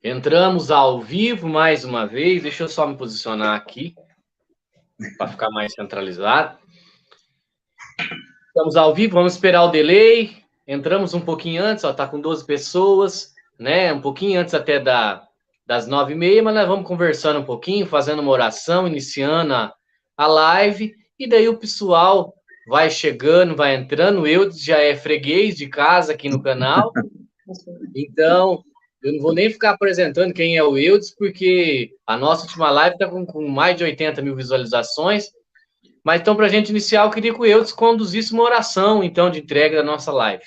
Entramos ao vivo mais uma vez. Deixa eu só me posicionar aqui para ficar mais centralizado. Estamos ao vivo, vamos esperar o delay. Entramos um pouquinho antes, ó, tá com 12 pessoas, né? Um pouquinho antes até das 9h30, mas nós vamos conversando um pouquinho, fazendo uma oração, iniciando a live, e daí o pessoal vai chegando, vai entrando. Eu já é freguês de casa aqui no canal, então eu não vou nem ficar apresentando quem é o Eudes, porque a nossa última live está com mais de 80 mil visualizações. Mas então, para a gente iniciar, eu queria que o Eudes conduzisse uma oração, então, de entrega da nossa live.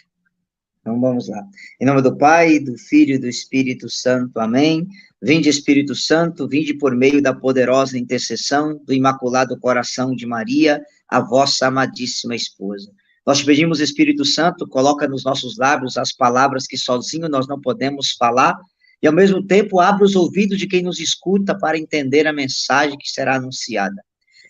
Então, vamos lá. Em nome do Pai, do Filho e do Espírito Santo. Amém. Vinde, Espírito Santo, vinde por meio da poderosa intercessão do Imaculado Coração de Maria, a vossa amadíssima esposa. Nós te pedimos, Espírito Santo, coloca nos nossos lábios as palavras que sozinho nós não podemos falar, e ao mesmo tempo abre os ouvidos de quem nos escuta para entender a mensagem que será anunciada.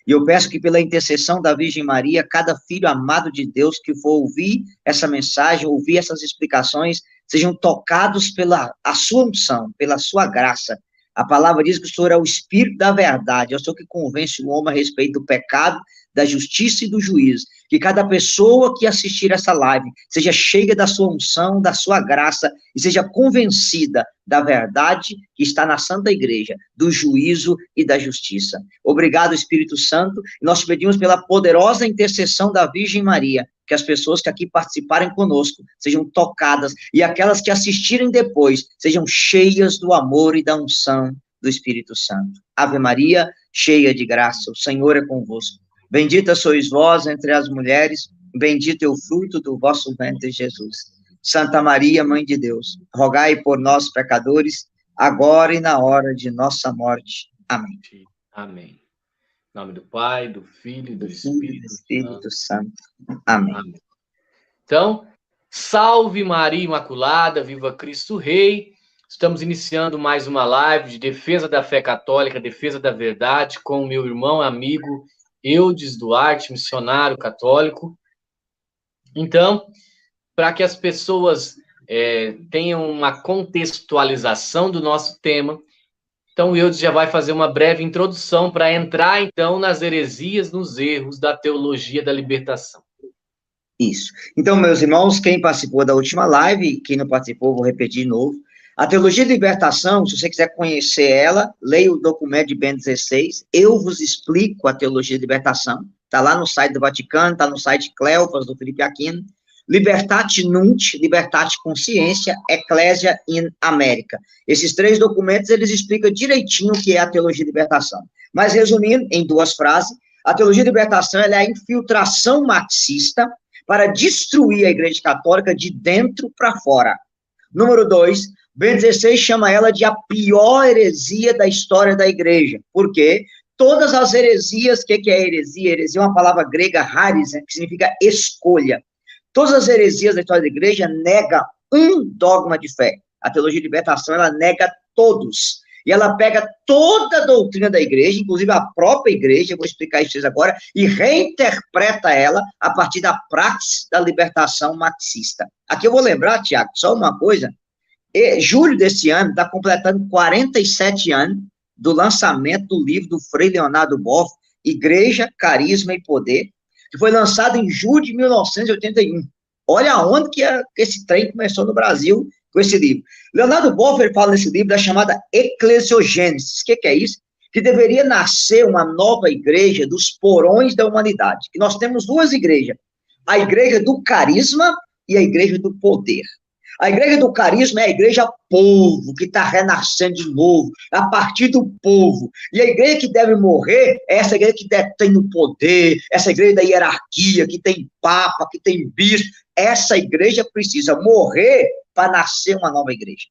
E eu peço que pela intercessão da Virgem Maria, cada filho amado de Deus que for ouvir essa mensagem, ouvir essas explicações, sejam tocados pela a sua unção, pela sua graça. A palavra diz que o Senhor é o Espírito da verdade, é o Senhor que convence o homem a respeito do pecado, da justiça e do juízo. Que cada pessoa que assistir essa live seja cheia da sua unção, da sua graça, e seja convencida da verdade que está na Santa Igreja, do juízo e da justiça. Obrigado, Espírito Santo, e nós te pedimos pela poderosa intercessão da Virgem Maria, que as pessoas que aqui participarem conosco sejam tocadas, e aquelas que assistirem depois sejam cheias do amor e da unção do Espírito Santo. Ave Maria, cheia de graça, o Senhor é convosco. Bendita sois vós entre as mulheres, bendito é o fruto do vosso ventre, Jesus. Santa Maria, Mãe de Deus, rogai por nós, pecadores, agora e na hora de nossa morte. Amém. Amém. Em nome do Pai, do Filho e do Espírito Santo. Amém. Amém. Então, salve Maria Imaculada, viva Cristo Rei. Estamos iniciando mais uma live de defesa da fé católica, defesa da verdade, com o meu irmão, amigo Eudes Duarte, missionário católico. Então, para que as pessoas tenham uma contextualização do nosso tema, então o Eudes já vai fazer uma breve introdução para entrar, então, nas heresias, nos erros da teologia da libertação. Isso. Então, meus irmãos, quem participou da última live, quem não participou, vou repetir de novo. A teologia de libertação, se você quiser conhecer ela, leia o documento de Bento XVI, eu vos explico a teologia de libertação, está lá no site do Vaticano, está no site Cleofas, do Felipe Aquino, Libertate Nunc, Libertate Consciência, Ecclesia in America. Esses três documentos, eles explicam direitinho o que é a teologia de libertação. Mas, resumindo, em duas frases, a teologia de libertação ela é a infiltração marxista para destruir a Igreja Católica de dentro para fora. Número 2, Bento XVI chama ela de a pior heresia da história da Igreja. Por quê? Todas as heresias, o que é heresia? Heresia é uma palavra grega, haris, que significa escolha. Todas as heresias da história da Igreja negam um dogma de fé. A teologia de libertação, ela nega todos. E ela pega toda a doutrina da Igreja, inclusive a própria Igreja, vou explicar isso para vocês agora, e reinterpreta ela a partir da praxis da libertação marxista. Aqui eu vou lembrar, Tiago, só uma coisa. Julho desse ano está completando 47 anos do lançamento do livro do Frei Leonardo Boff, Igreja, Carisma e Poder, que foi lançado em julho de 1981. Olha onde que esse trem começou no Brasil com esse livro. Leonardo Boff fala nesse livro da chamada eclesiogênese. O que é isso? Que deveria nascer uma nova igreja dos porões da humanidade. Que nós temos duas igrejas, a igreja do carisma e a igreja do poder. A igreja do carisma é a igreja povo, que está renascendo de novo, a partir do povo. E a igreja que deve morrer é essa igreja que tem o poder, essa igreja da hierarquia, que tem papa, que tem bispo. Essa igreja precisa morrer para nascer uma nova igreja.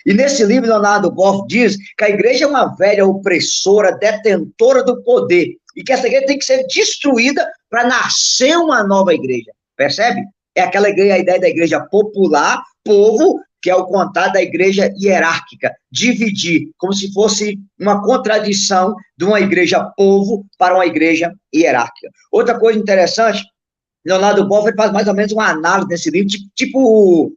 E nesse livro, Leonardo Boff diz que a igreja é uma velha opressora, detentora do poder, e que essa igreja tem que ser destruída para nascer uma nova igreja. Percebe? É aquela igreja, a ideia da igreja popular, povo, que é o contrário da igreja hierárquica, dividir, como se fosse uma contradição de uma igreja povo para uma igreja hierárquica. Outra coisa interessante, Leonardo Boff faz mais ou menos uma análise nesse livro, tipo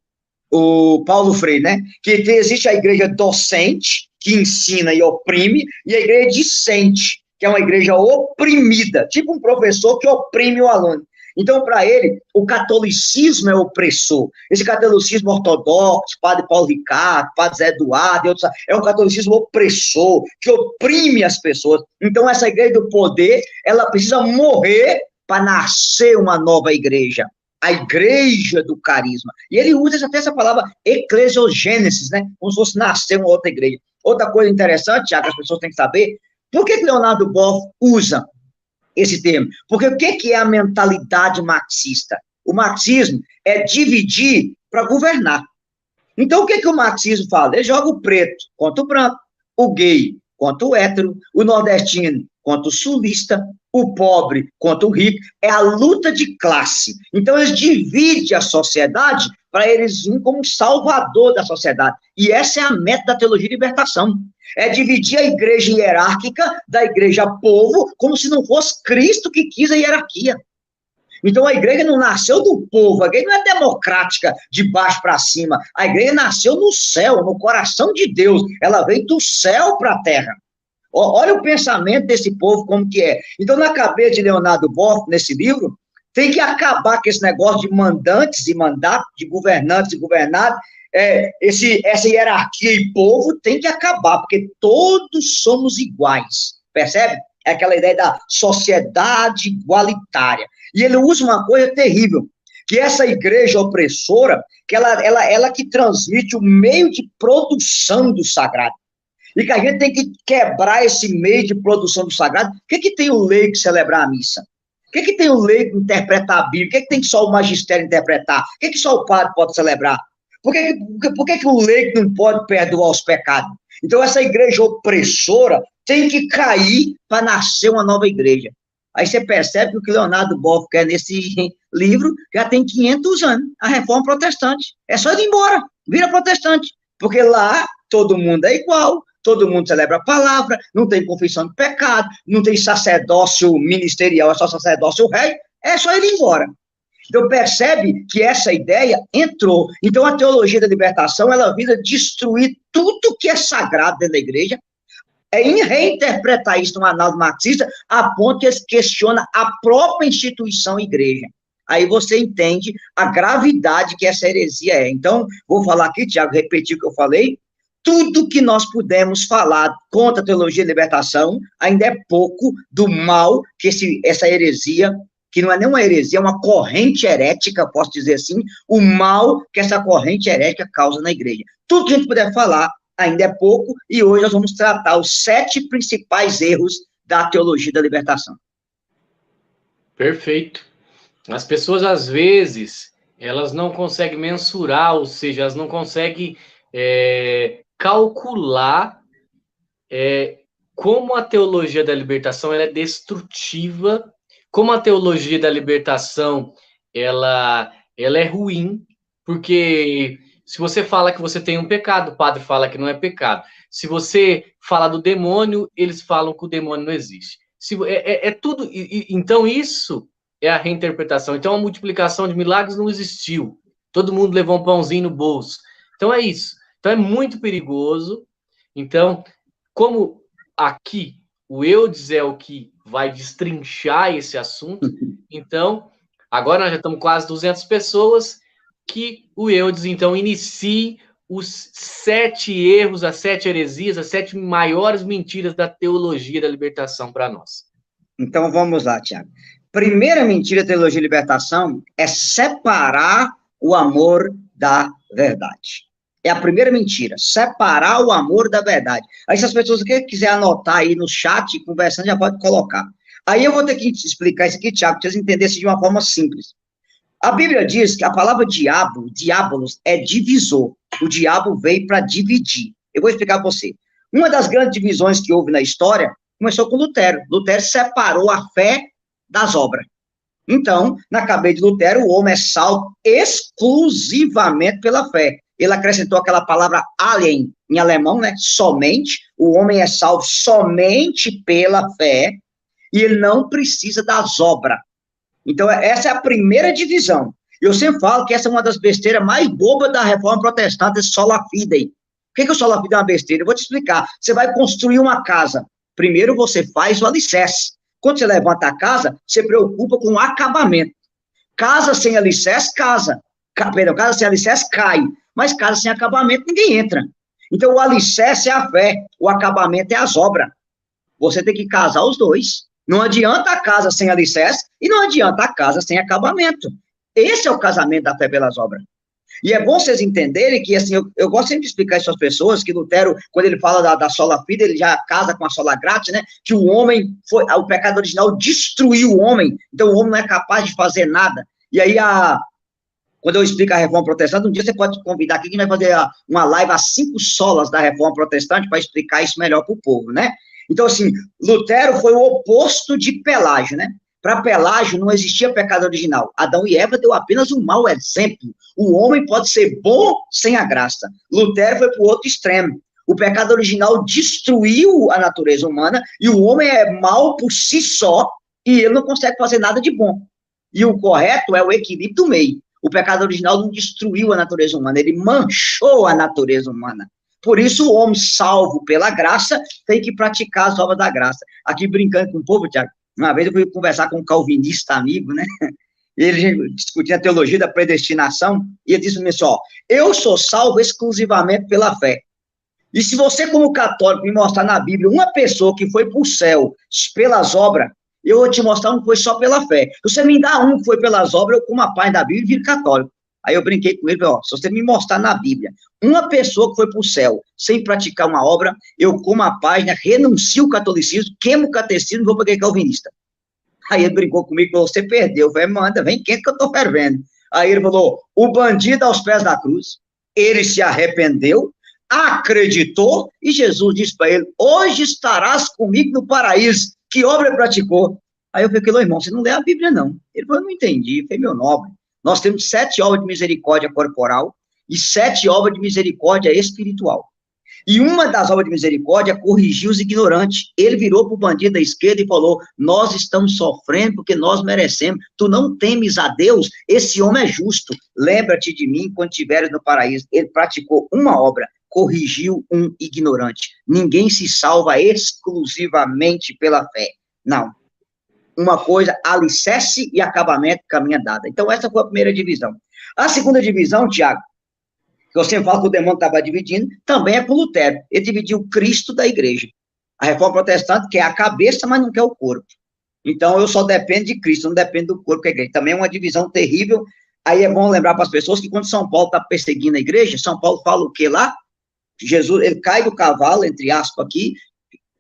o Paulo Freire, né? Que existe a igreja docente, que ensina e oprime, e a igreja discente, que é uma igreja oprimida, tipo um professor que oprime o aluno. Então, para ele, o catolicismo é opressor. Esse catolicismo ortodoxo, padre Paulo Ricardo, padre Zé Eduardo, e outros, é um catolicismo opressor, que oprime as pessoas. Então, essa igreja do poder, ela precisa morrer para nascer uma nova igreja. A igreja do carisma. E ele usa até essa palavra eclesiogênesis, né? Como se fosse nascer uma outra igreja. Outra coisa interessante, Tiago, as pessoas têm que saber, por que Leonardo Boff usa esse termo? Porque o que é a mentalidade marxista? O marxismo é dividir para governar. Então, o que o marxismo fala? Ele joga o preto contra o branco, o gay contra o hétero, o nordestino contra o sulista, o pobre contra o rico. É a luta de classe. Então, eles dividem a sociedade para eles virem como um salvador da sociedade. E essa é a meta da teologia de libertação. É dividir a igreja hierárquica da igreja povo, como se não fosse Cristo que quis a hierarquia. Então, a igreja não nasceu do povo, a igreja não é democrática de baixo para cima, a igreja nasceu no céu, no coração de Deus, ela veio do céu para a terra. Olha o pensamento desse povo como que é. Então, na cabeça de Leonardo Boff, nesse livro, tem que acabar com esse negócio de mandantes e mandatos, de governantes e governados, essa hierarquia e povo tem que acabar, porque todos somos iguais, percebe? É aquela ideia da sociedade igualitária. E ele usa uma coisa terrível, que essa igreja opressora, que ela que transmite o meio de produção do sagrado. E que a gente tem que quebrar esse meio de produção do sagrado. O que tem o leigo celebrar a missa? O que tem o leigo interpretar a Bíblia? O que tem só o magistério interpretar? O que só o padre pode celebrar? Por que o leigo não pode perdoar os pecados? Então, essa igreja opressora tem que cair para nascer uma nova igreja. Aí você percebe que o que Leonardo Boff quer nesse livro já tem 500 anos, a reforma protestante. É só ir embora, vira protestante. Porque lá todo mundo é igual, todo mundo celebra a palavra, não tem confissão de pecado, não tem sacerdócio ministerial, é só sacerdócio rei, é só ir embora. Então, percebe que essa ideia entrou. Então, a teologia da libertação, ela visa destruir tudo que é sagrado dentro da igreja, reinterpretar isso numa análise marxista, a ponto que eles questionam a própria instituição igreja. Aí você entende a gravidade que essa heresia é. Então, vou falar aqui, Tiago, repetir o que eu falei, tudo que nós pudermos falar contra a teologia da libertação, ainda é pouco do mal que essa heresia, que não é nem uma heresia, é uma corrente herética, posso dizer assim, o mal que essa corrente herética causa na igreja. Tudo que a gente puder falar, ainda é pouco, e hoje nós vamos tratar os 7 principais erros da teologia da libertação. Perfeito. As pessoas, às vezes, elas não conseguem mensurar, ou seja, elas não conseguem calcular como a teologia da libertação ela é destrutiva, como a teologia da libertação ela é ruim, porque se você fala que você tem um pecado, o padre fala que não é pecado. Se você fala do demônio, eles falam que o demônio não existe. Tudo. Então, isso é a reinterpretação. Então, a multiplicação de milagres não existiu. Todo mundo levou um pãozinho no bolso. Então, é isso. Então, é muito perigoso. Então, como aqui o Eudes é o que vai destrinchar esse assunto, então, agora nós já estamos quase 200 pessoas, que o Eudes, então, inicie os 7 erros, as 7 heresias, as 7 maiores mentiras da teologia da libertação para nós. Então, vamos lá, Tiago. Primeira mentira da teologia da libertação é separar o amor da verdade. É a primeira mentira, separar o amor da verdade. Aí, se as pessoas quiserem anotar aí no chat, conversando, já pode colocar. Aí eu vou ter que explicar isso aqui, Tiago, para vocês entenderem de uma forma simples. A Bíblia diz que a palavra diabolos, é divisor. O diabo veio para dividir. Eu vou explicar para você. Uma das grandes divisões que houve na história começou com Lutero. Lutero separou a fé das obras. Então, na cabeça de Lutero, o homem é salvo exclusivamente pela fé. Ele acrescentou aquela palavra alien, em alemão, né? Somente. O homem é salvo somente pela fé e ele não precisa das obras. Então, essa é a primeira divisão. Eu sempre falo que essa é uma das besteiras mais bobas da reforma protestante, esse sola fide. Por que o sola fide é uma besteira? Eu vou te explicar. Você vai construir uma casa. Primeiro você faz o alicerce. Quando você levanta a casa, você preocupa com o acabamento. Casa sem alicerce, casa sem alicerce, cai. Mas casa sem acabamento, ninguém entra. Então, o alicerce é a fé, o acabamento é as obras. Você tem que casar os dois. Não adianta a casa sem alicerce e não adianta a casa sem acabamento. Esse é o casamento da fé pelas obras. E é bom vocês entenderem que, assim, eu gosto sempre de explicar isso às pessoas, que Lutero, quando ele fala da sola fide, ele já casa com a sola gratis, né? Que o pecado original destruiu o homem, então o homem não é capaz de fazer nada. E aí, quando eu explico a reforma protestante, um dia você pode convidar aqui, que vai fazer uma live às 5 solas da reforma protestante para explicar isso melhor para o povo, né? Então, assim, Lutero foi o oposto de Pelágio, né? Para Pelágio não existia pecado original. Adão e Eva deu apenas um mau exemplo. O homem pode ser bom sem a graça. Lutero foi para o outro extremo. O pecado original destruiu a natureza humana e o homem é mau por si só e ele não consegue fazer nada de bom. E o correto é o equilíbrio do meio. O pecado original não destruiu a natureza humana, ele manchou a natureza humana. Por isso, o homem salvo pela graça tem que praticar as obras da graça. Aqui, brincando com o povo, Tiago, uma vez eu fui conversar com um calvinista amigo, né? Ele discutia a teologia da predestinação, e ele disse assim, ó, eu sou salvo exclusivamente pela fé. E se você, como católico, me mostrar na Bíblia uma pessoa que foi para o céu pelas obras, eu vou te mostrar um que foi só pela fé. Se você me dá um que foi pelas obras, eu como a paz da Bíblia e viro católico. Aí eu brinquei com ele, ó, se você me mostrar na Bíblia uma pessoa que foi para o céu sem praticar uma obra, eu como a página, renuncio o catolicismo, queimo o catecismo e vou para aquele calvinista. Aí ele brincou comigo, falou, você perdeu. Eu falei, manda, vem quente que eu estou fervendo. Aí ele falou, o bandido aos pés da cruz, ele se arrependeu, acreditou, e Jesus disse para ele, hoje estarás comigo no paraíso. Que obra ele praticou? Aí eu falei, irmão, você não lê a Bíblia, não. Ele falou, eu não entendi. Eu falei, meu nobre, nós temos 7 obras de misericórdia corporal e 7 obras de misericórdia espiritual. E uma das obras de misericórdia é corrigir os ignorantes. Ele virou para o bandido da esquerda e falou, nós estamos sofrendo porque nós merecemos. Tu não temes a Deus? Esse homem é justo. Lembra-te de mim quando estiveres no paraíso. Ele praticou uma obra, corrigiu um ignorante. Ninguém se salva exclusivamente pela fé. Não. Uma coisa, alicerce e acabamento, caminha dada. Então, essa foi a primeira divisão. A segunda divisão, Tiago, que eu sempre falo que o demônio estava dividindo, também é com Lutero. Ele dividiu o Cristo da igreja. A reforma protestante quer a cabeça, mas não quer o corpo. Então, eu só dependo de Cristo, não dependo do corpo da igreja. Também é uma divisão terrível. Aí é bom lembrar para as pessoas que quando São Paulo está perseguindo a igreja, São Paulo fala o quê lá? Jesus, ele cai do cavalo, entre aspas aqui,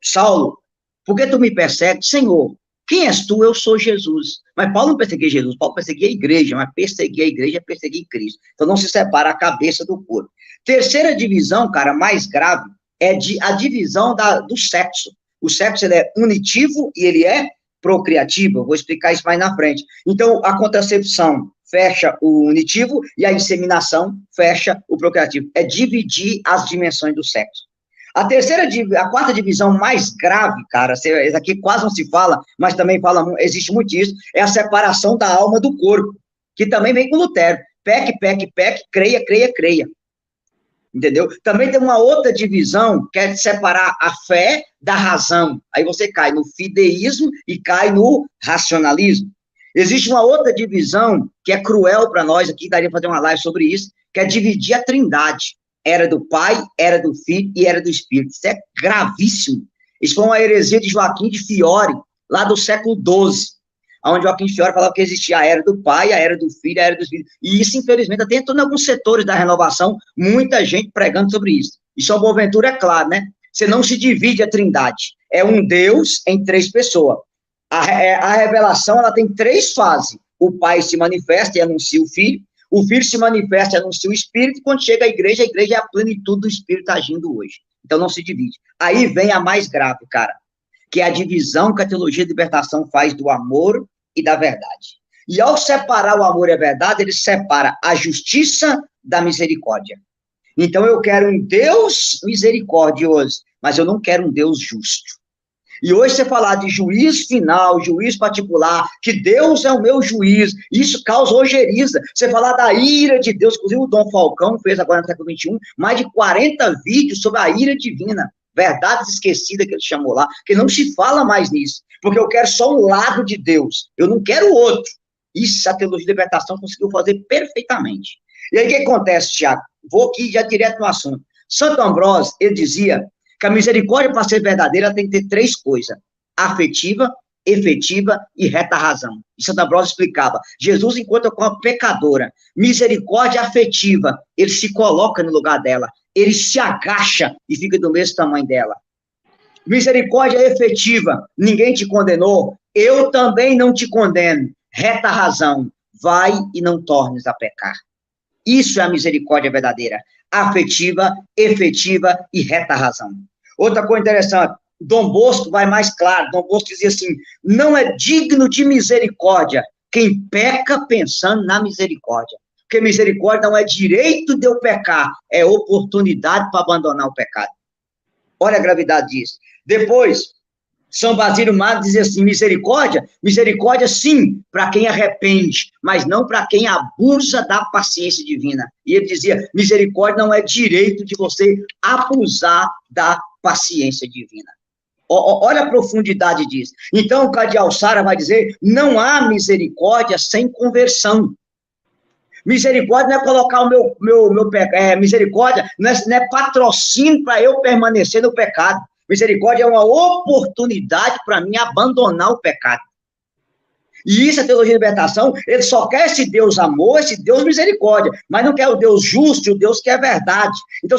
Saulo, por que tu me persegues? Senhor, quem és tu? Eu sou Jesus. Mas Paulo não perseguia Jesus, Paulo perseguia a igreja, mas perseguir a igreja é perseguir Cristo. Então não se separa a cabeça do corpo. Terceira divisão, cara, mais grave, é a divisão do sexo. O sexo, ele é unitivo e ele é procriativo. Eu vou explicar isso mais na frente. Então, a contracepção fecha o unitivo e a inseminação fecha o procriativo. É dividir as dimensões do sexo. A quarta divisão mais grave, cara, essa aqui quase não se fala, mas também existe muito isso, é a separação da alma do corpo, que também vem com Lutero. Peque, creia, creia, creia. Entendeu? Também tem uma outra divisão, que é separar a fé da razão. Aí você cai no fideísmo e cai no racionalismo. Existe uma outra divisão, que é cruel para nós, aqui daria para fazer uma live sobre isso, que é dividir a trindade. Era do Pai, era do Filho e era do Espírito. Isso é gravíssimo. Isso foi uma heresia de Joaquim de Fiore, lá do século XII, onde Joaquim de Fiore falava que existia a era do Pai, a era do Filho, a era do Espírito. E isso, infelizmente, até entrou em alguns setores da renovação, muita gente pregando sobre isso. E São Boaventura é claro, né? Você não se divide a trindade. É um Deus em 3 pessoas. A revelação, ela tem 3 fases. O Pai se manifesta e anuncia o Filho. O Filho se manifesta e anuncia o Espírito, e quando chega a igreja é a plenitude do Espírito agindo hoje. Então não se divide. Aí vem a mais grave, cara, que é a divisão que a teologia de libertação faz do amor e da verdade. E ao separar o amor e a verdade, ele separa a justiça da misericórdia. Então eu quero um Deus misericordioso, mas eu não quero um Deus justo. E hoje você falar de juiz final, juiz particular, que Deus é o meu juiz, isso causa ojeriza. Você falar da ira de Deus, inclusive o Dom Falcão fez agora no século XXI, mais de 40 vídeos sobre a ira divina, verdades esquecidas que ele chamou lá, que não se fala mais nisso, porque eu quero só um lado de Deus, eu não quero o outro. Isso a teologia de libertação conseguiu fazer perfeitamente. E aí o que acontece, Tiago? Vou aqui já direto no assunto. Santo Ambrósio, ele dizia que a misericórdia, para ser verdadeira, tem que ter 3 coisas: afetiva, efetiva e reta razão. E Santo Ambrósio explicava: Jesus encontra com a pecadora, misericórdia afetiva, ele se coloca no lugar dela, ele se agacha e fica do mesmo tamanho dela. Misericórdia efetiva, ninguém te condenou, eu também não te condeno. Reta razão, vai e não tornes a pecar. Isso é a misericórdia verdadeira, afetiva, efetiva e reta razão. Outra coisa interessante, Dom Bosco vai mais claro, Dom Bosco dizia assim: não é digno de misericórdia quem peca pensando na misericórdia, porque misericórdia não é direito de eu pecar, é oportunidade para abandonar o pecado. Olha a gravidade disso. Depois, São Basílio Magno dizia assim: misericórdia, misericórdia sim, para quem arrepende, mas não para quem abusa da paciência divina. E ele dizia: misericórdia não é direito de você abusar da paciência divina. Olha a profundidade disso. Então, o cardeal Sara vai dizer: não há misericórdia sem conversão. Misericórdia não é colocar o meu pecado, misericórdia não é patrocínio para eu permanecer no pecado. Misericórdia é uma oportunidade para mim abandonar o pecado. E isso, a teologia de libertação, ele só quer esse Deus amor, esse Deus misericórdia, mas não quer o Deus justo, o Deus que é verdade. Então,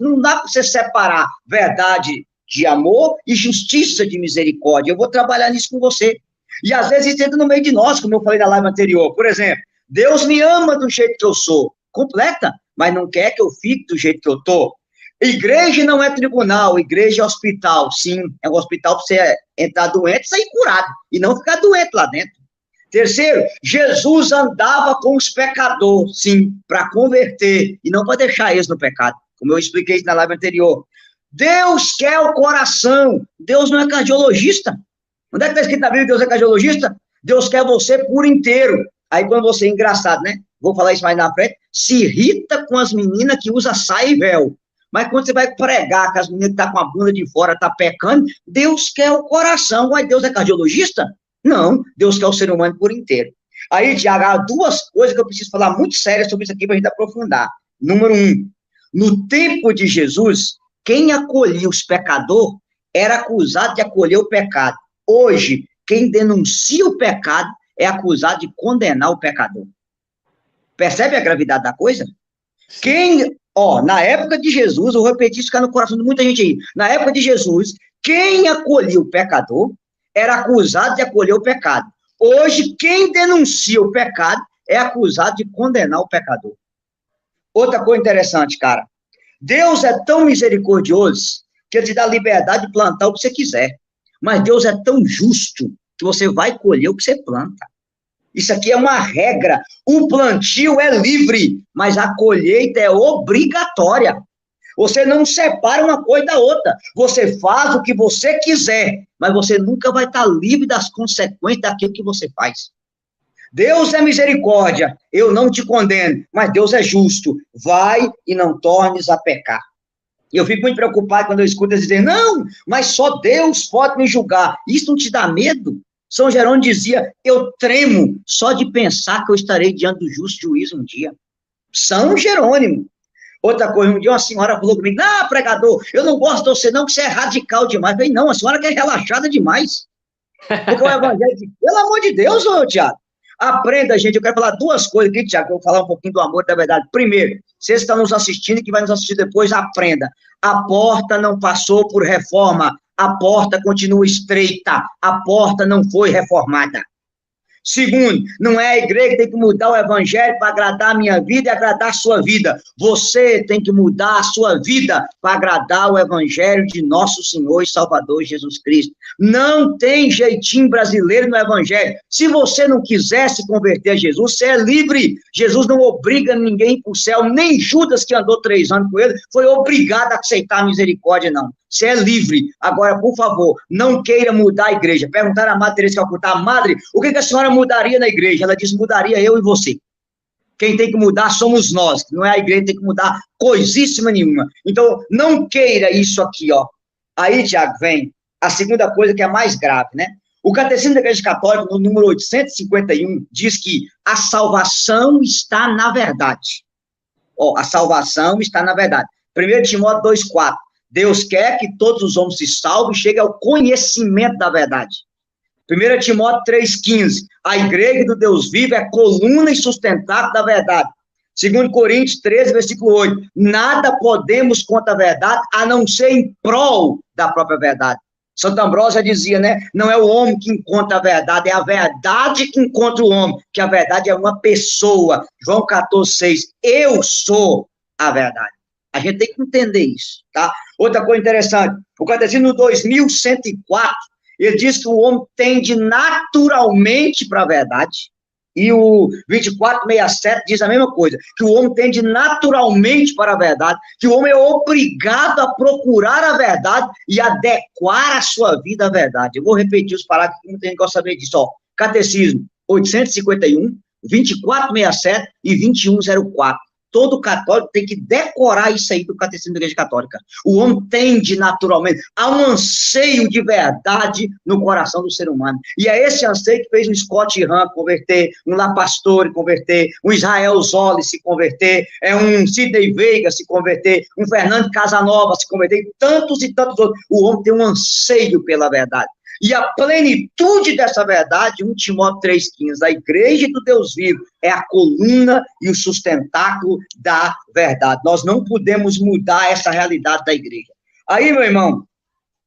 não dá para você separar verdade de amor e justiça de misericórdia. Eu vou trabalhar nisso com você. E às vezes isso entra no meio de nós, como eu falei na live anterior. Por exemplo, Deus me ama do jeito que eu sou, completa, mas não quer que eu fique do jeito que eu estou. Igreja não é tribunal, igreja é hospital. Sim, é um hospital para você entrar doente e sair curado, e não ficar doente lá dentro. Terceiro, Jesus andava com os pecadores, sim, para converter, e não para deixar eles no pecado, como eu expliquei na live anterior. Deus quer o coração, Deus não é cardiologista. Onde é que está escrito na Bíblia que Deus é cardiologista? Deus quer você por inteiro. Aí quando você, engraçado, né? Vou falar isso mais na frente, se irrita com as meninas que usam saia e véu. Mas quando você vai pregar que as meninas que estão com a bunda de fora, estão pecando, Deus quer o coração. Mas Deus é cardiologista? Não, Deus quer o ser humano por inteiro. Aí, Tiago, há 2 coisas que eu preciso falar muito sérias sobre isso aqui para a gente aprofundar. Número 1, no tempo de Jesus, quem acolhia os pecadores era acusado de acolher o pecado. Hoje, quem denuncia o pecado é acusado de condenar o pecador. Percebe a gravidade da coisa? Na época de Jesus, eu repeti isso, fica no coração de muita gente aí. Na época de Jesus, quem acolhia o pecador era acusado de acolher o pecado. Hoje, quem denuncia o pecado é acusado de condenar o pecador. Outra coisa interessante, cara. Deus é tão misericordioso que ele te dá liberdade de plantar o que você quiser. Mas Deus é tão justo que você vai colher o que você planta. Isso aqui é uma regra. O plantio é livre, mas a colheita é obrigatória. Você não separa uma coisa da outra. Você faz o que você quiser, mas você nunca vai estar livre das consequências daquilo que você faz. Deus é misericórdia, eu não te condeno, mas Deus é justo. Vai e não tornes a pecar. E eu fico muito preocupado quando eu escuto eles dizer: não, mas só Deus pode me julgar. Isso não te dá medo? São Jerônimo dizia: eu tremo só de pensar que eu estarei diante do justo juízo um dia. São Jerônimo. Outra coisa, um dia uma senhora falou comigo: não, pregador, eu não gosto de você não, que você é radical demais. Eu falei: não, a senhora que é relaxada demais. Porque o evangelho, pelo amor de Deus, ô Tiago, aprenda, gente. Eu quero falar 2 coisas aqui, Tiago, eu vou falar um pouquinho do amor da verdade. Primeiro, vocês estão nos assistindo e que vai nos assistir depois, aprenda. A porta não passou por reforma, a porta continua estreita, a porta não foi reformada. Segundo, não é a igreja que tem que mudar o evangelho para agradar a minha vida e agradar a sua vida. Você tem que mudar a sua vida para agradar o evangelho de nosso Senhor e Salvador Jesus Cristo. Não tem jeitinho brasileiro no evangelho. Se você não quiser se converter a Jesus, você é livre. Jesus não obriga ninguém para o céu, nem Judas, que andou 3 anos com ele, foi obrigado a aceitar a misericórdia, não. você é livre. Agora, por favor, não queira mudar a igreja. Perguntaram a Madre Teresa de Calcutá: Madre, o que a senhora mudaria na igreja? Ela disse: mudaria eu e você. Quem tem que mudar somos nós, não é a igreja que tem que mudar coisíssima nenhuma. Então, não queira isso aqui, ó. Aí, Tiago, vem a segunda coisa que é mais grave, né? O Catecismo da Igreja Católica, no número 851, diz que a salvação está na verdade. Ó, a salvação está na verdade. 1 Timóteo 2,4. Deus quer que todos os homens se salvem e cheguem ao conhecimento da verdade. 1 Timóteo 3,15. A igreja do Deus vivo é coluna e sustentáculo da verdade. 2 Coríntios 13, versículo 8. Nada podemos contra a verdade, a não ser em prol da própria verdade. Santo Ambrósio já dizia, né? Não é o homem que encontra a verdade, é a verdade que encontra o homem, que a verdade é uma pessoa. João 14,6. Eu sou a verdade. A gente tem que entender isso, tá? Outra coisa interessante, o Catecismo 2104, ele diz que o homem tende naturalmente para a verdade, e o 2467 diz a mesma coisa, que o homem tende naturalmente para a verdade, que o homem é obrigado a procurar a verdade e adequar a sua vida à verdade. Eu vou repetir os parágrafos, que muita gente gosta de saber disso, ó. Catecismo 851, 2467 e 2104. Todo católico tem que decorar isso aí do Catecismo da Igreja Católica. O homem tende naturalmente, há um anseio de verdade no coração do ser humano. E é esse anseio que fez um Scott Hahn converter, um La Pastore converter, um Israel Zolli se converter, um Sidney Veiga se converter, um Fernando Casanova se converter, e tantos outros. O homem tem um anseio pela verdade. E a plenitude dessa verdade, 1 Timóteo 3,15, a igreja do Deus vivo é a coluna e o sustentáculo da verdade. Nós não podemos mudar essa realidade da igreja. Aí, meu irmão,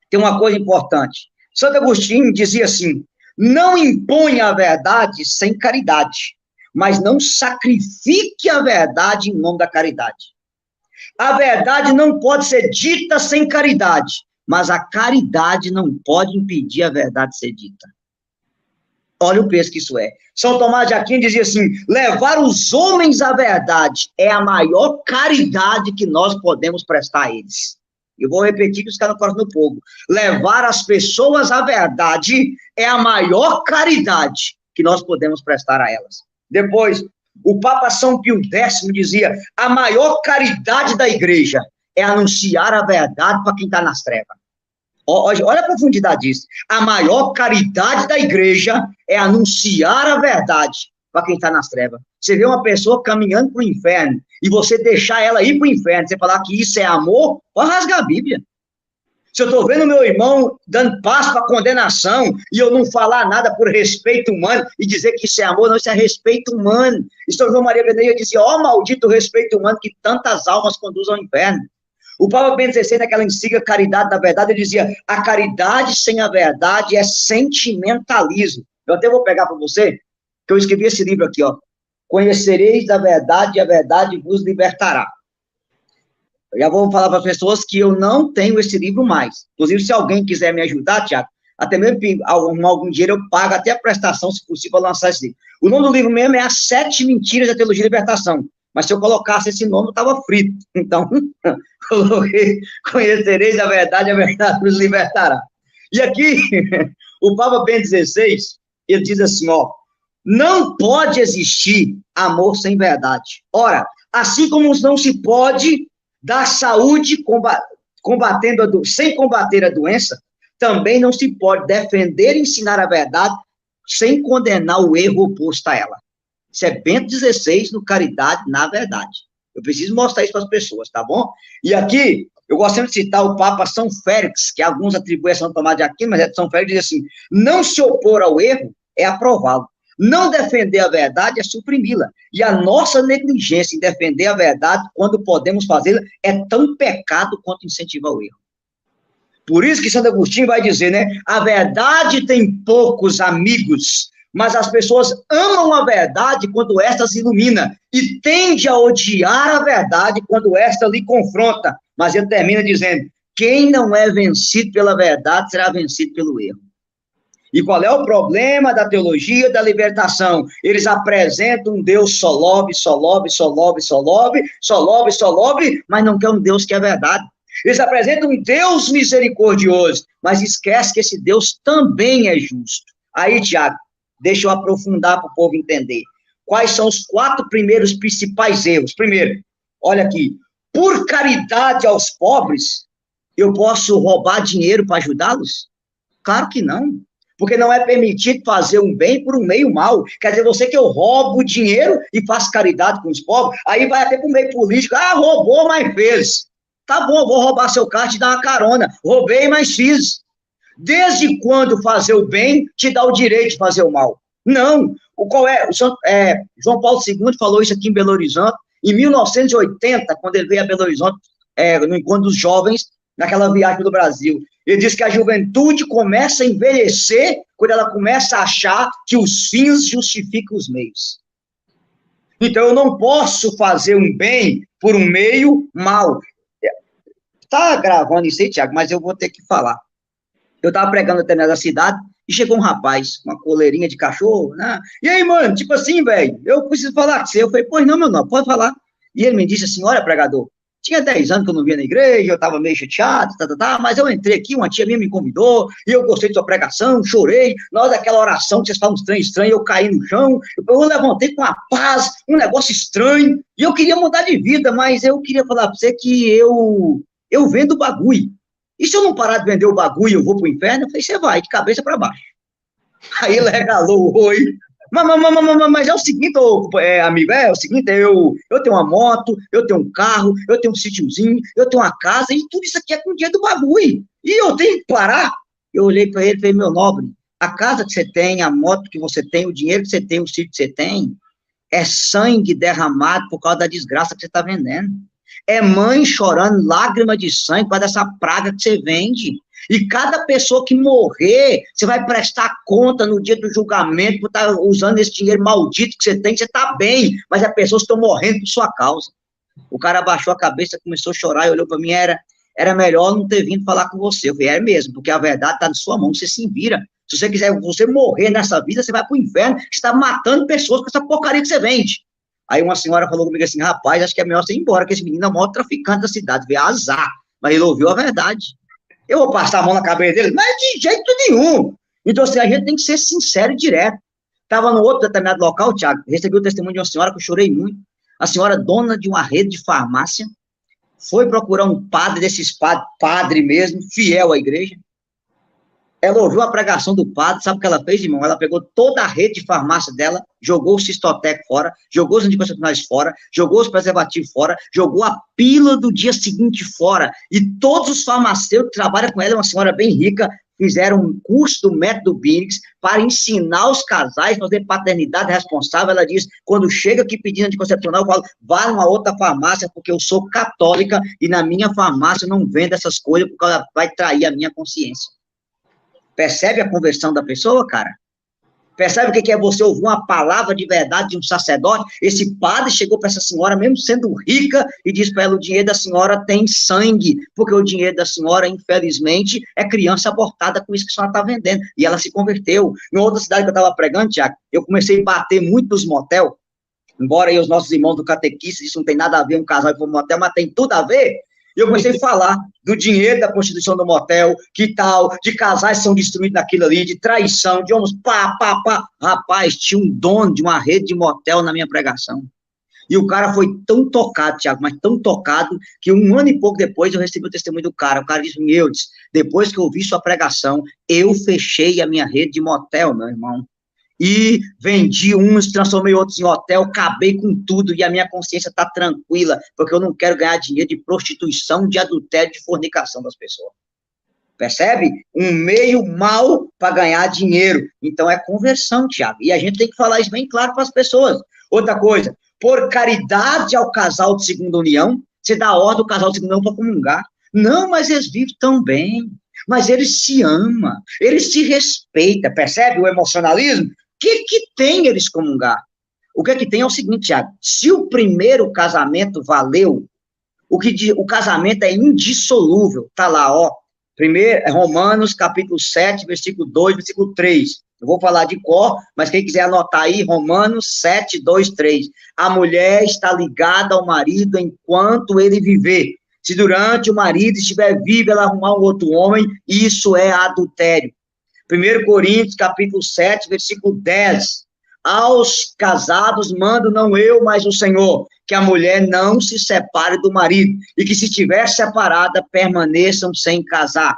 tem uma coisa importante. Santo Agostinho dizia assim: não imponha a verdade sem caridade, mas não sacrifique a verdade em nome da caridade. A verdade não pode ser dita sem caridade, mas a caridade não pode impedir a verdade ser dita. Olha o peso que isso é. São Tomás de Aquino dizia assim: levar os homens à verdade é a maior caridade que nós podemos prestar a eles. Eu vou repetir que os caras não coração do povo. Levar as pessoas à verdade é a maior caridade que nós podemos prestar a elas. Depois, o Papa São Pio X dizia: a maior caridade da igreja é anunciar a verdade para quem está nas trevas. Olha a profundidade disso. A maior caridade da igreja é anunciar a verdade para quem está nas trevas. Você vê uma pessoa caminhando para o inferno e você deixar ela ir para o inferno, você falar que isso é amor, pode rasgar a Bíblia. Se eu estou vendo meu irmão dando passo para condenação e eu não falar nada por respeito humano e dizer que isso é amor, não, isso é respeito humano. E São João Maria Vianney dizia: ó, maldito respeito humano que tantas almas conduzem ao inferno. O Papa Bento XVI, naquela encíclica Caridade da Verdade, ele dizia: a caridade sem a verdade é sentimentalismo. Eu até vou pegar para você, que eu escrevi esse livro aqui, ó. Conhecereis da verdade e a verdade vos libertará. Eu já vou falar para as pessoas que eu não tenho esse livro mais. Inclusive, se alguém quiser me ajudar, Tiago, até mesmo algum dinheiro, eu pago até a prestação, se possível, para lançar esse livro. O nome do livro mesmo é As 7 Mentiras da Teologia da Libertação. Mas se eu colocasse esse nome, eu estava frito. Então, coloquei: conhecereis a verdade nos libertará. E aqui, o Papa Bento XVI, ele diz assim, ó: não pode existir amor sem verdade. Ora, assim como não se pode dar saúde sem combater a doença, também não se pode defender e ensinar a verdade sem condenar o erro oposto a ela. Isso é Bento XVI no Caridade na Verdade. Eu preciso mostrar isso para as pessoas, tá bom? E aqui, eu gosto sempre de citar o Papa São Félix, que alguns atribuem a São Tomás de Aquino, mas São Félix diz assim: não se opor ao erro é aprová-lo. Não defender a verdade é suprimi-la. E a nossa negligência em defender a verdade, quando podemos fazê-la, é tão pecado quanto incentivar o erro. Por isso que Santo Agostinho vai dizer, né? A verdade tem poucos amigos, mas as pessoas amam a verdade quando esta se ilumina e tende a odiar a verdade quando esta lhe confronta. Mas ele termina dizendo: quem não é vencido pela verdade será vencido pelo erro. E qual é o problema da teologia da libertação? Eles apresentam um Deus só lobe, mas não quer um Deus que é verdade. Eles apresentam um Deus misericordioso, mas esquece que esse Deus também é justo. Aí, Tiago, deixa eu aprofundar para o povo entender. Quais são os 4 primeiros principais erros? Primeiro, olha aqui, por caridade aos pobres, eu posso roubar dinheiro para ajudá-los? Claro que não, porque não é permitido fazer um bem por um meio mal. Quer dizer, você que eu roubo dinheiro e faço caridade com os pobres, aí vai até para o meio político, roubou, mas fez. Tá bom, vou roubar seu carro e te dar uma carona. Roubei, mas fiz. Desde quando fazer o bem te dá o direito de fazer o mal? Não. João Paulo II falou isso aqui em Belo Horizonte, em 1980, quando ele veio a Belo Horizonte, no encontro dos jovens, naquela viagem pelo Brasil. Ele disse que a juventude começa a envelhecer quando ela começa a achar que os fins justificam os meios. Então, eu não posso fazer um bem por um meio mal. Tá gravando isso aí, Tiago, mas eu vou ter que falar. Eu tava pregando até nessa cidade e chegou um rapaz com uma coleirinha de cachorro, né? E aí, mano, tipo assim, velho, eu preciso falar com você. Eu falei, pois não, meu nome, pode falar. E ele me disse assim, olha, pregador, tinha 10 anos que eu não via na igreja, eu tava meio chateado, mas eu entrei aqui, uma tia minha me convidou, e eu gostei de sua pregação, chorei, na hora daquela oração que vocês falam estranho, eu caí no chão, eu levantei com a paz, um negócio estranho, e eu queria mudar de vida, mas eu queria falar pra você que eu vendo bagulho. E se eu não parar de vender o bagulho, eu vou pro inferno? Eu falei, você vai, de cabeça para baixo. Aí ele regalou o olho. Mas é o seguinte, amigo, é o seguinte, eu tenho uma moto, eu tenho um carro, eu tenho um sítiozinho, eu tenho uma casa, e tudo isso aqui é com o dinheiro do bagulho. E eu tenho que parar. Eu olhei para ele e falei, meu nobre, a casa que você tem, a moto que você tem, o dinheiro que você tem, o sítio que você tem, é sangue derramado por causa da desgraça que você está vendendo. É mãe chorando, lágrima de sangue por causa dessa praga que você vende. E cada pessoa que morrer, você vai prestar conta no dia do julgamento por estar usando esse dinheiro maldito que você tem, você está bem, mas as pessoas estão morrendo por sua causa. O cara abaixou a cabeça, começou a chorar e olhou para mim, era melhor não ter vindo falar com você. Eu falei, é mesmo, porque a verdade está na sua mão, você se vira. Se você quiser você morrer nessa vida, você vai para o inferno, você está matando pessoas com essa porcaria que você vende. Aí uma senhora falou comigo assim, rapaz, acho que é melhor você ir embora, que esse menino é o maior traficante da cidade, veio azar. Mas ele ouviu a verdade. Eu vou passar a mão na cabeça dele? Mas de jeito nenhum. Então, assim, a gente tem que ser sincero e direto. Estava no outro determinado local, Tiago, recebi o testemunho de uma senhora que eu chorei muito. A senhora, dona de uma rede de farmácia, foi procurar um padre desses padre mesmo, fiel à igreja. Ela ouviu a pregação do padre, sabe o que ela fez, irmão? Ela pegou toda a rede de farmácia dela, jogou o Cistotec fora, jogou os anticoncepcionais fora, jogou os preservativos fora, jogou a pílula do dia seguinte fora, e todos os farmacêuticos que trabalham com ela, uma senhora bem rica, fizeram um curso do método Binix para ensinar os casais a fazer paternidade responsável. Ela diz, quando chega aqui pedindo anticoncepcional, eu falo, vá numa outra farmácia, porque eu sou católica, e na minha farmácia eu não vendo essas coisas, porque ela vai trair a minha consciência. Percebe a conversão da pessoa, cara? Percebe o que é você ouvir uma palavra de verdade de um sacerdote? Esse padre chegou para essa senhora, mesmo sendo rica, e disse para ela, o dinheiro da senhora tem sangue, porque o dinheiro da senhora, infelizmente, é criança abortada com isso que a senhora está vendendo. E ela se converteu. Em outra cidade que eu estava pregando, Tiago, eu comecei a bater muito nos motel, embora aí os nossos irmãos do catequista, isso não tem nada a ver, um casal ir para um motel, mas tem tudo a ver. E eu comecei a falar do dinheiro da prostituição do motel, que tal, de casais que são destruídos naquilo ali, de traição, de homens, pá. Rapaz, tinha um dono de uma rede de motel na minha pregação. E o cara foi tão tocado, Tiago, mas tão tocado, que 1 ano e pouco depois eu recebi o testemunho do cara. O cara disse, Eudes, depois que eu ouvi sua pregação, eu fechei a minha rede de motel, meu irmão. E vendi uns, transformei outros em hotel, acabei com tudo, e a minha consciência está tranquila, porque eu não quero ganhar dinheiro de prostituição, de adultério, de fornicação das pessoas. Percebe? Um meio mal para ganhar dinheiro. Então é conversão, Tiago. E a gente tem que falar isso bem claro para as pessoas. Outra coisa, por caridade ao casal de segunda união, você dá ordem ao casal de segunda união para comungar. Não, mas eles vivem tão bem. Mas eles se amam, eles se respeitam. Percebe o emocionalismo? O que tem eles comungar? O que tem é o seguinte, Tiago, se o primeiro casamento valeu, o casamento é indissolúvel, tá lá, ó, primeiro, Romanos, capítulo 7, versículo 2, versículo 3, eu vou falar de cor, mas quem quiser anotar aí, Romanos 7, 2, 3, a mulher está ligada ao marido enquanto ele viver, Se durante o marido estiver vivo, ela arrumar um outro homem, isso é adultério. 1 Coríntios, capítulo 7, versículo 10. Aos casados mando não eu, mas o Senhor, que a mulher não se separe do marido, e que se estiver separada, permaneçam sem casar.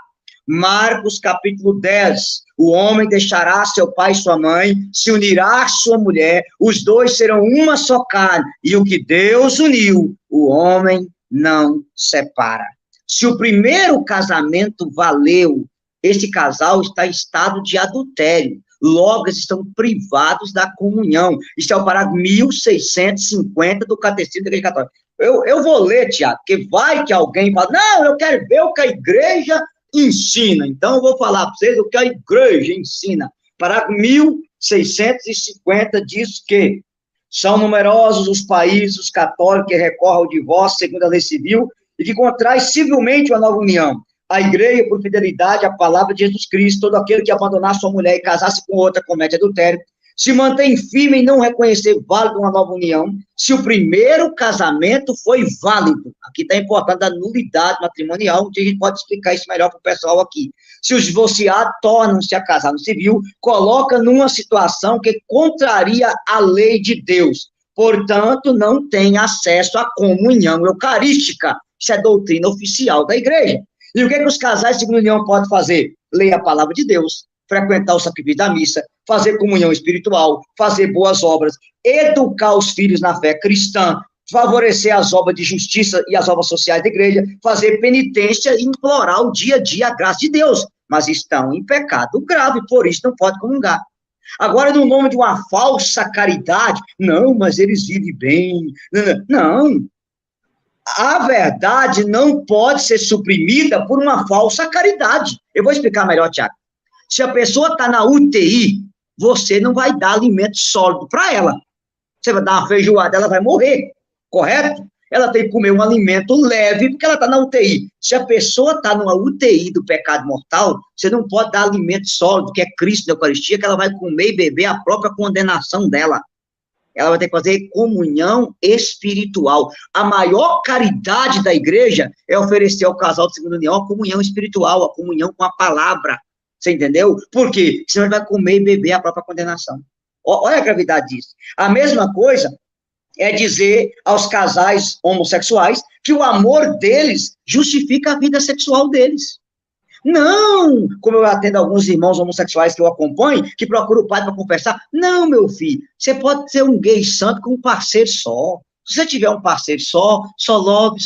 Marcos, capítulo 10, o homem deixará seu pai e sua mãe, se unirá à sua mulher, os dois serão uma só carne, e o que Deus uniu, o homem não separa. Se o primeiro casamento valeu, esse casal está em estado de adultério. Logo, eles estão privados da comunhão. Isso é o parágrafo 1650 do Catecismo da Igreja Católica. Eu vou ler, Tiago, porque vai que alguém fala, não, eu quero ver o que a igreja ensina. Então, eu vou falar para vocês o que a igreja ensina. Parágrafo 1650 diz que são numerosos os países católicos que recorrem ao divórcio segundo a lei civil e que contraem civilmente uma nova união. A igreja, por fidelidade à palavra de Jesus Cristo, todo aquele que abandonar sua mulher e casar-se com outra comete adultério, se mantém firme em não reconhecer válido uma nova união, se o primeiro casamento foi válido. Aqui está importante a nulidade matrimonial, onde a gente pode explicar isso melhor para o pessoal aqui. Se os divorciados tornam-se a casar no civil, coloca numa situação que contraria a lei de Deus. Portanto, não tem acesso à comunhão eucarística. Isso é doutrina oficial da igreja. E o que os casais de segunda união podem fazer? Ler a palavra de Deus, frequentar o sacrifício da missa, fazer comunhão espiritual, fazer boas obras, educar os filhos na fé cristã, favorecer as obras de justiça e as obras sociais da igreja, fazer penitência e implorar o dia a dia a graça de Deus. Mas estão em pecado grave, por isso não pode comungar. Agora, no nome de uma falsa caridade, não, mas eles vivem bem. Não. A verdade não pode ser suprimida por uma falsa caridade. Eu vou explicar melhor, Tiago. Se a pessoa está na UTI, você não vai dar alimento sólido para ela. Você vai dar uma feijoada, ela vai morrer, correto? Ela tem que comer um alimento leve, porque ela está na UTI. Se a pessoa está numa UTI do pecado mortal, você não pode dar alimento sólido, que é Cristo da Eucaristia, que ela vai comer e beber a própria condenação dela. Ela vai ter que fazer comunhão espiritual. A maior caridade da igreja é oferecer ao casal de segunda união a comunhão espiritual, a comunhão com a palavra. Você entendeu? Por quê? Senão ele vai comer e beber a própria condenação. Olha a gravidade disso. A mesma coisa é dizer aos casais homossexuais que o amor deles justifica a vida sexual deles. Não, como eu atendo alguns irmãos homossexuais que eu acompanho, que procuram o padre para conversar. Não, meu filho, você pode ser um gay santo com um parceiro só. Se você tiver um parceiro só love.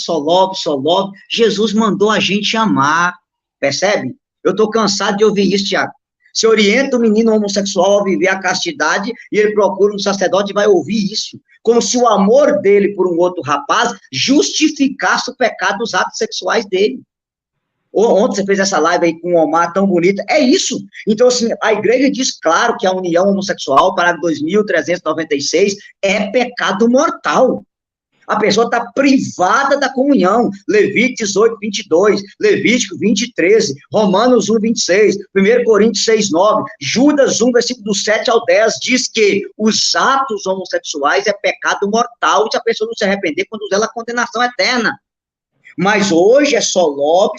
Jesus mandou a gente amar, percebe? Eu estou cansado de ouvir isso, Tiago. Se orienta o menino homossexual a viver a castidade e ele procura um sacerdote e vai ouvir isso. Como se o amor dele por um outro rapaz justificasse o pecado dos atos sexuais dele. Ontem você fez essa live aí com o Omar, tão bonita. É isso. Então, assim, a igreja diz claro que a união homossexual, parágrafo 2396, é pecado mortal. A pessoa está privada da comunhão. Levítico 18, 22, Levítico 20, 13, Romanos 1, 26, 1 Coríntios 6, 9, Judas 1, versículo do 7 ao 10, diz que os atos homossexuais é pecado mortal, se a pessoa não se arrepender, conduz ela à condenação eterna. Mas hoje é só love.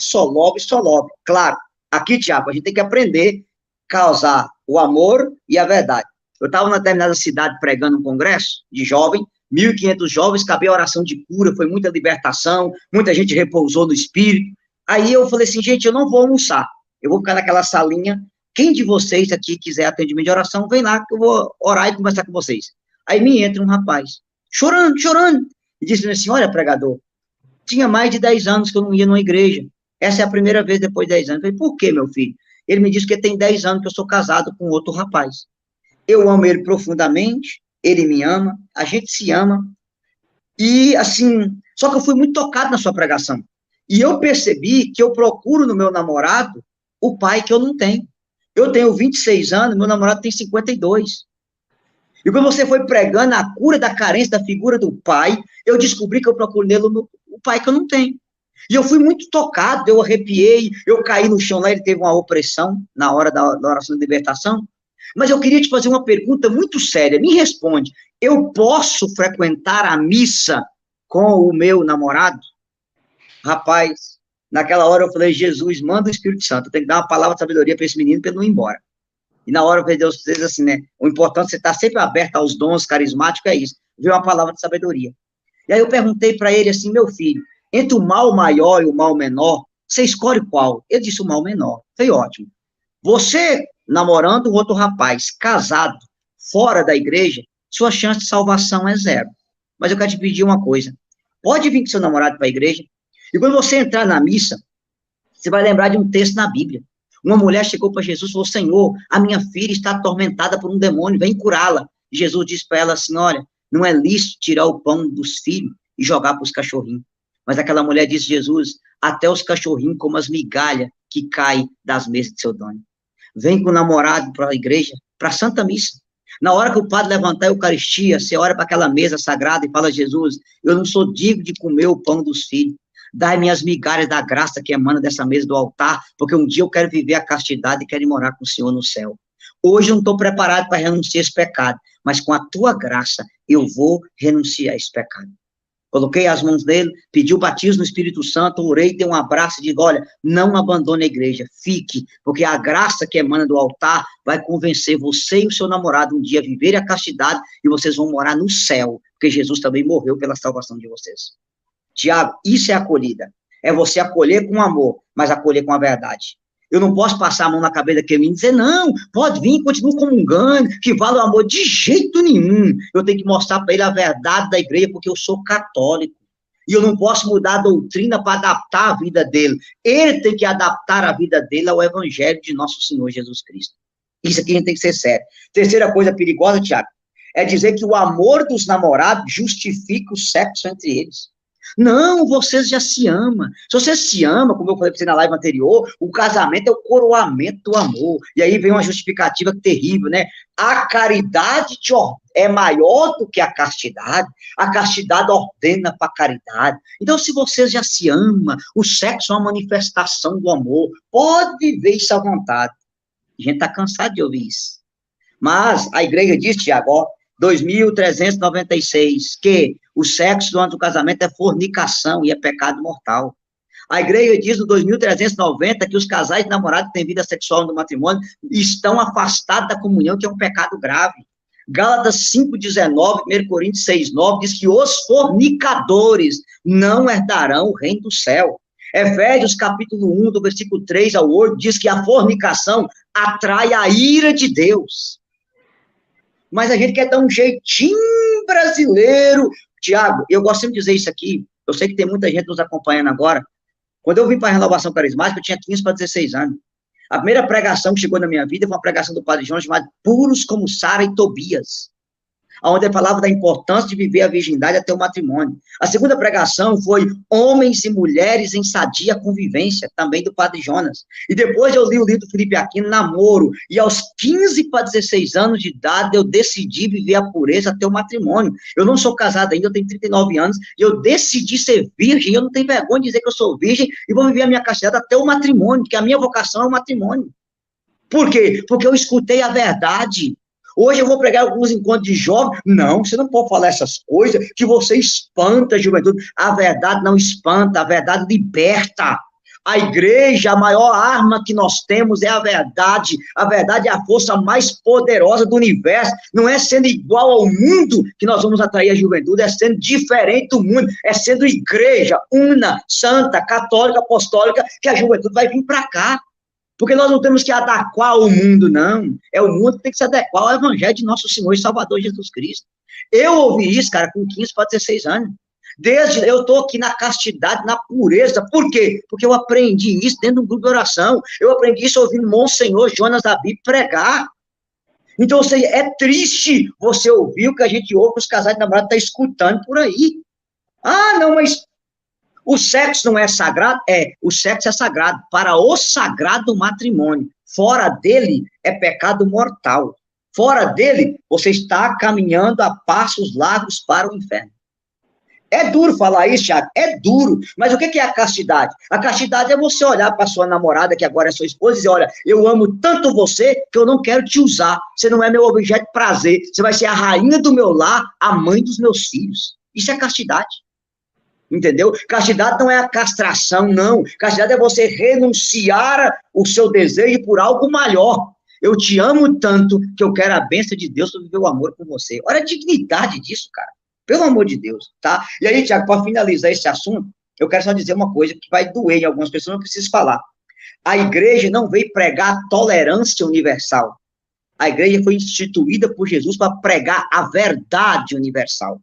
Claro, aqui, Tiago, a gente tem que aprender a causar o amor e a verdade. Eu estava numa determinada cidade pregando um congresso de jovem, 1.500 jovens, cabia a oração de cura, foi muita libertação, muita gente repousou no espírito. Aí eu falei assim, gente, eu não vou almoçar, eu vou ficar naquela salinha, quem de vocês aqui quiser atendimento de oração, vem lá que eu vou orar e conversar com vocês. Aí me entra um rapaz, chorando, e disse assim, olha, pregador, tinha mais de 10 anos que eu não ia numa igreja, essa é a primeira vez depois de 10 anos. Eu falei, por quê, meu filho? Ele me disse que tem 10 anos que eu sou casado com outro rapaz. Eu amo ele profundamente, ele me ama, a gente se ama, e assim, só que eu fui muito tocado na sua pregação, e eu percebi que eu procuro no meu namorado o pai que eu não tenho. Eu tenho 26 anos, meu namorado tem 52. E quando você foi pregando a cura da carência da figura do pai, eu descobri que eu procuro nele o pai que eu não tenho. E eu fui muito tocado, eu arrepiei, eu caí no chão lá, ele teve uma opressão na hora da oração de libertação. Mas eu queria te fazer uma pergunta muito séria, me responde, eu posso frequentar a missa com o meu namorado? Rapaz, naquela hora eu falei, Jesus, manda o Espírito Santo, eu tenho que dar uma palavra de sabedoria para esse menino para ele não ir embora. E na hora que Deus diz assim, né, o importante é você estar sempre aberto aos dons carismáticos, é isso, ver uma palavra de sabedoria. E aí eu perguntei para ele assim, meu filho, entre o mal maior e o mal menor, você escolhe qual? Ele disse o mal menor. Foi ótimo. Você namorando outro rapaz, casado, fora da igreja, sua chance de salvação é zero. Mas eu quero te pedir uma coisa. Pode vir com seu namorado para a igreja, e quando você entrar na missa, você vai lembrar de um texto na Bíblia. Uma mulher chegou para Jesus e falou, Senhor, a minha filha está atormentada por um demônio, vem curá-la. Jesus disse para ela assim, olha, não é lícito tirar o pão dos filhos e jogar para os cachorrinhos. Mas aquela mulher disse, Jesus, até os cachorrinhos como as migalhas que caem das mesas de seu dono. Vem com o namorado para a igreja, para a Santa Missa. Na hora que o padre levantar a Eucaristia, você olha para aquela mesa sagrada e fala, Jesus, eu não sou digno de comer o pão dos filhos. Dai-me as migalhas da graça que emana dessa mesa do altar, porque um dia eu quero viver a castidade e quero ir morar com o Senhor no céu. Hoje eu não estou preparado para renunciar a esse pecado, mas com a tua graça eu vou renunciar a esse pecado. Coloquei as mãos dele, pedi o batismo no Espírito Santo, orei, dei um abraço e digo, olha, não abandone a igreja, fique, porque a graça que emana do altar vai convencer você e o seu namorado um dia a viver a castidade e vocês vão morar no céu, porque Jesus também morreu pela salvação de vocês. Tiago, isso é acolhida. É você acolher com amor, mas acolher com a verdade. Eu não posso passar a mão na cabeça daquele menino e dizer, não, pode vir, continua comungando, que vale o amor, de jeito nenhum. Eu tenho que mostrar para ele a verdade da igreja, porque eu sou católico. E eu não posso mudar a doutrina para adaptar a vida dele. Ele tem que adaptar a vida dele ao evangelho de nosso Senhor Jesus Cristo. Isso aqui a gente tem que ser sério. Terceira coisa perigosa, Tiago, é dizer que o amor dos namorados justifica o sexo entre eles. Não, vocês já se amam. Se você se ama, como eu falei para você na live anterior, o casamento é o coroamento do amor. E aí vem uma justificativa terrível, né? A caridade é maior do que a castidade ordena para a caridade. Então, se vocês já se amam, o sexo é uma manifestação do amor. Pode viver isso à vontade. A gente está cansado de ouvir isso. Mas a igreja diz, Tiago, 2.396, que o sexo durante o casamento é fornicação e é pecado mortal. A igreja diz no 2.390 que os casais namorados que têm vida sexual no matrimônio estão afastados da comunhão, que é um pecado grave. Gálatas 5,19, 1 Coríntios 6,9 diz que os fornicadores não herdarão o reino do céu. Efésios capítulo 1, do versículo 3 ao 8, diz que a fornicação atrai a ira de Deus. Mas a gente quer dar um jeitinho brasileiro. Tiago, eu gosto sempre de dizer isso aqui, eu sei que tem muita gente nos acompanhando agora. Quando eu vim para a Renovação Carismática, eu tinha 15 para 16 anos. A primeira pregação que chegou na minha vida foi uma pregação do Padre João, chamada Puros como Sara e Tobias, onde ele falava da importância de viver a virgindade até o matrimônio. A segunda pregação foi Homens e Mulheres em Sadia Convivência, também do Padre Jonas. E depois eu li o livro do Felipe Aquino, Namoro, e aos 15 para 16 anos de idade eu decidi viver a pureza até o matrimônio. Eu não sou casado ainda, eu tenho 39 anos, e eu decidi ser virgem, eu não tenho vergonha de dizer que eu sou virgem, e vou viver a minha castidade até o matrimônio, porque a minha vocação é o matrimônio. Por quê? Porque eu escutei a verdade. Hoje eu vou pregar alguns encontros de jovens. Não, você não pode falar essas coisas, que você espanta a juventude. A verdade não espanta, a verdade liberta. A igreja, a maior arma que nós temos é a verdade. A verdade é a força mais poderosa do universo. Não é sendo igual ao mundo que nós vamos atrair a juventude, é sendo diferente do mundo, é sendo igreja, una, santa, católica, apostólica, que a juventude vai vir para cá. Porque nós não temos que adequar o mundo, não. É o mundo que tem que se adequar ao evangelho de nosso Senhor e Salvador Jesus Cristo. Eu ouvi isso, cara, com 15 para 16 anos. Desde eu estou aqui na castidade, na pureza. Por quê? Porque eu aprendi isso dentro de um grupo de oração. Eu aprendi isso ouvindo Monsenhor Jonas Abi pregar. Então, é triste você ouvir o que a gente ouve, os casais de namorado estão escutando por aí. Ah, não, mas o sexo não é sagrado? O sexo é sagrado para o sagrado matrimônio. Fora dele é pecado mortal. Fora dele, você está caminhando a passos largos para o inferno. É duro falar isso, Thiago, é duro. Mas o que é a castidade? A castidade é você olhar para sua namorada, que agora é sua esposa, e dizer, olha, eu amo tanto você que eu não quero te usar. Você não é meu objeto de prazer. Você vai ser a rainha do meu lar, a mãe dos meus filhos. Isso é castidade. Entendeu? Castidade não é a castração, não. Castidade é você renunciar o seu desejo por algo maior. Eu te amo tanto que eu quero a bênção de Deus para viver o amor com você. Olha a dignidade disso, cara. Pelo amor de Deus, tá? E aí, Tiago, para finalizar esse assunto, eu quero só dizer uma coisa que vai doer em algumas pessoas, não preciso falar. A igreja não veio pregar tolerância universal. A igreja foi instituída por Jesus para pregar a verdade universal.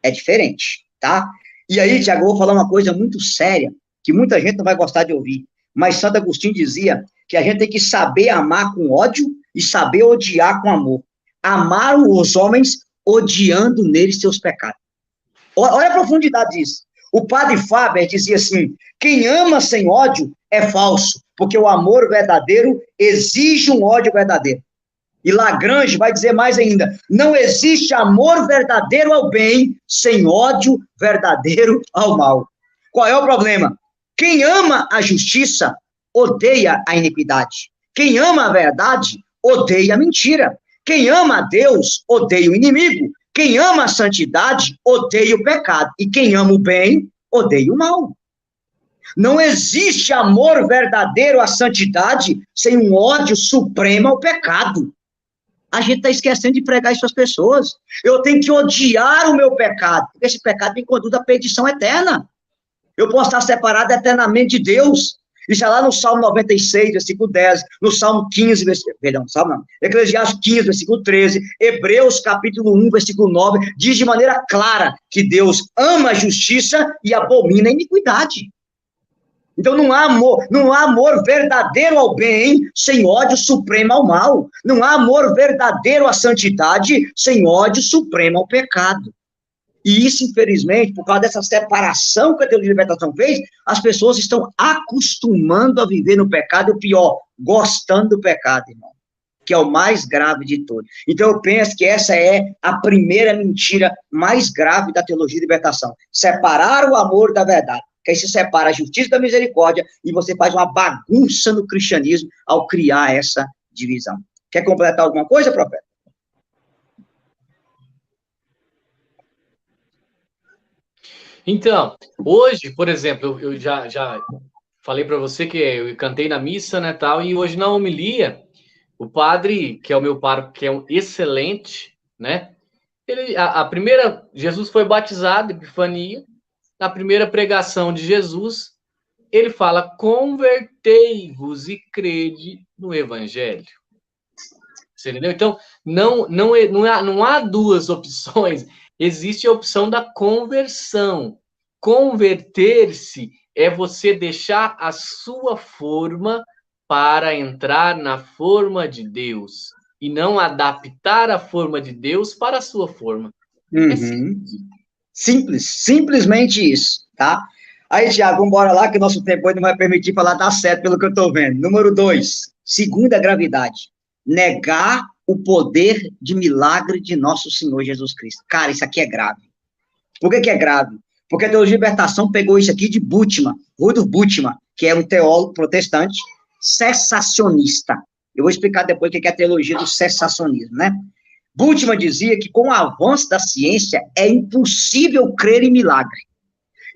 É diferente, tá? E aí, Tiago, eu vou falar uma coisa muito séria, que muita gente não vai gostar de ouvir, mas Santo Agostinho dizia que a gente tem que saber amar com ódio e saber odiar com amor. Amar os homens odiando neles seus pecados. Olha a profundidade disso. O padre Faber dizia assim, quem ama sem ódio é falso, porque o amor verdadeiro exige um ódio verdadeiro. E Lagrange vai dizer mais ainda, não existe amor verdadeiro ao bem sem ódio verdadeiro ao mal. Qual é o problema? Quem ama a justiça odeia a iniquidade. Quem ama a verdade odeia a mentira. Quem ama a Deus odeia o inimigo. Quem ama a santidade odeia o pecado. E quem ama o bem odeia o mal. Não existe amor verdadeiro à santidade sem um ódio supremo ao pecado. A gente está esquecendo de pregar isso às pessoas. Eu tenho que odiar o meu pecado, porque esse pecado me conduz à perdição eterna. Eu posso estar separado eternamente de Deus. Isso é lá no Salmo 96, versículo 10, no Salmo 15, Eclesiastes 15, versículo 13, Hebreus, capítulo 1, versículo 9, diz de maneira clara que Deus ama a justiça e abomina a iniquidade. Então não há amor verdadeiro ao bem sem ódio supremo ao mal. Não há amor verdadeiro à santidade sem ódio supremo ao pecado. E isso, infelizmente, por causa dessa separação que a teologia de libertação fez, as pessoas estão acostumando a viver no pecado, e o pior, gostando do pecado, irmão, que é o mais grave de todos. Então eu penso que essa é a primeira mentira mais grave da teologia de libertação. Separar o amor da verdade. Que aí se separa a justiça da misericórdia e você faz uma bagunça no cristianismo ao criar essa divisão. Quer completar alguma coisa, profeta? Então, hoje, por exemplo, eu já falei para você que eu cantei na missa, né, tal, e hoje na homilia, o padre, que é o meu pároco, que é um excelente, né, a primeira, Jesus foi batizado, Epifania, na primeira pregação de Jesus, ele fala, convertei-vos e crede no Evangelho. Você entendeu? Então, não há duas opções, existe a opção da conversão. Converter-se é você deixar a sua forma para entrar na forma de Deus, e não adaptar a forma de Deus para a sua forma. É simples, simplesmente isso, tá? Aí, Tiago, vamos embora lá, que o nosso tempo hoje não vai permitir falar dar certo, pelo que eu estou vendo. Número 2, segunda gravidade, negar o poder de milagre de nosso Senhor Jesus Cristo. Cara, isso aqui é grave. Por que é grave? Porque a teologia de libertação pegou isso aqui de Bultmann, Rudolf Bultmann, que é um teólogo protestante cessacionista. Eu vou explicar depois o que é a teologia do cessacionismo, né? Bultmann dizia que com o avanço da ciência é impossível crer em milagre.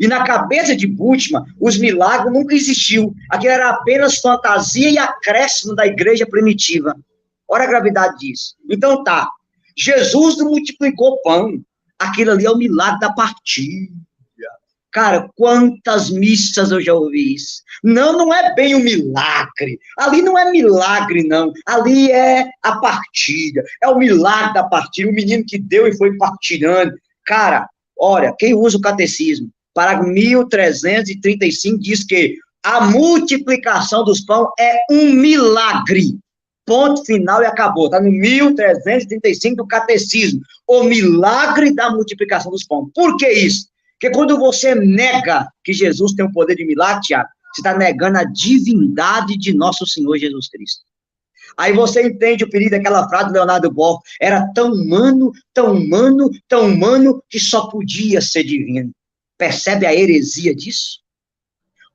E na cabeça de Bultmann, os milagres nunca existiu. Aquilo era apenas fantasia e acréscimo da igreja primitiva. Olha a gravidade disso. Então tá, Jesus não multiplicou pão. Aquilo ali é o milagre da partilha. Cara, quantas missas eu já ouvi isso. Não é bem um milagre. Ali não é milagre, não. Ali é a partilha. É o milagre da partilha. O menino que deu e foi partilhando. Cara, olha, quem usa o catecismo, parágrafo 1335 diz que a multiplicação dos pães é um milagre. Ponto final e acabou. Está no 1335 do catecismo. O milagre da multiplicação dos pães. Por que isso? Porque quando você nega que Jesus tem o poder de milagre, Tiago, você está negando a divindade de nosso Senhor Jesus Cristo. Aí você entende o perigo daquela frase do Leonardo Boff. Era tão humano, tão humano, tão humano, que só podia ser divino. Percebe a heresia disso?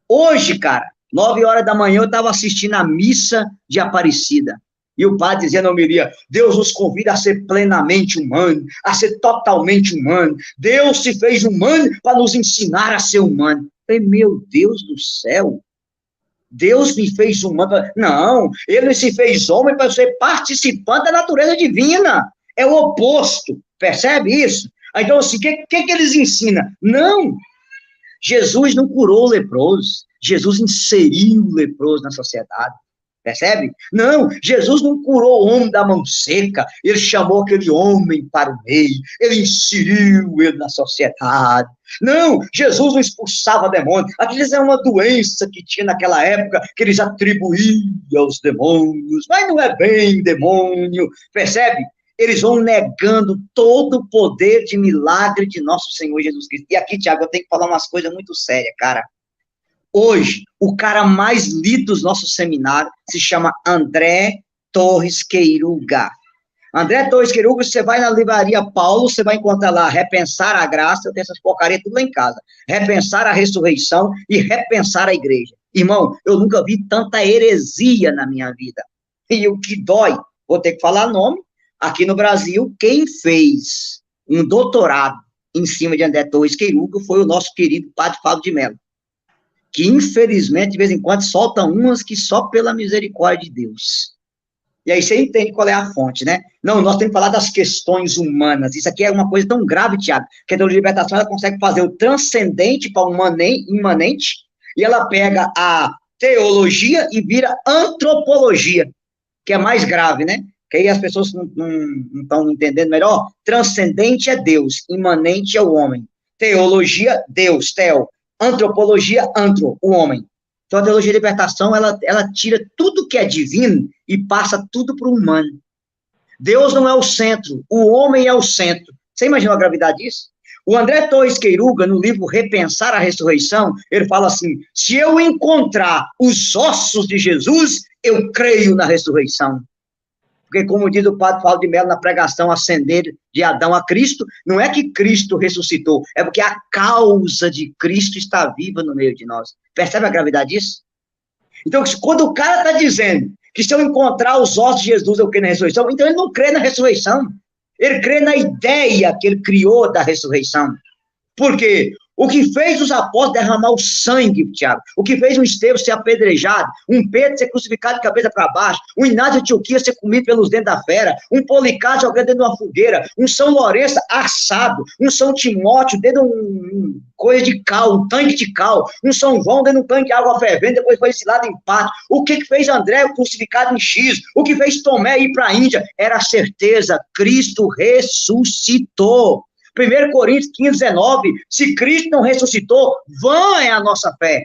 Hoje, cara, 9 horas da manhã, eu estava assistindo a missa de Aparecida. E o padre dizia na homilia, Deus nos convida a ser plenamente humano, a ser totalmente humano. Deus se fez humano para nos ensinar a ser humano. Eu falei, meu Deus do céu, Deus me fez humano. Não, ele se fez homem para ser participante da natureza divina. É o oposto, percebe isso? Então, assim, o que eles ensinam? Não, Jesus não curou o leproso, Jesus inseriu o leproso na sociedade. Percebe? Não, Jesus não curou o homem da mão seca, ele chamou aquele homem para o meio, ele inseriu ele na sociedade. Não, Jesus não expulsava demônios, aqueles é uma doença que tinha naquela época, que eles atribuíam aos demônios, mas não é bem demônio, percebe? Eles vão negando todo o poder de milagre de nosso Senhor Jesus Cristo. E aqui, Tiago, eu tenho que falar umas coisas muito sérias, cara. Hoje, o cara mais lido dos nossos seminários se chama André Torres Queiruga. André Torres Queiruga, você vai na livraria Paulo, você vai encontrar lá Repensar a Graça, eu tenho essas porcarias tudo lá em casa. Repensar a Ressurreição e Repensar a Igreja. Irmão, eu nunca vi tanta heresia na minha vida. E o que dói, vou ter que falar nome, aqui no Brasil, quem fez um doutorado em cima de André Torres Queiruga foi o nosso querido Padre Fábio de Mello, que infelizmente, de vez em quando, soltam umas que só pela misericórdia de Deus. E aí você entende qual é a fonte, né? Não, nós temos que falar das questões humanas. Isso aqui é uma coisa tão grave, Tiago, que a teologia de libertação ela consegue fazer o transcendente para o imanente, e ela pega a teologia e vira antropologia, que é mais grave, né? Que aí as pessoas não estão entendendo melhor. Transcendente é Deus, imanente é o homem. Teologia, Deus, teo. Antropologia, antro, o homem. Então, a teologia de libertação, ela tira tudo que é divino e passa tudo para o humano. Deus não é o centro, o homem é o centro. Você imagina a gravidade disso? O André Torres Queiruga, no livro Repensar a Ressurreição, ele fala assim, se eu encontrar os ossos de Jesus, eu creio na ressurreição. Porque, como diz o padre Fábio de Mello na pregação Ascender de Adão a Cristo, não é que Cristo ressuscitou, é porque a causa de Cristo está viva no meio de nós. Percebe a gravidade disso? Então, quando o cara está dizendo que se eu encontrar os ossos de Jesus, eu creio na ressurreição, então ele não crê na ressurreição. Ele crê na ideia que ele criou da ressurreição. Por quê? O que fez os apóstolos derramar o sangue, Tiago, o que fez um Estevão ser apedrejado, um Pedro ser crucificado de cabeça para baixo, um Inácio de Antioquia ser comido pelos dentes da fera, um Policarpo jogado dentro de uma fogueira, um São Lourenço assado, um São Timóteo dentro de um coisa de cal, um tanque de cal, um São João dentro de um tanque de água fervendo, depois foi ensilado em pato. O que fez André crucificado em X? O que fez Tomé ir para a Índia? Era a certeza, Cristo ressuscitou. 1 Coríntios 15, 19, se Cristo não ressuscitou, vã é a nossa fé.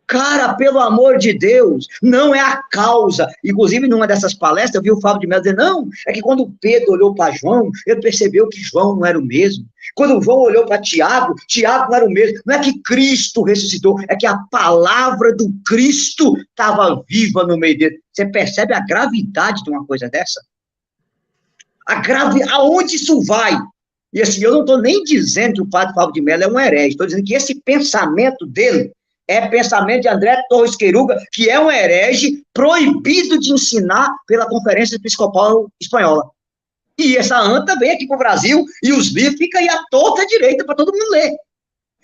Cara, pelo amor de Deus, não é a causa. Inclusive, numa dessas palestras, eu vi o Fábio de Mello dizer, não, é que quando Pedro olhou para João, ele percebeu que João não era o mesmo. Quando João olhou para Tiago, Tiago não era o mesmo. Não é que Cristo ressuscitou, é que a palavra do Cristo estava viva no meio dele. Você percebe a gravidade de uma coisa dessa? Aonde isso vai? E assim, eu não estou nem dizendo que o padre Fábio de Mello é um herege, estou dizendo que esse pensamento dele é pensamento de André Torres Queiruga, que é um herege proibido de ensinar pela Conferência Episcopal Espanhola. E essa anta vem aqui para o Brasil e os livros ficam aí à torta direita para todo mundo ler.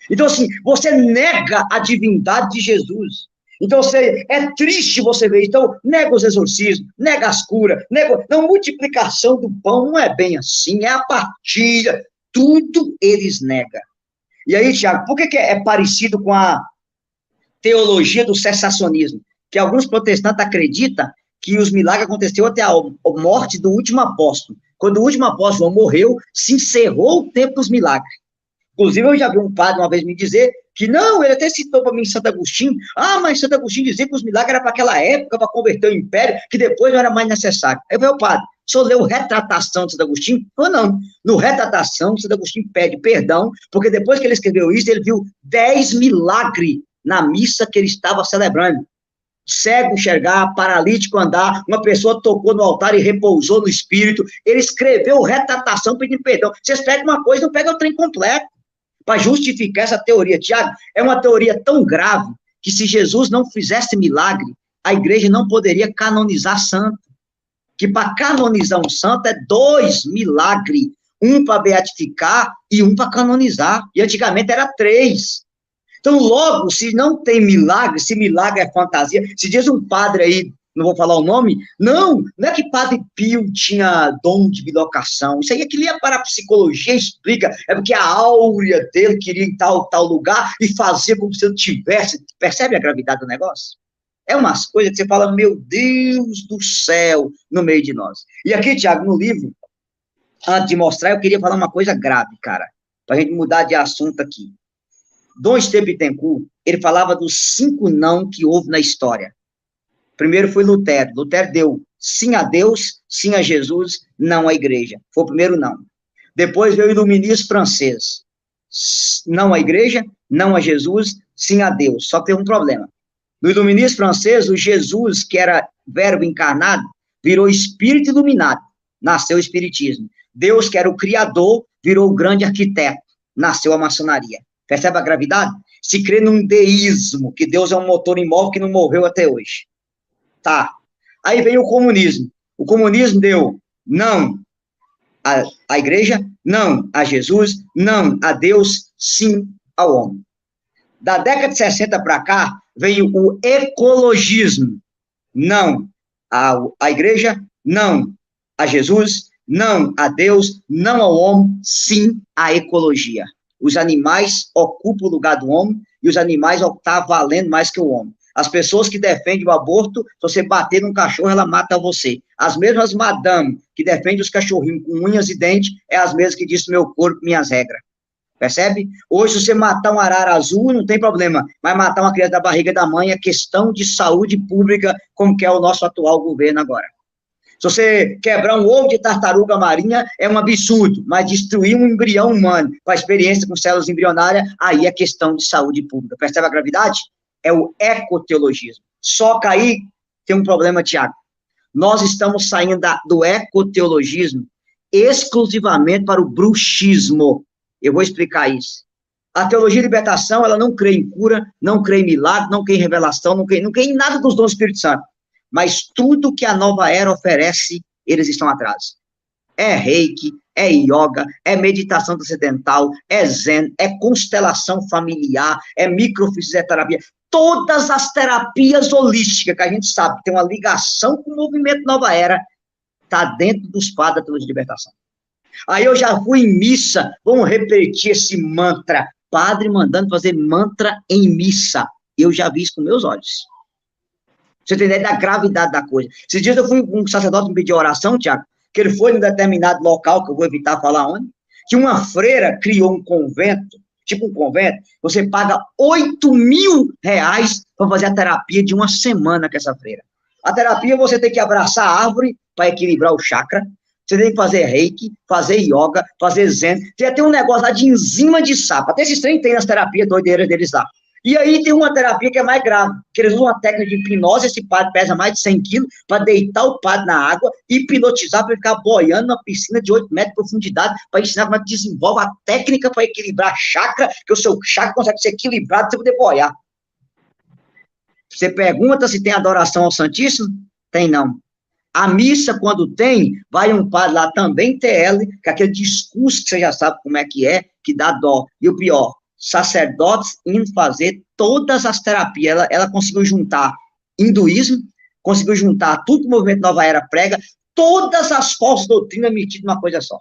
Então, assim, você nega a divindade de Jesus. Então, é triste você ver. Então, nega os exorcismos, nega as curas, nega... Não, multiplicação do pão não é bem assim, é a partilha. Tudo eles negam. E aí, Tiago, por que é parecido com a teologia do cessacionismo? Que alguns protestantes acreditam que os milagres aconteceram até a morte do último apóstolo. Quando o último apóstolo morreu, se encerrou o tempo dos milagres. Inclusive, eu já vi um padre uma vez me dizer que não, ele até citou para mim Santo Agostinho, mas Santo Agostinho dizia que os milagres eram para aquela época, para converter o império, que depois não era mais necessário. Aí eu falei, padre, o senhor leu Retratação de Santo Agostinho? Ou não? No Retratação, Santo Agostinho pede perdão, porque depois que ele escreveu isso, ele viu 10 milagres na missa que ele estava celebrando. Cego enxergar, paralítico andar, uma pessoa tocou no altar e repousou no espírito. Ele escreveu Retratação pedindo perdão. Vocês pegam uma coisa e não pegam o trem completo. Para justificar essa teoria, Tiago, é uma teoria tão grave que se Jesus não fizesse milagre, a igreja não poderia canonizar santo. que para canonizar um santo é 2 milagres, um para beatificar e um para canonizar, e antigamente era 3. Então, logo, se não tem milagre, se milagre é fantasia, se diz um padre aí, não vou falar o nome, não é que Padre Pio tinha dom de bilocação, isso aí é que ele ia para a psicologia, explica, é porque a áurea dele queria ir em tal lugar e fazer como se ele tivesse, percebe a gravidade do negócio? É umas coisas que você fala, meu Deus do céu, no meio de nós. E aqui, Tiago, no livro, antes de mostrar, eu queria falar uma coisa grave, cara, para a gente mudar de assunto aqui. Dom Esteban Bittencourt, ele falava dos 5 não que houve na história. Primeiro foi Lutero. Lutero deu sim a Deus, sim a Jesus, não à igreja. Foi o primeiro não. Depois veio o iluminismo francês. Não à igreja, não a Jesus, sim a Deus. Só que tem um problema. No iluminismo francês, o Jesus, que era verbo encarnado, virou espírito iluminado. Nasceu o espiritismo. Deus, que era o criador, virou o grande arquiteto. Nasceu a maçonaria. Percebe a gravidade? Se crê num deísmo, que Deus é um motor imóvel que não morreu até hoje. Tá. Aí veio o comunismo. O comunismo deu não à igreja, não a Jesus, não a Deus, sim ao homem. Da década de 60 para cá, veio o ecologismo. Não à igreja, não a Jesus, não a Deus, não ao homem, sim à ecologia. Os animais ocupam o lugar do homem e os animais estão valendo mais que o homem. As pessoas que defendem o aborto, se você bater num cachorro, ela mata você. As mesmas madame que defendem os cachorrinhos com unhas e dentes, é as mesmas que dizem meu corpo, minhas regras. Percebe? Hoje, se você matar um arara azul, não tem problema. Mas matar uma criança da barriga da mãe é questão de saúde pública, como que é o nosso atual governo agora. Se você quebrar um ovo de tartaruga marinha, é um absurdo, mas destruir um embrião humano com a experiência com células embrionárias, aí é questão de saúde pública. Percebe a gravidade? É o ecoteologismo. Só que aí tem um problema, Tiago. Nós estamos saindo do ecoteologismo exclusivamente para o bruxismo. Eu vou explicar isso. A teologia de libertação, ela não crê em cura, não crê em milagre, não crê em revelação, não crê em nada dos dons do Espírito Santo. Mas tudo que a nova era oferece, eles estão atrás. É reiki, é yoga, é meditação transcendental, é zen, é constelação familiar, é microfisioterapia. Todas as terapias holísticas que a gente sabe tem uma ligação com o movimento nova era, está dentro dos padres da teologia de libertação. Aí eu já fui em missa, vamos repetir esse mantra. Padre mandando fazer mantra em missa. Eu já vi isso com meus olhos. Você tem ideia da gravidade da coisa. Esses dias eu fui, um sacerdote me pediu oração, Tiago, que ele foi em um determinado local, que eu vou evitar falar onde, que uma freira criou um convento, tipo um convento, você paga R$8.000 para fazer a terapia de uma semana com essa freira. A terapia você tem que abraçar a árvore para equilibrar o chakra, você tem que fazer reiki, fazer yoga, fazer zen, tem um negócio lá de enzima de sapo, até esses trem tem nas terapias doideiras deles lá. E aí tem uma terapia que é mais grave, que eles usam uma técnica de hipnose, esse padre pesa mais de 100 quilos, para deitar o padre na água, hipnotizar para ficar boiando numa piscina de 8 metros de profundidade, para ensinar como é que desenvolve a técnica para equilibrar chakra, que o seu chakra consegue ser equilibrado para você poder boiar. Você pergunta se tem adoração ao Santíssimo? Tem não. A missa, quando tem, vai um padre lá também TL, que é aquele discurso que você já sabe como é, que dá dó. E o pior, sacerdotes indo fazer todas as terapias. Ela conseguiu juntar hinduísmo, conseguiu juntar tudo que o movimento Nova Era prega, todas as falsas doutrinas metidas numa coisa só.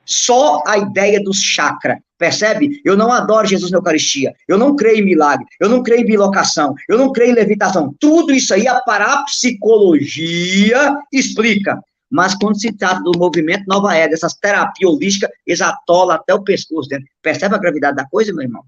Só a ideia dos chakras, percebe? Eu não adoro Jesus na Eucaristia, eu não creio em milagre, eu não creio em bilocação, eu não creio em levitação. Tudo isso aí a parapsicologia explica. Mas quando se trata do movimento Nova Era, dessas terapias holísticas, eles atolam até o pescoço dentro. Percebe a gravidade da coisa, meu irmão?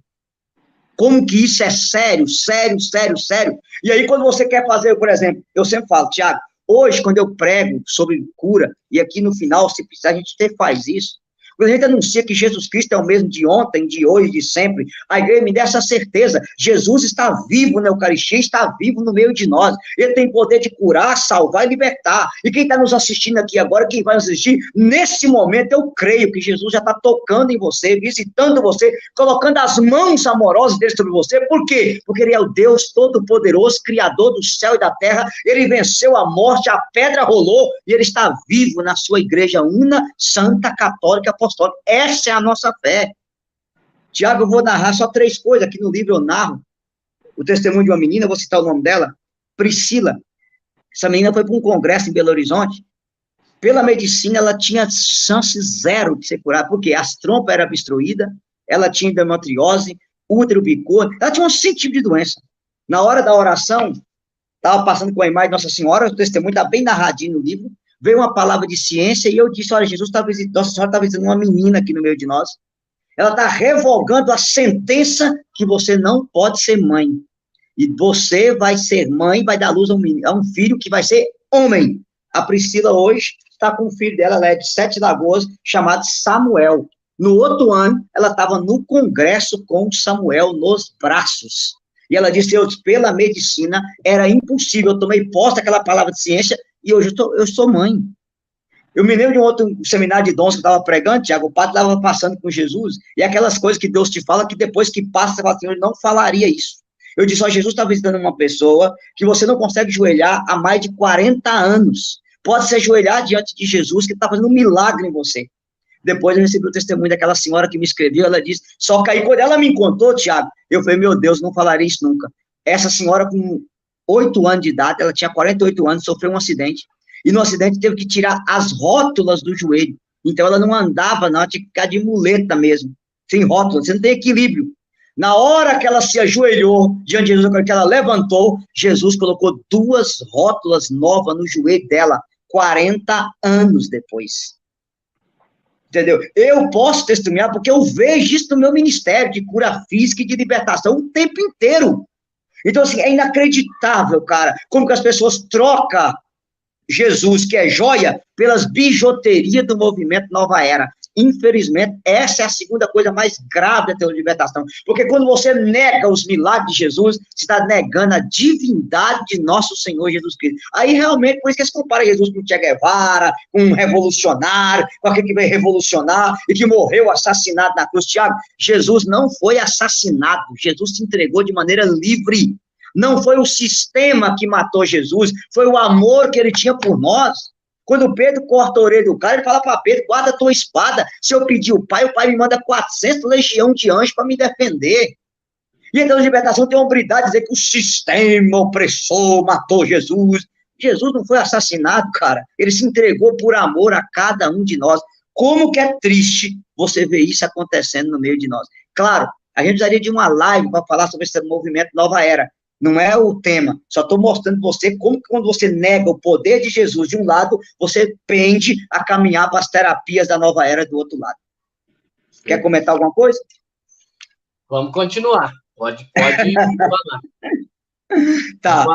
Como que isso é sério, sério, sério, sério? E aí, quando você quer fazer, por exemplo, eu sempre falo, Tiago, hoje, quando eu prego sobre cura, e aqui no final, se precisar, a gente até faz isso. Quando a gente anuncia que Jesus Cristo é o mesmo de ontem, de hoje, de sempre, a igreja me dá essa certeza. Jesus está vivo na Eucaristia, está vivo no meio de nós. Ele tem poder de curar, salvar e libertar. E quem está nos assistindo aqui agora, quem vai nos assistir, nesse momento eu creio que Jesus já está tocando em você, visitando você, colocando as mãos amorosas dele sobre você. Por quê? Porque ele é o Deus Todo-Poderoso, Criador do céu e da terra. Ele venceu a morte, a pedra rolou e ele está vivo na sua igreja una, santa, católica, apostólica. Essa é a nossa fé. Tiago, eu vou narrar só 3 coisas. Aqui no livro eu narro o testemunho de uma menina, eu vou citar o nome dela, Priscila. Essa menina foi para um congresso em Belo Horizonte. Pela medicina, ela tinha chance 0 de ser curada, porque as trompas eram obstruídas, ela tinha endometriose, útero bicô, ela tinha um tipo de doença. Na hora da oração, estava passando com a imagem de Nossa Senhora, o testemunho está bem narradinho no livro, veio uma palavra de ciência, e eu disse, olha, Jesus está visitando, Nossa Senhora está visitando uma menina aqui no meio de nós, ela está revogando a sentença que você não pode ser mãe, e você vai ser mãe, vai dar luz a um filho que vai ser homem. A Priscila hoje está com o filho dela, ela é de 7 Lagoas, chamado Samuel. No outro ano, ela estava no congresso com Samuel nos braços. E ela disse, pela medicina, era impossível, eu tomei posse daquela palavra de ciência, e hoje eu sou mãe. Eu me lembro de um outro seminário de dons que eu estava pregando, Tiago, o padre estava passando com Jesus, e aquelas coisas que Deus te fala, que depois que passa, você fala assim, eu não falaria isso. Eu disse, ó, Jesus está visitando uma pessoa que você não consegue ajoelhar há mais de 40 anos. Pode se ajoelhar diante de Jesus, que está fazendo um milagre em você. Depois eu recebi o testemunho daquela senhora que me escreveu, ela disse, só que aí quando ela me contou, Tiago, eu falei, meu Deus, não falaria isso nunca. Essa senhora com 8 anos de idade, ela tinha 48 anos, sofreu um acidente, e no acidente teve que tirar as rótulas do joelho. Então ela não andava, não, ela tinha que ficar de muleta mesmo, sem rótulas, você não tem equilíbrio. Na hora que ela se ajoelhou diante de Jesus, que ela levantou, Jesus colocou 2 rótulas novas no joelho dela, 40 anos depois. Entendeu? Eu posso testemunhar porque eu vejo isso no meu ministério de cura física e de libertação o tempo inteiro. Então, assim, é inacreditável, cara, como que as pessoas trocam Jesus, que é joia, pelas bijuterias do movimento Nova Era. Infelizmente, essa é a segunda coisa mais grave da teologia de libertação, porque quando você nega os milagres de Jesus, você está negando a divindade de nosso Senhor Jesus Cristo. Aí, realmente, por isso que se compara Jesus com Che Guevara, com um revolucionário, com aquele que veio revolucionar e que morreu assassinado na cruz. Tiago, Jesus não foi assassinado, Jesus se entregou de maneira livre. Não foi o sistema que matou Jesus, foi o amor que ele tinha por nós. Quando Pedro corta a orelha do cara, ele fala para Pedro, guarda a tua espada. Se eu pedir o pai me manda 400 legião de anjos para me defender. E então a libertação tem a hombridade de dizer que o sistema opressor matou Jesus. Jesus não foi assassinado, cara. Ele se entregou por amor a cada um de nós. Como que é triste você ver isso acontecendo no meio de nós. Claro, a gente precisaria de uma live para falar sobre esse movimento Nova Era. Não é o tema, só estou mostrando você como que quando você nega o poder de Jesus de um lado, você pende a caminhar para as terapias da Nova Era do outro lado. Quer comentar alguma coisa? Vamos continuar. Pode falar. Tá,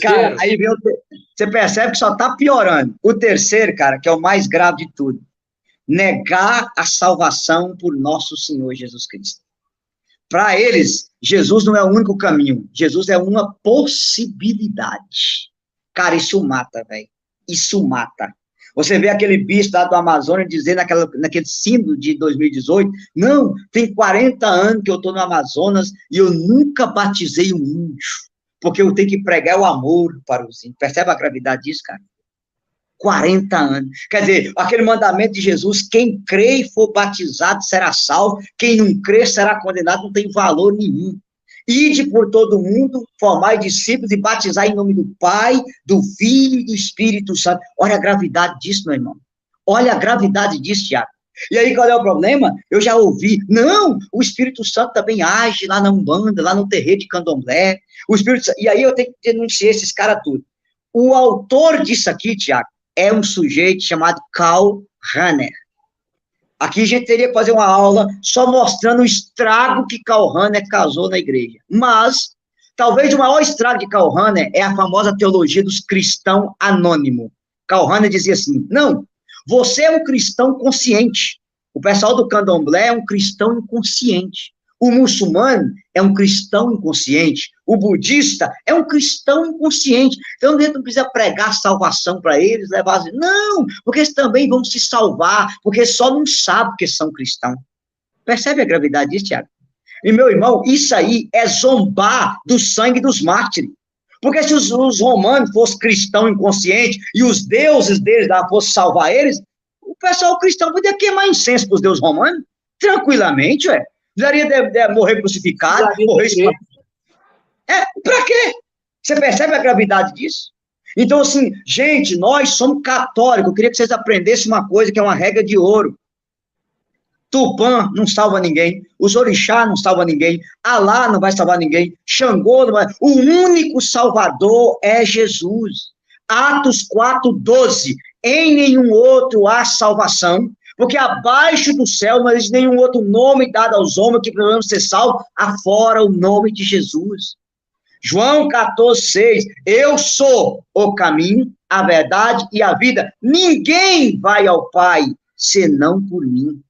cara, aí vem você percebe que só está piorando. O terceiro, cara, que é o mais grave de tudo, negar a salvação por nosso Senhor Jesus Cristo. Para eles, Jesus não é o único caminho. Jesus é uma possibilidade. Cara, isso mata, velho. Isso mata. Você vê aquele bispo lá do Amazonas dizendo naquele sínodo de 2018, não, tem 40 anos que eu estou no Amazonas e eu nunca batizei um índio, porque eu tenho que pregar o amor para os índios. Percebe a gravidade disso, cara? 40 anos. Quer dizer, aquele mandamento de Jesus, quem crê e for batizado será salvo, quem não crê será condenado, não tem valor nenhum. Ide por todo mundo, formai discípulos e batizar em nome do Pai, do Filho e do Espírito Santo. Olha a gravidade disso, meu irmão. Olha a gravidade disso, Tiago. E aí, qual é o problema? Eu já ouvi, não, o Espírito Santo também age lá na Umbanda, lá no terreiro de Candomblé. O Espírito Santo, e aí eu tenho que denunciar esses caras tudo. O autor disso aqui, Tiago, é um sujeito chamado Karl Rahner. Aqui a gente teria que fazer uma aula só mostrando o estrago que Karl Rahner causou na igreja. Mas, talvez o maior estrago de Karl Rahner é a famosa teologia dos cristãos anônimos. Karl Rahner dizia assim, não, você é um cristão consciente. O pessoal do candomblé é um cristão inconsciente. O muçulmano é um cristão inconsciente. O budista é um cristão inconsciente. Então, a gente não precisa pregar salvação para eles, levar assim, não, porque eles também vão se salvar, porque só não sabem que são cristãos. Percebe a gravidade disso, Tiago? E, meu irmão, isso aí é zombar do sangue dos mártires. Porque se os romanos fossem cristãos inconscientes e os deuses deles lá fossem salvar eles, o pessoal cristão podia queimar incenso para os deuses romanos, tranquilamente, ué. Precisaria morrer crucificado, morrer... Para quê? Você percebe a gravidade disso? Então, assim, gente, nós somos católicos. Eu queria que vocês aprendessem uma coisa que é uma regra de ouro. Tupã não salva ninguém, os orixás não salvam ninguém, Alá não vai salvar ninguém, Xangô não vai... O único salvador é Jesus. Atos 4:12. Em nenhum outro há salvação, porque abaixo do céu não existe nenhum outro nome dado aos homens que podemos ser salvos, afora o nome de Jesus. João 14:6. Eu sou o caminho, a verdade e a vida. Ninguém vai ao Pai senão por mim.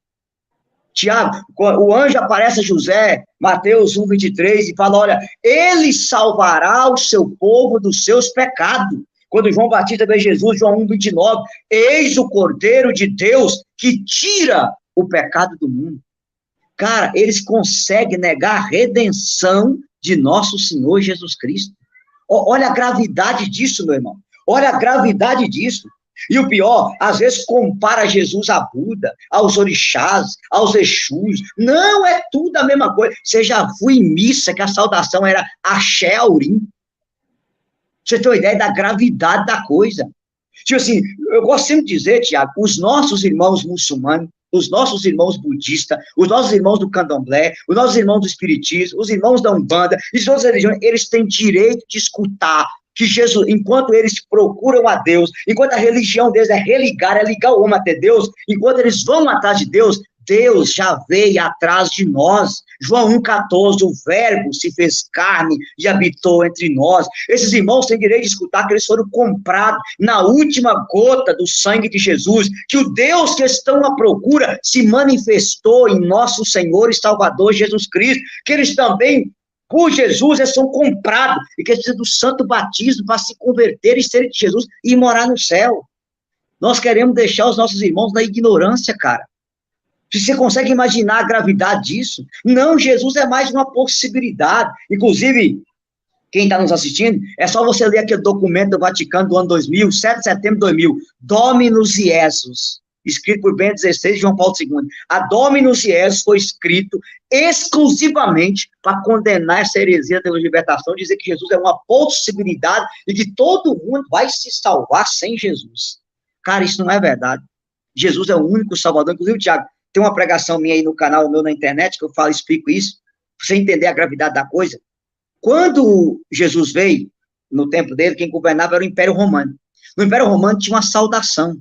Tiago, o anjo aparece a José, Mateus 1:23, e fala, olha, ele salvará o seu povo dos seus pecados. Quando João Batista vê Jesus, João 1:29, eis o Cordeiro de Deus que tira o pecado do mundo. Cara, eles conseguem negar a redenção de nosso Senhor Jesus Cristo. Olha a gravidade disso, meu irmão. Olha a gravidade disso. E o pior, às vezes compara Jesus a Buda, aos orixás, aos Exus. Não, é tudo a mesma coisa. Você já foi em missa que a saudação era Axé Aurim. Você tem uma ideia da gravidade da coisa. Tipo assim, eu gosto sempre de dizer, Tiago, os nossos irmãos muçulmanos, os nossos irmãos budistas, os nossos irmãos do candomblé, os nossos irmãos do espiritismo, os irmãos da Umbanda, e de outras religiões, eles têm direito de escutar que Jesus, enquanto eles procuram a Deus, enquanto a religião deles é religar, é ligar o homem até Deus, enquanto eles vão atrás de Deus, Deus já veio atrás de nós. João 1,14, o verbo se fez carne e habitou entre nós. Esses irmãos têm direito de escutar que eles foram comprados na última gota do sangue de Jesus, que o Deus que estão à procura se manifestou em nosso Senhor e Salvador Jesus Cristo, que eles também, por Jesus, eles são comprados, e que eles precisam do santo batismo para se converter e serem de Jesus e morar no céu. Nós queremos deixar os nossos irmãos na ignorância, cara. Você consegue imaginar a gravidade disso? Não, Jesus é mais uma possibilidade. Inclusive, quem está nos assistindo, é só você ler aquele documento do Vaticano do ano 2000, 7 de setembro de 2000, Dominus Iesus, escrito por Bento XVI e João Paulo II. A Dominus Iesus foi escrito exclusivamente para condenar essa heresia da libertação, dizer que Jesus é uma possibilidade e que todo mundo vai se salvar sem Jesus. Cara, isso não é verdade. Jesus é o único salvador. Inclusive, Tiago, tem uma pregação minha aí no canal meu na internet, que eu falo, explico isso, para você entender a gravidade da coisa. Quando Jesus veio, no tempo dele, quem governava era o Império Romano. No Império Romano tinha uma saudação.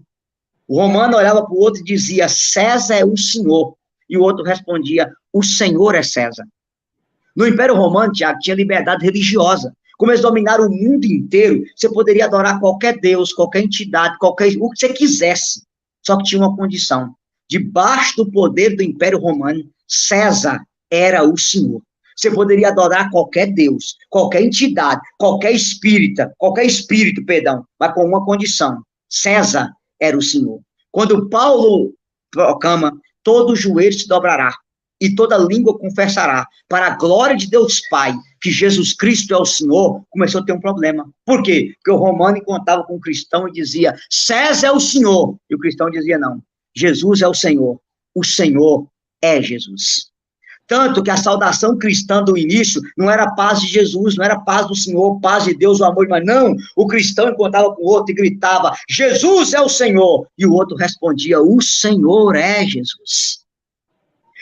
O romano olhava para o outro e dizia, César é o Senhor. E o outro respondia, o Senhor é César. No Império Romano, Tiago, tinha liberdade religiosa. Como eles dominaram o mundo inteiro, você poderia adorar qualquer Deus, qualquer entidade, o que você quisesse. Só que tinha uma condição. Debaixo do poder do Império Romano, César era o Senhor. Você poderia adorar qualquer Deus, qualquer entidade, qualquer espírito, mas com uma condição. César era o Senhor. Quando Paulo proclama, todo joelho se dobrará e toda língua confessará, para a glória de Deus Pai, que Jesus Cristo é o Senhor, começou a ter um problema. Por quê? Porque o romano encontrava com o cristão e dizia, César é o Senhor, e o cristão dizia, não, Jesus é o Senhor é Jesus. Tanto que a saudação cristã do início não era a paz de Jesus, não era a paz do Senhor, paz de Deus, o amor, mas não, o cristão encontrava com o outro e gritava, Jesus é o Senhor, e o outro respondia, o Senhor é Jesus.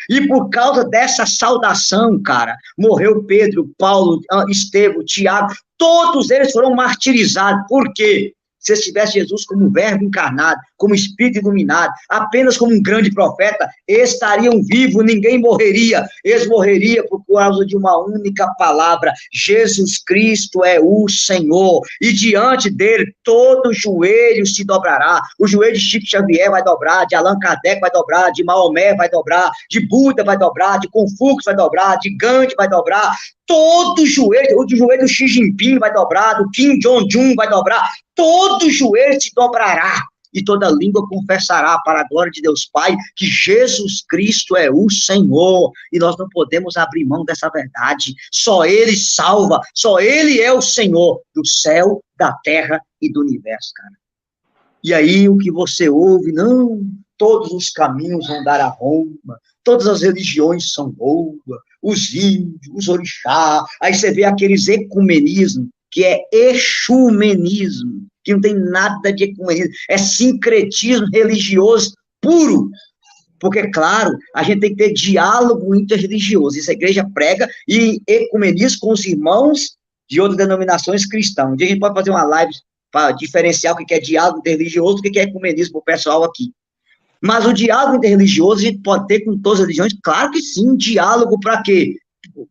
E por causa dessa saudação, cara, morreu Pedro, Paulo, Estevão, Tiago, todos eles foram martirizados. Por quê? se eles tivessem Jesus como verbo encarnado, como espírito iluminado, apenas como um grande profeta, eles estariam vivos, ninguém morreria, eles morreriam por causa de uma única palavra: Jesus Cristo é o Senhor, e diante dele todo joelho se dobrará. O joelho de Chico Xavier vai dobrar, de Allan Kardec vai dobrar, de Maomé vai dobrar, de Buda vai dobrar, de Confúcio vai dobrar, de Gandhi vai dobrar, todo joelho, o joelho do Xi Jinping vai dobrar, do Kim Jong-un vai dobrar, todo joelho se dobrará, e toda língua confessará para a glória de Deus Pai que Jesus Cristo é o Senhor, e nós não podemos abrir mão dessa verdade. Só Ele salva, só Ele é o Senhor do céu, da terra e do universo, cara. E aí o que você ouve, não, todos os caminhos vão dar a Roma, todas as religiões são boas, os índios, os orixá, aí você vê aqueles ecumenismo, que é exumenismo, que não tem nada de ecumenismo, é sincretismo religioso puro, porque, claro, a gente tem que ter diálogo interreligioso, isso a igreja prega, e ecumenismo com os irmãos de outras denominações cristãs. Um dia a gente pode fazer uma live para diferenciar o que é diálogo interreligioso do que é ecumenismo para o pessoal aqui. Mas o diálogo interreligioso a gente pode ter com todas as religiões? Claro que sim. Diálogo para quê?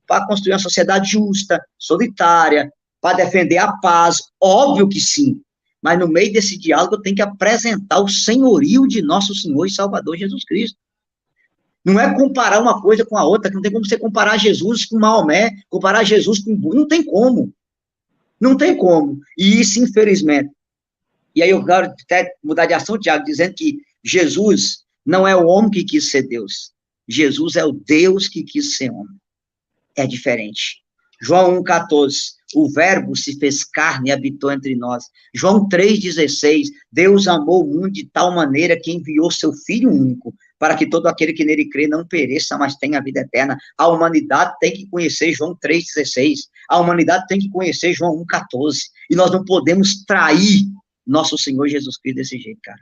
Para construir uma sociedade justa, solitária, para defender a paz, óbvio que sim. Mas no meio desse diálogo eu tenho que apresentar o senhorio de nosso Senhor e Salvador Jesus Cristo. Não é comparar uma coisa com a outra, não tem como você comparar Jesus com Maomé, comparar Jesus com Buda, não tem como. Não tem como. E isso, infelizmente. E aí eu quero até mudar de ação, Tiago, dizendo que Jesus não é o homem que quis ser Deus. Jesus é o Deus que quis ser homem. É diferente. João 1,14, o verbo se fez carne e habitou entre nós. João 3,16, Deus amou o mundo de tal maneira que enviou seu Filho único, para que todo aquele que nele crê não pereça, mas tenha a vida eterna. A humanidade tem que conhecer João 3,16. A humanidade tem que conhecer João 1,14. E nós não podemos trair nosso Senhor Jesus Cristo desse jeito, cara.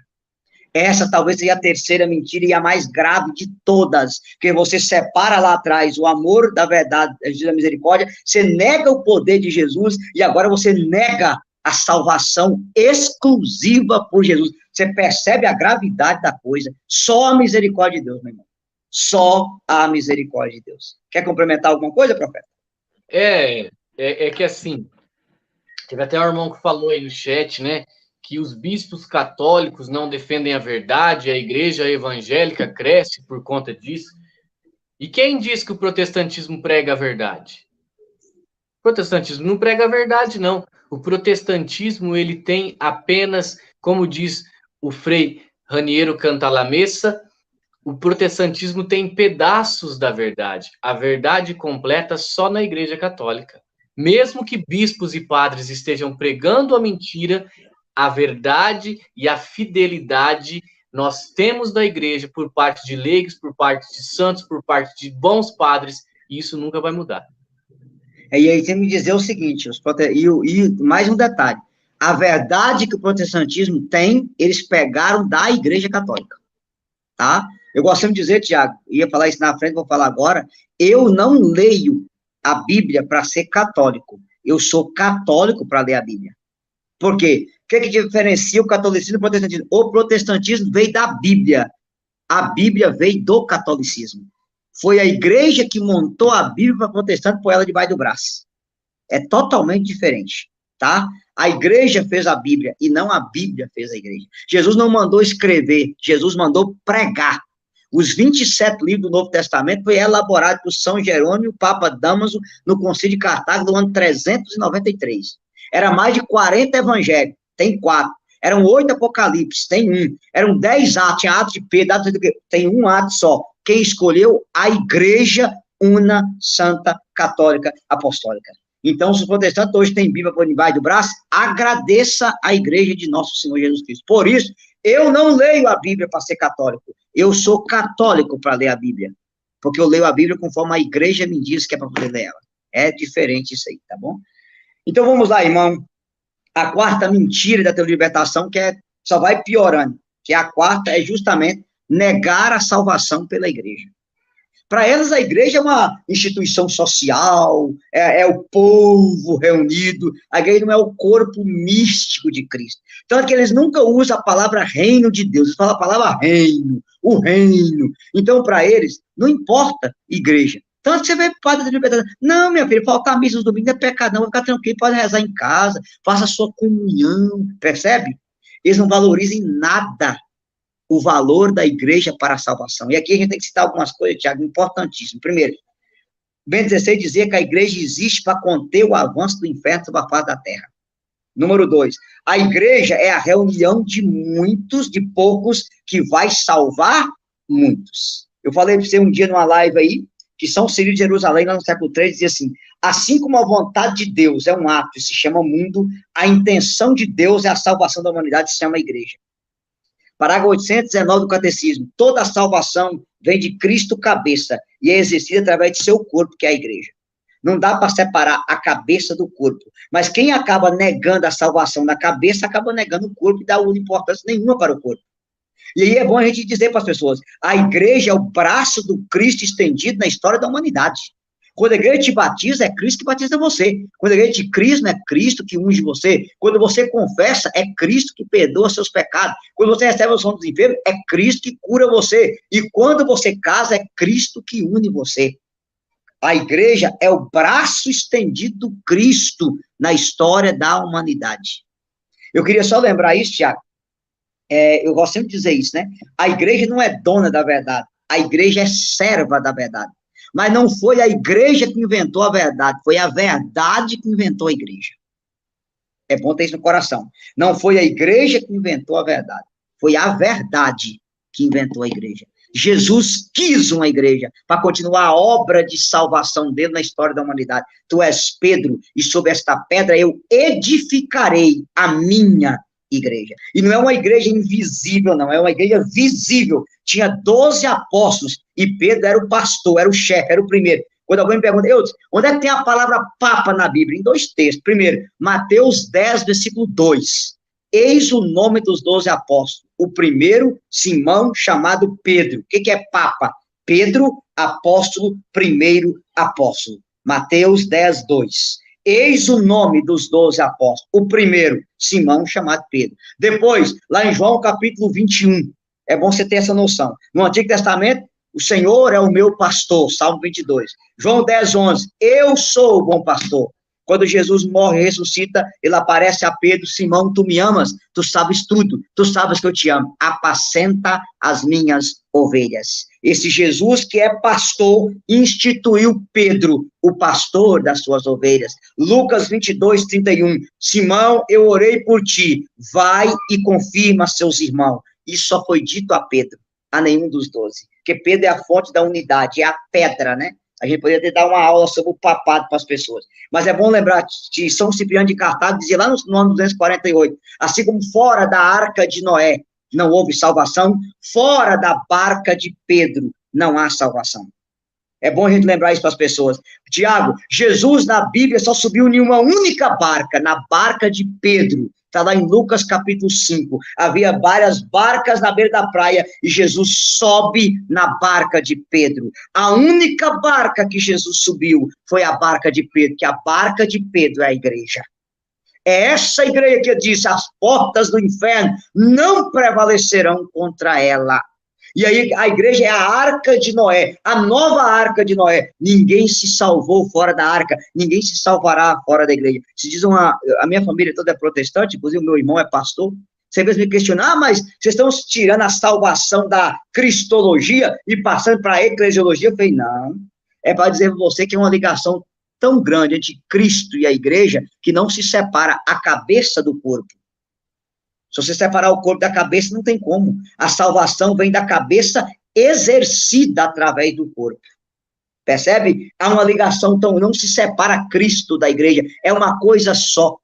Essa talvez seja a terceira mentira e a mais grave de todas, que você separa lá atrás o amor da verdade, da misericórdia, você nega o poder de Jesus e agora você nega a salvação exclusiva por Jesus. Você percebe a gravidade da coisa? Só a misericórdia de Deus, meu irmão. Só a misericórdia de Deus. Quer complementar alguma coisa, profeta? É que assim, teve até um irmão que falou aí no chat, né, que os bispos católicos não defendem a verdade, a igreja evangélica cresce por conta disso. E quem diz que o protestantismo prega a verdade? O protestantismo não prega a verdade, não. O protestantismo, ele tem apenas, como diz o Frei Raniero Cantalamessa, o protestantismo tem pedaços da verdade. A verdade completa só na Igreja Católica. Mesmo que bispos e padres estejam pregando a mentira, a verdade e a fidelidade nós temos da igreja por parte de leigos, por parte de santos, por parte de bons padres, e isso nunca vai mudar. E aí tem que me dizer o seguinte, e mais um detalhe, a verdade que o protestantismo tem, eles pegaram da Igreja Católica, tá? Eu gosto de dizer, Tiago, ia falar isso na frente, vou falar agora, eu não leio a Bíblia para ser católico, eu sou católico para ler a Bíblia. Por quê? O que diferencia o catolicismo do protestantismo? O protestantismo veio da Bíblia. A Bíblia veio do catolicismo. Foi a igreja que montou a Bíblia para protestante pôr ela debaixo do braço. É totalmente diferente, tá? A igreja fez a Bíblia e não a Bíblia fez a igreja. Jesus não mandou escrever, Jesus mandou pregar. Os 27 livros do Novo Testamento foi elaborado por São Jerônimo, Papa Dámaso, no Concílio de Cartago, do ano 393. Era mais de 40 evangelhos, tem 4. Eram 8 apocalipses, tem 1. Eram 10 atos, tinha atos de Pedro, tem um ato só. Quem escolheu? A Igreja Una, Santa, Católica, Apostólica. Então, se os protestantes hoje têm Bíblia por debaixo do braço, agradeça a Igreja de nosso Senhor Jesus Cristo. Por isso, eu não leio a Bíblia para ser católico. Eu sou católico para ler a Bíblia. Porque eu leio a Bíblia conforme a Igreja me diz que é para poder ler ela. É diferente isso aí, tá bom? Então, vamos lá, irmão. A quarta mentira da teoria de libertação, que só vai piorando. Que a quarta é justamente negar a salvação pela igreja. Para elas, a igreja é uma instituição social, é o povo reunido. A igreja não é o corpo místico de Cristo. Tanto que eles nunca usam a palavra reino de Deus, eles falam a palavra reino, o reino. Então, para eles, não importa igreja. Tanto que você vê padre da liberdade. Não, minha filha, faltar a missa no domingo não é pecado, não. Ficar tranquilo, pode rezar em casa, faça a sua comunhão, percebe? Eles não valorizam em nada o valor da igreja para a salvação. E aqui a gente tem que citar algumas coisas, Tiago, importantíssimas. Primeiro, Bento XVI dizia que a igreja existe para conter o avanço do inferno sobre a face da terra. Número 2, a igreja é a reunião de muitos, de poucos, que vai salvar muitos. Eu falei para você um dia numa live aí, que São Cirilo de Jerusalém, lá no século III, dizia assim como a vontade de Deus é um ato e se chama mundo, a intenção de Deus é a salvação da humanidade, se chama igreja. Parágrafo 819 do Catecismo. Toda a salvação vem de Cristo cabeça e é exercida através de seu corpo, que é a igreja. Não dá para separar a cabeça do corpo. Mas quem acaba negando a salvação da cabeça, acaba negando o corpo e dá importância nenhuma para o corpo. E aí é bom a gente dizer para as pessoas, a igreja é o braço do Cristo estendido na história da humanidade. Quando a igreja te batiza, é Cristo que batiza você. Quando a igreja te crisma, é Cristo que unge você. Quando você confessa, é Cristo que perdoa seus pecados. Quando você recebe o som dos enfermos, é Cristo que cura você. E quando você casa, é Cristo que une você. A igreja é o braço estendido do Cristo na história da humanidade. Eu queria só lembrar isso, Tiago. Eu gosto sempre de dizer isso, né? A igreja não é dona da verdade. A igreja é serva da verdade. Mas não foi a igreja que inventou a verdade, foi a verdade que inventou a igreja. É bom ter isso no coração. Não foi a igreja que inventou a verdade, foi a verdade que inventou a igreja. Jesus quis uma igreja para continuar a obra de salvação dele na história da humanidade. Tu és Pedro, e sobre esta pedra eu edificarei a minha igreja. E não é uma igreja invisível, não, é uma igreja visível. Tinha 12 apóstolos, e Pedro era o pastor, era o chefe, era o primeiro. Quando alguém me pergunta, onde é que tem a palavra papa na Bíblia? Em 2 textos. Primeiro, Mateus 10, versículo 2. Eis o nome dos 12 apóstolos. O primeiro, Simão, chamado Pedro. O que é papa? Pedro, apóstolo, primeiro apóstolo. Mateus 10, 2. Eis o nome dos 12 apóstolos. O primeiro, Simão, chamado Pedro. Depois, lá em João, capítulo 21. É bom você ter essa noção. No Antigo Testamento, o Senhor é o meu pastor, Salmo 22. João 10, 11. Eu sou o bom pastor. Quando Jesus morre e ressuscita, ele aparece a Pedro, Simão, tu me amas, tu sabes tudo, tu sabes que eu te amo, apacenta as minhas ovelhas. Esse Jesus que é pastor, instituiu Pedro, o pastor das suas ovelhas. Lucas 22, 31, Simão, eu orei por ti, vai e confirma seus irmãos. Isso só foi dito a Pedro, a nenhum dos 12, porque Pedro é a fonte da unidade, é a pedra, né? A gente poderia dar uma aula sobre o papado para as pessoas. Mas é bom lembrar que São Cipriano de Cartago dizia lá no ano 248, assim como fora da arca de Noé não houve salvação, fora da barca de Pedro não há salvação. É bom a gente lembrar isso para as pessoas. Tiago, Jesus na Bíblia só subiu em uma única barca, na barca de Pedro. Está lá em Lucas capítulo 5. Havia várias barcas na beira da praia e Jesus sobe na barca de Pedro. A única barca que Jesus subiu foi a barca de Pedro, que a barca de Pedro é a igreja. É essa igreja que diz, as portas do inferno não prevalecerão contra ela. E aí a igreja é a arca de Noé, a nova arca de Noé. Ninguém se salvou fora da arca, ninguém se salvará fora da igreja. Se diz a minha família toda é protestante, inclusive o meu irmão é pastor. Você mesmo me questiona, mas vocês estão tirando a salvação da cristologia e passando para a eclesiologia? Eu falei, não, é para dizer para você que é uma ligação tão grande entre Cristo e a igreja que não se separa a cabeça do corpo. Se você separar o corpo da cabeça, não tem como. A salvação vem da cabeça exercida através do corpo. Percebe? Há uma ligação, então não se separa Cristo da igreja. É uma coisa só.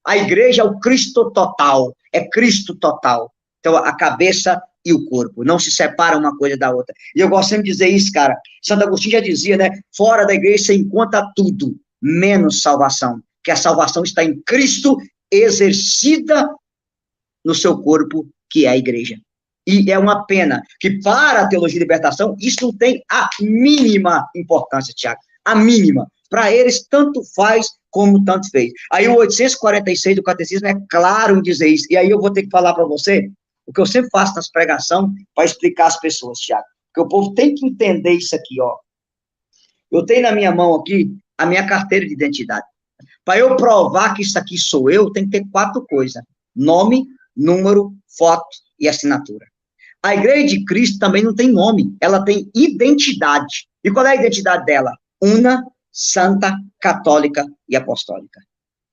A igreja é o Cristo total. É Cristo total. Então, a cabeça e o corpo. Não se separa uma coisa da outra. E eu gosto sempre de dizer isso, cara. Santo Agostinho já dizia, né? Fora da igreja você encontra tudo, menos salvação. Que a salvação está em Cristo exercida no seu corpo, que é a igreja. E é uma pena que, para a teologia de libertação, isso não tem a mínima importância, Tiago. A mínima. Para eles, tanto faz como tanto fez. Aí o 846 do Catecismo é claro em dizer isso. E aí eu vou ter que falar para você o que eu sempre faço nas pregações para explicar às pessoas, Tiago. Porque o povo tem que entender isso aqui, ó. Eu tenho na minha mão aqui a minha carteira de identidade. Para eu provar que isso aqui sou eu, tem que ter 4 coisas: nome, número, foto e assinatura. A Igreja de Cristo também não tem nome, ela tem identidade. E qual é a identidade dela? Una, santa, católica e apostólica.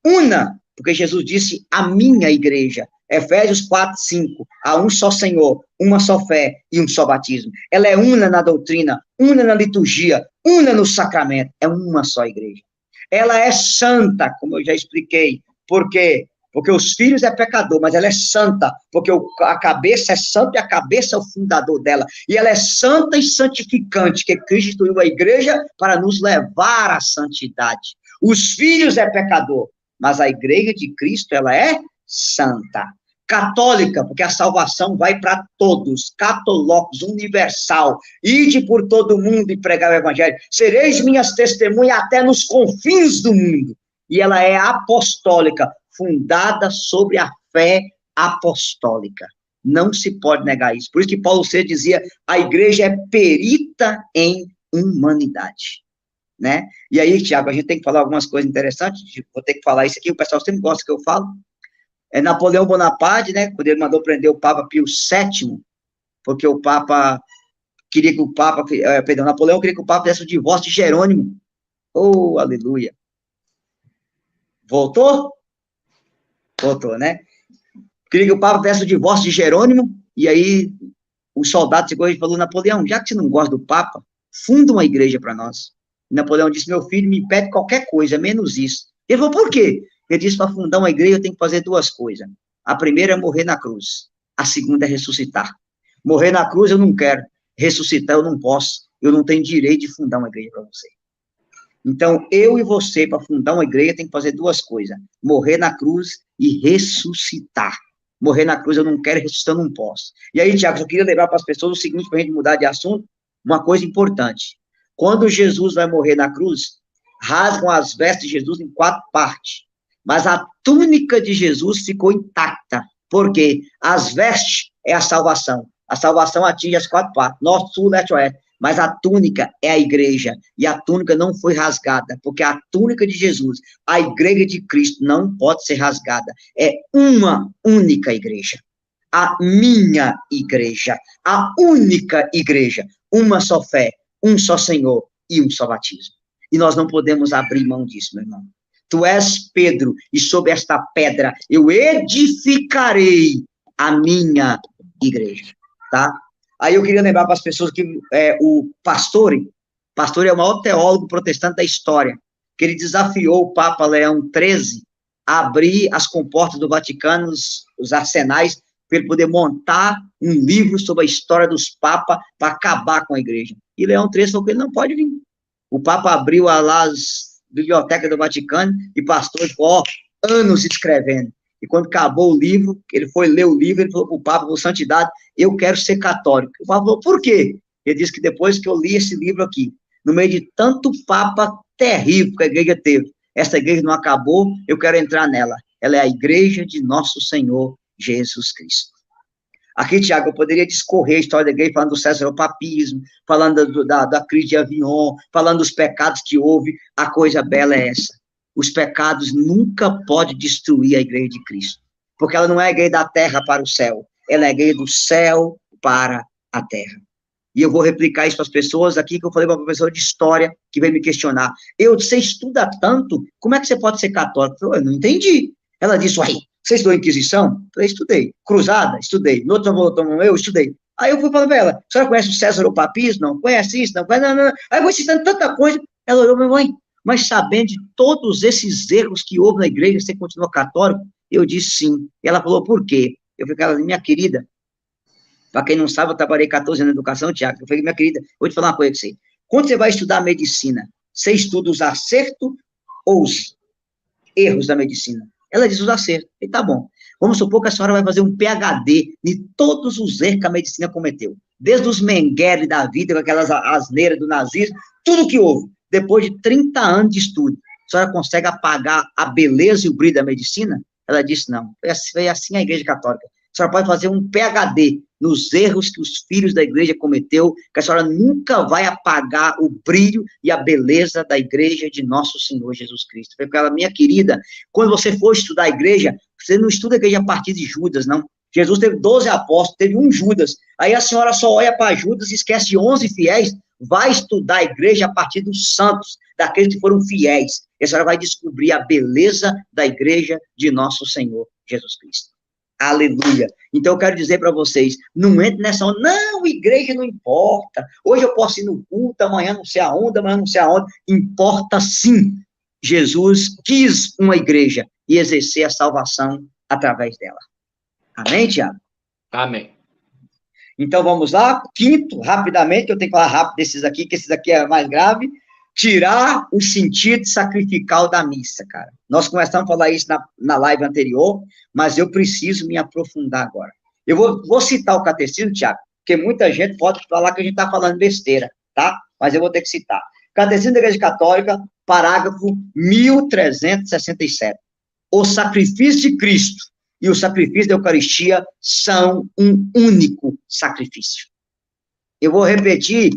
Una, porque Jesus disse a minha igreja. Efésios 4, 5. Há um só Senhor, uma só fé e um só batismo. Ela é una na doutrina, una na liturgia, una no sacramento. É uma só igreja. Ela é santa, como eu já expliquei. Por quê? Porque os filhos é pecador, mas ela é santa, porque a cabeça é santa e a cabeça é o fundador dela. E ela é santa e santificante, que Cristo instituiu a igreja para nos levar à santidade. Os filhos é pecador, mas a igreja de Cristo, ela é santa. Católica, porque a salvação vai para todos, catolocos, universal. Ide por todo mundo e pregar o evangelho. Sereis minhas testemunhas até nos confins do mundo. E ela é apostólica, fundada sobre a fé apostólica. Não se pode negar isso. Por isso que Paulo VI dizia, a igreja é perita em humanidade. Né? E aí, Tiago, a gente tem que falar algumas coisas interessantes, vou ter que falar isso aqui, o pessoal sempre gosta que eu falo. É Napoleão Bonaparte, né, quando ele mandou prender o Papa Pio VII, porque o Papa queria que o Papa, Napoleão queria que o Papa desse o divórcio de Jerônimo. Oh, aleluia. Voltou? Voltou, né? Queria que o Papa desse o divórcio de Jerônimo, e aí o soldado chegou e falou, Napoleão, já que você não gosta do Papa, funda uma igreja para nós. E Napoleão disse, meu filho, me pede qualquer coisa, menos isso. Ele falou, por quê? Ele disse, para fundar uma igreja eu tenho que fazer 2 coisas. A primeira é morrer na cruz. A segunda é ressuscitar. Morrer na cruz eu não quero. Ressuscitar eu não posso. Eu não tenho direito de fundar uma igreja para você. Então, eu e você, para fundar uma igreja, tem que fazer 2 coisas. Morrer na cruz e ressuscitar. Morrer na cruz eu não quero, ressuscitar eu não posso. E aí, Tiago, eu queria lembrar para as pessoas o seguinte, para a gente mudar de assunto, uma coisa importante. Quando Jesus vai morrer na cruz, rasgam as vestes de Jesus em 4 partes. Mas a túnica de Jesus ficou intacta. Por quê? As vestes é a salvação. A salvação atinge as 4 partes. Norte, sul, leste, oeste. Mas a túnica é a igreja. E a túnica não foi rasgada. Porque a túnica de Jesus, a igreja de Cristo, não pode ser rasgada. É uma única igreja. A minha igreja. A única igreja. Uma só fé. Um só Senhor e um só batismo. E nós não podemos abrir mão disso, meu irmão. Tu és Pedro, e sobre esta pedra eu edificarei a minha igreja, tá? Aí eu queria lembrar para as pessoas que o Pastore é o maior teólogo protestante da história, que ele desafiou o Papa Leão XIII a abrir as comportas do Vaticano, os arsenais, para ele poder montar um livro sobre a história dos papas para acabar com a igreja. E Leão XIII falou que ele não pode vir. O Papa abriu lá as bibliotecas do Vaticano e pastor ficou anos escrevendo. E quando acabou o livro, ele foi ler o livro, ele falou para o Papa, com santidade, eu quero ser católico. O Papa falou, por quê? Ele disse que depois que eu li esse livro aqui, no meio de tanto Papa terrível que a igreja teve, essa igreja não acabou, eu quero entrar nela. Ela é a igreja de nosso Senhor Jesus Cristo. Aqui, Tiago, eu poderia discorrer a história da igreja, falando do cesaropapismo, falando da crise de Avignon, falando dos pecados que houve. A coisa bela é essa. Os pecados nunca podem destruir a igreja de Cristo, porque ela não é a igreja da terra para o céu, ela é a igreja do céu para a terra. E eu vou replicar isso para as pessoas aqui, que eu falei para uma professora de história, que veio me questionar. Você estuda tanto, como é que você pode ser católico? Eu não entendi. Ela disse, uai, você estudou Inquisição? Eu estudei. Cruzada? Estudei. No outro voltamos eu estudei. Aí eu fui falando para ela, a senhora conhece o Césaropapismo? Não. Conhece isso? Não. Não. Aí eu vou citando tanta coisa. Ela olhou, minha mãe, mas sabendo de todos esses erros que houve na igreja, você continua católico? Eu disse sim. E ela falou, por quê? Eu falei, minha querida, para quem não sabe, eu trabalhei 14 anos na educação, Tiago. Eu falei, minha querida, vou te falar uma coisa para você. Quando você vai estudar medicina, você estuda os acertos ou os erros da medicina? Ela diz os acertos. E tá bom. Vamos supor que a senhora vai fazer um PhD de todos os erros que a medicina cometeu. Desde os Mengele da vida, com aquelas asneiras do nazismo, tudo que houve. Depois de 30 anos de estudo, a senhora consegue apagar a beleza e o brilho da medicina? Ela disse, não. Foi assim a Igreja Católica. A senhora pode fazer um PhD nos erros que os filhos da igreja cometeu, que a senhora nunca vai apagar o brilho e a beleza da igreja de nosso Senhor Jesus Cristo. Foi para ela, minha querida, quando você for estudar a igreja, você não estuda a igreja a partir de Judas, não. Jesus teve 12 apóstolos, teve um Judas. Aí a senhora só olha para Judas e esquece de 11 fiéis, vai estudar a igreja a partir dos santos, daqueles que foram fiéis. E a senhora vai descobrir a beleza da igreja de nosso Senhor Jesus Cristo. Aleluia. Então, eu quero dizer para vocês, não entre nessa onda, não, igreja não importa, hoje eu posso ir no culto, amanhã não sei aonde, importa sim. Jesus quis uma igreja e exercer a salvação através dela. Amém, Tiago? Amém. Então, vamos lá, quinto, rapidamente, eu tenho que falar rápido desses aqui, que esses aqui é mais grave, tirar o sentido sacrificial da missa, cara. Nós começamos a falar isso na live anterior, mas eu preciso me aprofundar agora. Eu vou citar o catecismo, Tiago, porque muita gente pode falar que a gente está falando besteira, tá? Mas eu vou ter que citar. Catecismo da Igreja Católica, parágrafo 1367. O sacrifício de Cristo e o sacrifício da Eucaristia são um único sacrifício. Eu vou repetir,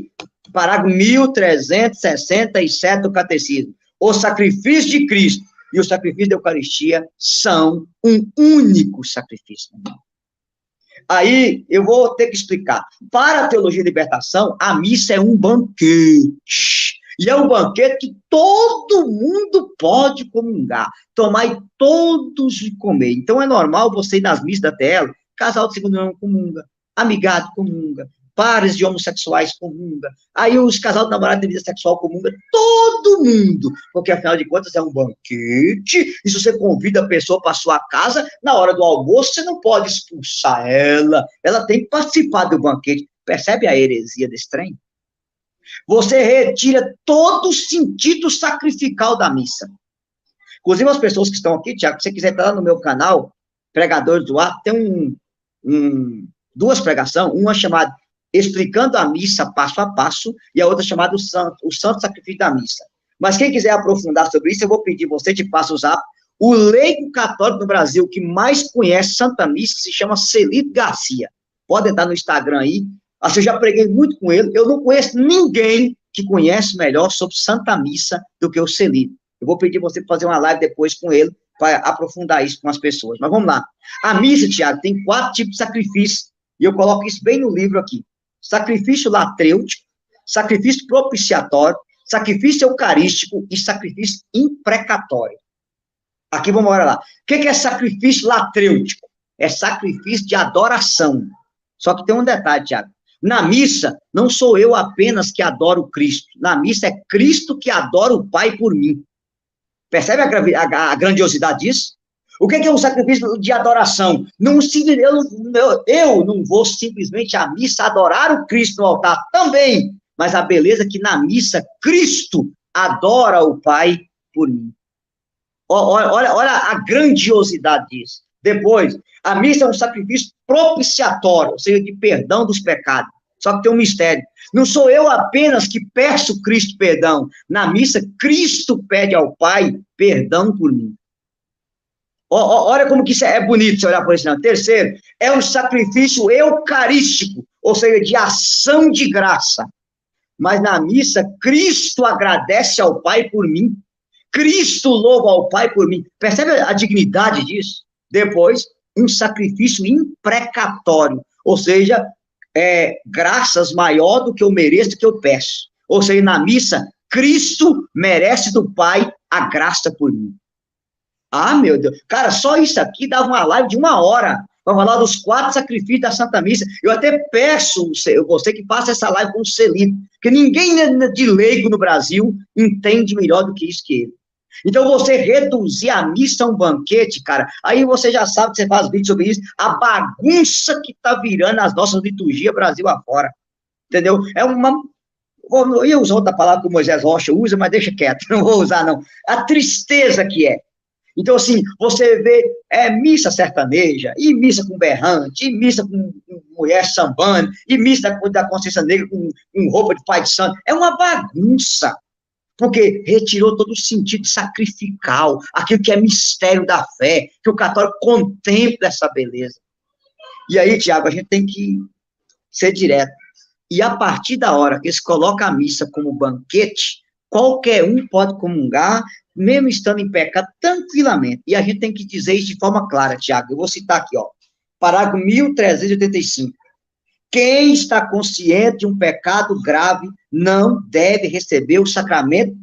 parágrafo 1367 do Catecismo. O sacrifício de Cristo e o sacrifício da Eucaristia são um único sacrifício. Aí, eu vou ter que explicar. Para a teologia de libertação, a missa é um banquete. E é um banquete que todo mundo pode comungar. Tomar e todos comer. Então, é normal você ir nas missas da tela, casal de segundo ano comunga, amigado comunga, pares de homossexuais comunga, aí os casal de namorado de vida sexual comunga, todo mundo, porque afinal de contas é um banquete, e se você convida a pessoa para sua casa, na hora do almoço, você não pode expulsar ela tem que participar do banquete. Percebe a heresia desse trem? Você retira todo o sentido sacrificial da missa. Inclusive as pessoas que estão aqui, Tiago, se você quiser estar lá no meu canal, Pregadores do Ar, tem duas pregações, uma chamada Explicando a Missa Passo a Passo, e a outra chamada o Santo Sacrifício da Missa. Mas quem quiser aprofundar sobre isso, eu vou pedir, você te passa o zap. O leigo católico no Brasil que mais conhece Santa Missa se chama Celito Garcia. Pode entrar no Instagram aí. Eu já preguei muito com ele. Eu não conheço ninguém que conhece melhor sobre Santa Missa do que o Celito. Eu vou pedir você para fazer uma live depois com ele, para aprofundar isso com as pessoas. Mas vamos lá. A missa, Tiago, tem 4 tipos de sacrifício. E eu coloco isso bem no livro aqui. Sacrifício latrêutico, sacrifício propiciatório, sacrifício eucarístico e sacrifício imprecatório. Aqui vamos olhar lá. O que é sacrifício latrêutico? É sacrifício de adoração. Só que tem um detalhe, Tiago. Na missa, não sou eu apenas que adoro Cristo. Na missa é Cristo que adora o Pai por mim. Percebe a grandiosidade disso? O que é um sacrifício de adoração? Eu não vou simplesmente à missa adorar o Cristo no altar também, mas a beleza é que na missa Cristo adora o Pai por mim. Olha a grandiosidade disso. Depois, a missa é um sacrifício propiciatório, ou seja, de perdão dos pecados. Só que tem um mistério. Não sou eu apenas que peço Cristo perdão. Na missa, Cristo pede ao Pai perdão por mim. Olha como que isso é bonito, se olhar por isso. Não. Terceiro, é um sacrifício eucarístico, ou seja, de ação de graça. Mas na missa, Cristo agradece ao Pai por mim. Cristo louva ao Pai por mim. Percebe a dignidade disso? Depois, um sacrifício imprecatório, ou seja, graças maior do que eu mereço, do que eu peço. Ou seja, na missa, Cristo merece do Pai a graça por mim. Ah, meu Deus. Cara, só isso aqui dava uma live de 1 hora para falar dos 4 sacrifícios da Santa Missa. Eu até peço você que faça essa live com o Celito, porque ninguém de leigo no Brasil entende melhor do que isso que ele. Então, você reduzir a missa a um banquete, cara, aí você já sabe que você faz vídeo sobre isso, a bagunça que tá virando as nossas liturgias Brasil afora. Entendeu? Eu ia usar outra palavra que o Moisés Rocha usa, mas deixa quieto, não vou usar, não. A tristeza que é. Então, assim, você vê missa sertaneja, e missa com berrante, e missa com mulher sambando, e missa da consciência negra com roupa de pai de santo. É uma bagunça, porque retirou todo o sentido sacrificial, aquilo que é mistério da fé, que o católico contempla essa beleza. E aí, Tiago, a gente tem que ser direto. E a partir da hora que eles colocam a missa como banquete, qualquer um pode comungar, mesmo estando em pecado, tranquilamente. E a gente tem que dizer isso de forma clara, Tiago. Eu vou citar aqui, ó, parágrafo 1385. Quem está consciente de um pecado grave não deve receber o sacramento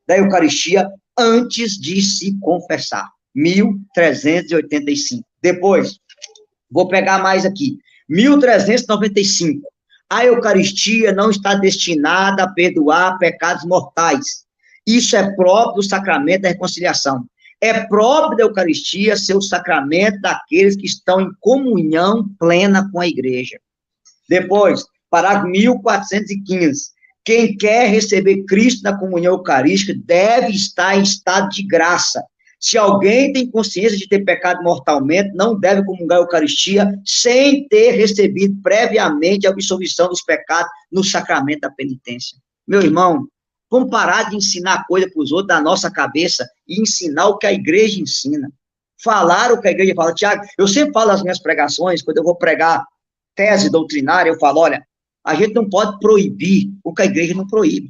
da Eucaristia antes de se confessar. 1385. Depois, vou pegar mais aqui. 1395. A Eucaristia não está destinada a perdoar pecados mortais. Isso é próprio do sacramento da reconciliação. É próprio da Eucaristia ser o sacramento daqueles que estão em comunhão plena com a igreja. Depois, parágrafo 1415. Quem quer receber Cristo na comunhão eucarística deve estar em estado de graça. Se alguém tem consciência de ter pecado mortalmente, não deve comungar a Eucaristia sem ter recebido previamente a absolvição dos pecados no sacramento da penitência. Meu irmão, vamos parar de ensinar coisa para os outros da nossa cabeça e ensinar o que a igreja ensina. Falar o que a igreja fala. Tiago, eu sempre falo nas minhas pregações, quando eu vou pregar tese doutrinária, eu falo, olha, a gente não pode proibir o que a igreja não proíbe.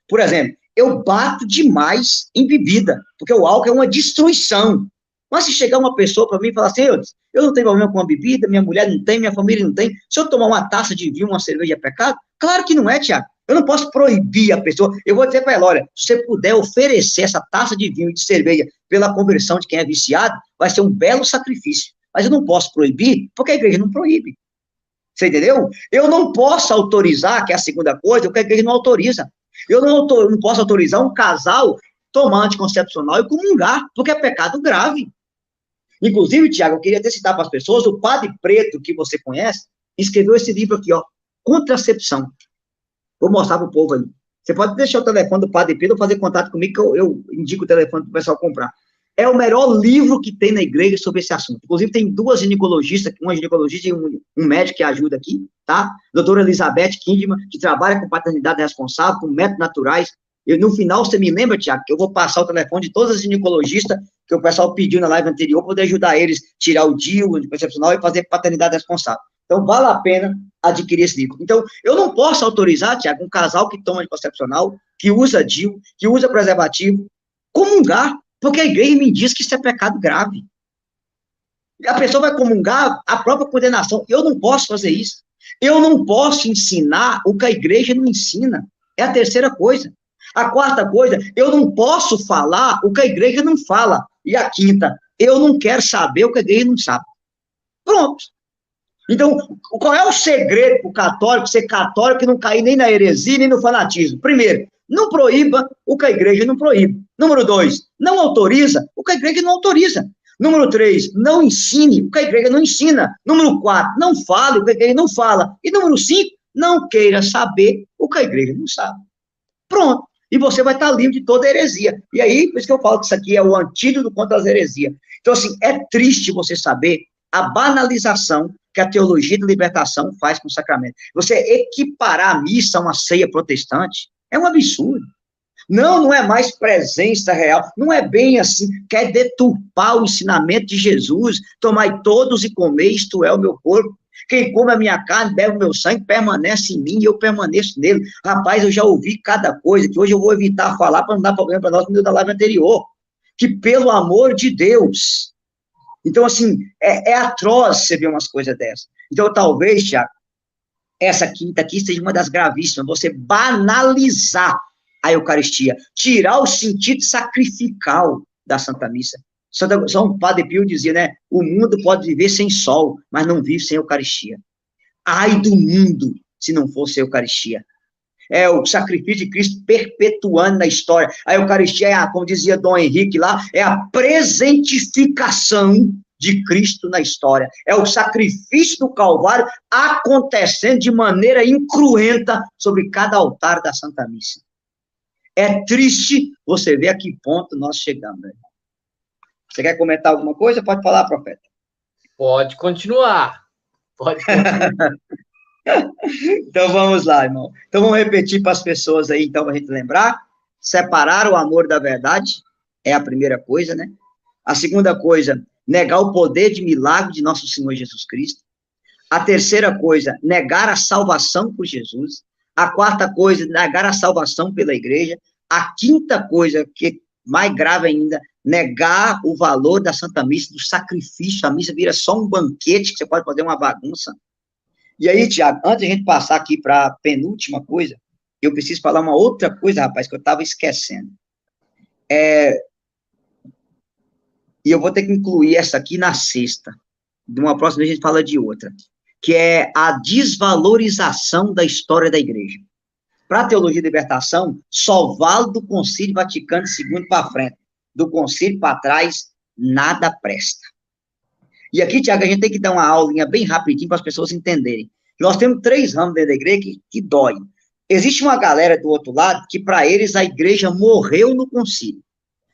Por exemplo, eu bato demais em bebida, porque o álcool é uma destruição. Mas se chegar uma pessoa para mim e falar assim, eu não tenho problema com a bebida, minha mulher não tem, minha família não tem, se eu tomar uma taça de vinho, uma cerveja é pecado? Claro que não é, Tiago. Eu não posso proibir a pessoa. Eu vou dizer para ela, olha, se você puder oferecer essa taça de vinho e de cerveja pela conversão de quem é viciado, vai ser um belo sacrifício. Mas eu não posso proibir, porque a igreja não proíbe. Você entendeu? Eu não posso autorizar, que é a segunda coisa, o que a igreja não autoriza. Eu não posso autorizar um casal tomar anticoncepcional e comungar, porque é pecado grave. Inclusive, Tiago, eu queria até citar para as pessoas, o Padre Preto, que você conhece, escreveu esse livro aqui, ó, Contracepção. Vou mostrar para o povo aí. Você pode deixar o telefone do Padre Preto ou fazer contato comigo, que eu indico o telefone para o pessoal comprar. É o melhor livro que tem na igreja sobre esse assunto. Inclusive, tem duas ginecologistas, uma ginecologista e um médico que ajuda aqui, tá? Doutora Elizabeth Kindman, que trabalha com paternidade responsável, com métodos naturais. E no final, você me lembra, Tiago, que eu vou passar o telefone de todas as ginecologistas que o pessoal pediu na live anterior, para poder ajudar eles a tirar o DIU, o anticoncepcional, e fazer paternidade responsável. Então, vale a pena adquirir esse livro. Então, eu não posso autorizar, Tiago, um casal que toma anticoncepcional, que usa DIU, que usa preservativo, comungar, porque a igreja me diz que isso é pecado grave. A pessoa vai comungar a própria condenação. Eu não posso fazer isso. Eu não posso ensinar o que a igreja não ensina. É a terceira coisa. A quarta coisa, eu não posso falar o que a igreja não fala. E a quinta, eu não quero saber o que a igreja não sabe. Pronto. Então, qual é o segredo para o católico ser católico e não cair nem na heresia, nem no fanatismo? Primeiro, não proíba o que a igreja não proíbe. Número 2, não autoriza o que a igreja não autoriza. Número 3, não ensine o que a igreja não ensina. Número 4, não fale o que a igreja não fala. E número 5, não queira saber o que a igreja não sabe. Pronto. E você vai estar livre de toda heresia. E aí, por isso que eu falo que isso aqui é o antídoto contra as heresias. Então, assim, é triste você saber a banalização que a teologia da libertação faz com o sacramento. Você equiparar a missa a uma ceia protestante é um absurdo. Não é mais presença real, não é bem assim, quer deturpar o ensinamento de Jesus, tomai todos e comeis, isto é o meu corpo. Quem come a minha carne, bebe o meu sangue, permanece em mim e eu permaneço nele. Rapaz, eu já ouvi cada coisa, que hoje eu vou evitar falar para não dar problema para nós, como deu da live anterior. Que pelo amor de Deus. Então, assim, é atroz você ver umas coisas dessas. Então, talvez, Tiago, essa quinta aqui seja uma das gravíssimas, você banalizar a Eucaristia, tirar o sentido sacrificial da Santa Missa. São Padre Pio dizia, né, o mundo pode viver sem sol, mas não vive sem Eucaristia. Ai do mundo, se não fosse a Eucaristia. É o sacrifício de Cristo perpetuando na história. A Eucaristia é, como dizia Dom Henrique lá, é a presentificação de Cristo na história. É o sacrifício do Calvário acontecendo de maneira incruenta sobre cada altar da Santa Missa. É triste você ver a que ponto nós chegamos. Né? Você quer comentar alguma coisa? Pode falar, profeta. Pode continuar. Pode continuar. Então vamos lá, irmão. Então vamos repetir para as pessoas aí, então, para a gente lembrar. Separar o amor da verdade é a primeira coisa, né? A segunda coisa, negar o poder de milagre de nosso Senhor Jesus Cristo. A terceira coisa, negar a salvação por Jesus. A quarta coisa, negar a salvação pela igreja. A quinta coisa, que é mais grave ainda, negar o valor da Santa Missa, do sacrifício. A missa vira só um banquete, que você pode fazer uma bagunça. E aí, Tiago, antes de a gente passar aqui para a penúltima coisa, eu preciso falar uma outra coisa, rapaz, que eu estava esquecendo. E eu vou ter que incluir essa aqui na sexta. De uma próxima vez a gente fala de outra. Que é a desvalorização da história da igreja. Para a teologia da libertação, só vale do Concílio Vaticano II para frente. Do Concílio para trás, nada presta. E aqui, Tiago, a gente tem que dar uma aulinha bem rapidinho para as pessoas entenderem. Nós temos 3 ramos dentro da igreja que dói. Existe uma galera do outro lado que, para eles, a igreja morreu no concílio.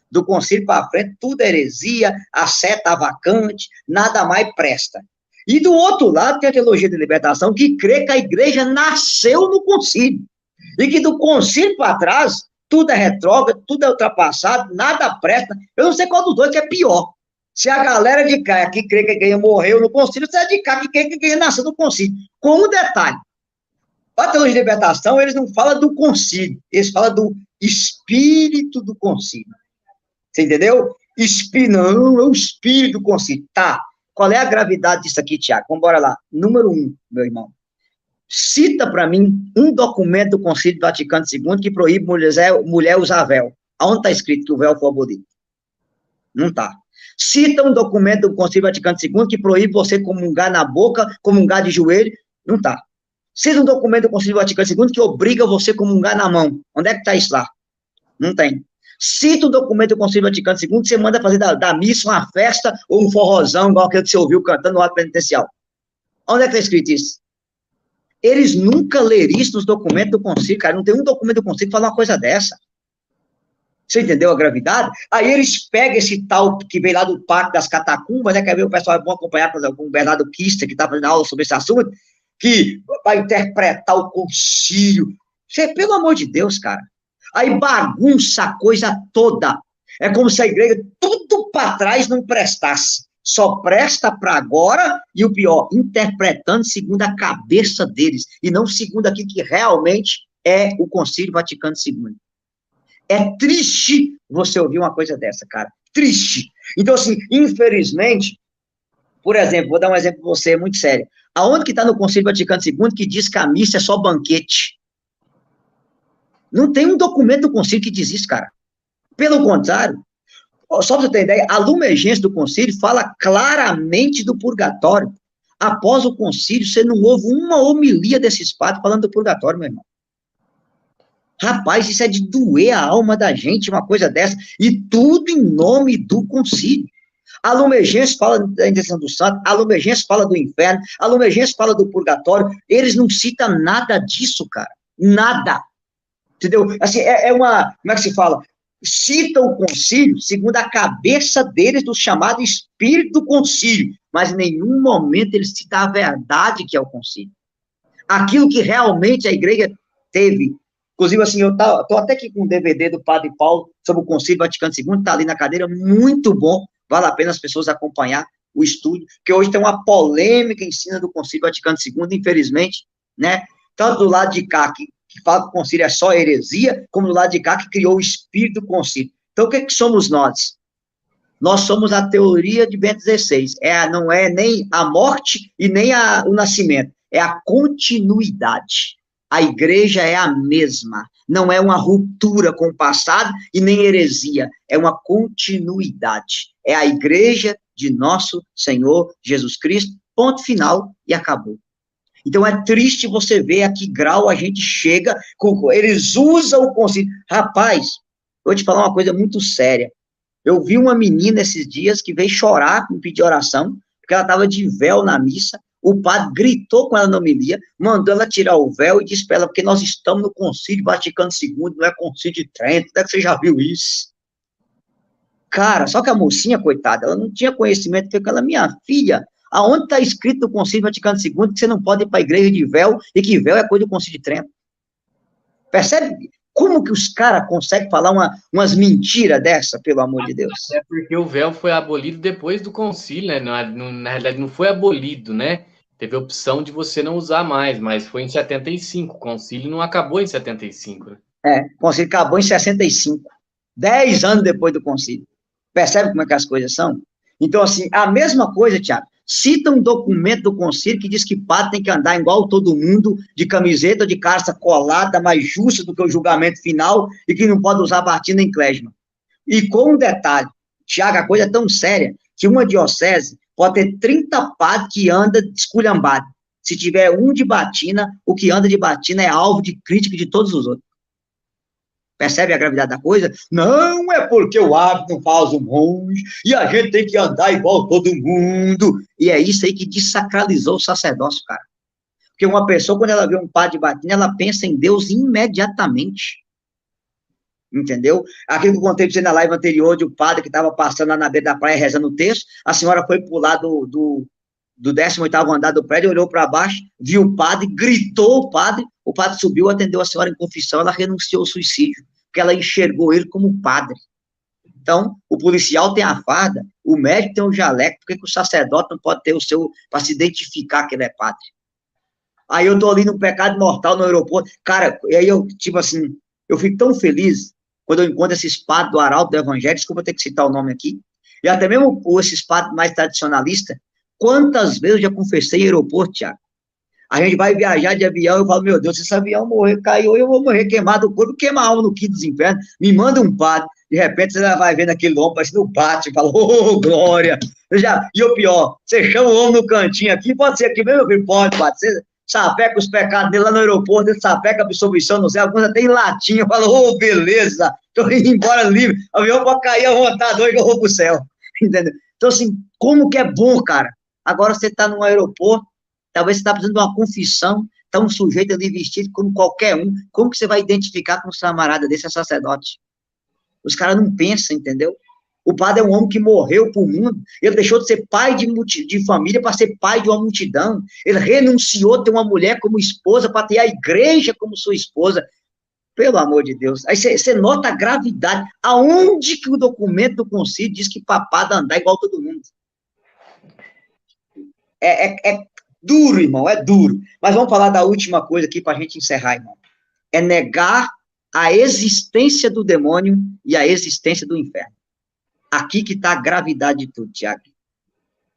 Do concílio para frente, tudo é heresia, a sé está vacante, nada mais presta. E do outro lado, tem a teologia da libertação, que crê que a igreja nasceu no concílio. E que do concílio para trás, tudo é retrógrado, tudo é ultrapassado, nada presta. Eu não sei qual dos dois que é pior. Se a galera de cá que crê que a igreja morreu no concílio, se é de cá que crê que a igreja nasceu no concílio. Com um detalhe. A teologia de libertação, eles não falam do concílio, eles falam do espírito do concílio. Você entendeu? Não, é o espírito do concílio. Tá. Qual é a gravidade disso aqui, Tiago? Vamos embora lá. Número 1, meu irmão. Cita para mim um documento do Concílio Vaticano II que proíbe mulher usar véu. Aonde está escrito que o véu foi abolido? Não está. Cita um documento do Concílio Vaticano II que proíbe você comungar na boca, comungar de joelho. Não está. Cita um documento do Concílio Vaticano II que obriga você a comungar na mão. Onde é que está isso lá? Não tem. Cita um documento do Concílio Vaticano II que você manda fazer da missa uma festa ou um forrozão, igual aquele que você ouviu cantando no ato penitencial. Onde é que está escrito isso? Eles nunca leram isso nos documentos do concílio, cara. Não tem um documento do concílio que fala uma coisa dessa. Você entendeu a gravidade? Aí eles pegam esse tal que veio lá do Parque das Catacumbas, né? Quer ver, o pessoal é bom acompanhar com o Bernardo Kister, que está fazendo aula sobre esse assunto, que vai interpretar o concílio. Você, pelo amor de Deus, cara. Aí bagunça a coisa toda. É como se a igreja, tudo para trás, não prestasse. Só presta para agora, e o pior, interpretando segundo a cabeça deles, e não segundo aquilo que realmente é o Concílio Vaticano II. É triste você ouvir uma coisa dessa, cara. Triste. Então, assim, infelizmente, por exemplo, vou dar um exemplo para você, muito sério. Aonde que está no Concílio Vaticano II que diz que a missa é só banquete? Não tem um documento do concílio que diz isso, cara. Pelo contrário, só para você ter ideia, a Lumen Gentium do concílio fala claramente do purgatório. Após o concílio, você não ouve uma homilia desses padres falando do purgatório, meu irmão. Rapaz, isso é de doer a alma da gente, uma coisa dessa, e tudo em nome do concílio. A Lumen Gentium fala da intenção do santo, a Lumen Gentium fala do inferno, a Lumen Gentium fala do purgatório, eles não citam nada disso, cara. Nada. Entendeu? Assim, como é que se fala? Cita o concílio segundo a cabeça deles do chamado espírito do concílio, mas em nenhum momento eles citam a verdade que é o concílio. Aquilo que realmente a igreja teve. Inclusive, assim, eu estou até aqui com um DVD do Padre Paulo sobre o Concílio Vaticano II, está ali na cadeira, muito bom, vale a pena as pessoas acompanhar o estudo, porque hoje tem uma polêmica em cima do Concílio Vaticano II, infelizmente, né? Tanto do lado de cá, que fala que o concílio é só heresia, como do lado de cá, que criou o espírito do concílio. Então, o que somos nós? Nós somos a teoria de Bento XVI. Não é nem a morte e nem o nascimento. É a continuidade. A igreja é a mesma. Não é uma ruptura com o passado e nem heresia. É uma continuidade. É a igreja de nosso Senhor Jesus Cristo. Ponto final e acabou. Então, é triste você ver a que grau a gente chega, eles usam o concílio. Rapaz, eu vou te falar uma coisa muito séria. Eu vi uma menina esses dias que veio chorar, me pedir oração, porque ela estava de véu na missa, o padre gritou com ela na homilia, mandou ela tirar o véu e disse para ela, porque nós estamos no Concílio Vaticano II, não é Concílio de Trento, onde é que você já viu isso? Cara, só que a mocinha, coitada, ela não tinha conhecimento, porque ela, minha filha, aonde está escrito no Concílio Vaticano II que você não pode ir para a igreja de véu, e que véu é coisa do Concílio de Trento? Percebe como que os caras conseguem falar umas mentiras dessa, pelo amor de Deus? É porque o véu foi abolido depois do concílio, né? Na realidade, não foi abolido, né? Teve a opção de você não usar mais, mas foi em 75. O concílio não acabou em 75, né? O concílio acabou em 65, 10 anos depois do concílio. Percebe como é que as coisas são? Então, assim, a mesma coisa, Tiago, cita um documento do concílio que diz que padre tem que andar igual todo mundo, de camiseta, de calça colada, mais justa do que o julgamento final, e que não pode usar batina em clésima. E com um detalhe, Tiago, a coisa é tão séria, que uma diocese pode ter 30 padres que andam esculhambado. Se tiver um de batina, o que anda de batina é alvo de crítica de todos os outros. Percebe a gravidade da coisa? Não é porque o hábito não faz o monge, e a gente tem que andar igual todo mundo. E é isso aí que desacralizou o sacerdócio, cara. Porque uma pessoa, quando ela vê um padre de batina, ela pensa em Deus imediatamente. Entendeu? Aquilo que eu contei para você na live anterior, de um padre que estava passando lá na beira da praia rezando o texto, a senhora foi pular do 18º andar do prédio, olhou para baixo, viu o padre, gritou o padre subiu, atendeu a senhora em confissão, ela renunciou ao suicídio, porque ela enxergou ele como padre. Então, o policial tem a farda, o médico tem o jaleco, por que o sacerdote não pode ter o seu, para se identificar que ele é padre? Aí eu tô ali no pecado mortal no aeroporto, cara, e aí eu, tipo assim, eu fico tão feliz quando eu encontro esses padres do Arauto do Evangelho, desculpa eu ter que citar o nome aqui, e até mesmo esses padres mais tradicionalistas, quantas vezes eu já confessei em aeroporto, Tiago? A gente vai viajar de avião, eu falo, meu Deus, se esse avião morrer, caiu, eu vou morrer queimado o corpo, queimar a alma no quinto dos infernos, me manda um padre, de repente você vai vendo aquele homem parecendo um bate, fala, ô, glória, e o pior, você chama o homem no cantinho aqui, pode ser aqui mesmo, filho? Pode, você sapeca os pecados dele lá no aeroporto, ele sapeca a absolvição no céu, alguns até em latinha, fala, ô, beleza, tô indo embora livre, o avião pode cair à vontade, hoje eu vou pro céu, entendeu? Então, assim, como que é bom, cara, agora você tá no aeroporto, talvez você está precisando de uma confissão, está um sujeito ali vestido como qualquer um, como que você vai identificar com um camarada desse, é sacerdote? Os caras não pensam, entendeu? O padre é um homem que morreu para o mundo, ele deixou de ser pai de família para ser pai de uma multidão, ele renunciou a ter uma mulher como esposa para ter a igreja como sua esposa, pelo amor de Deus. Aí você nota a gravidade, aonde que o documento do concílio diz que papado andar igual todo mundo? É duro, irmão, é duro. Mas vamos falar da última coisa aqui para a gente encerrar, irmão. É negar a existência do demônio e a existência do inferno. Aqui que está a gravidade de tudo, Tiago.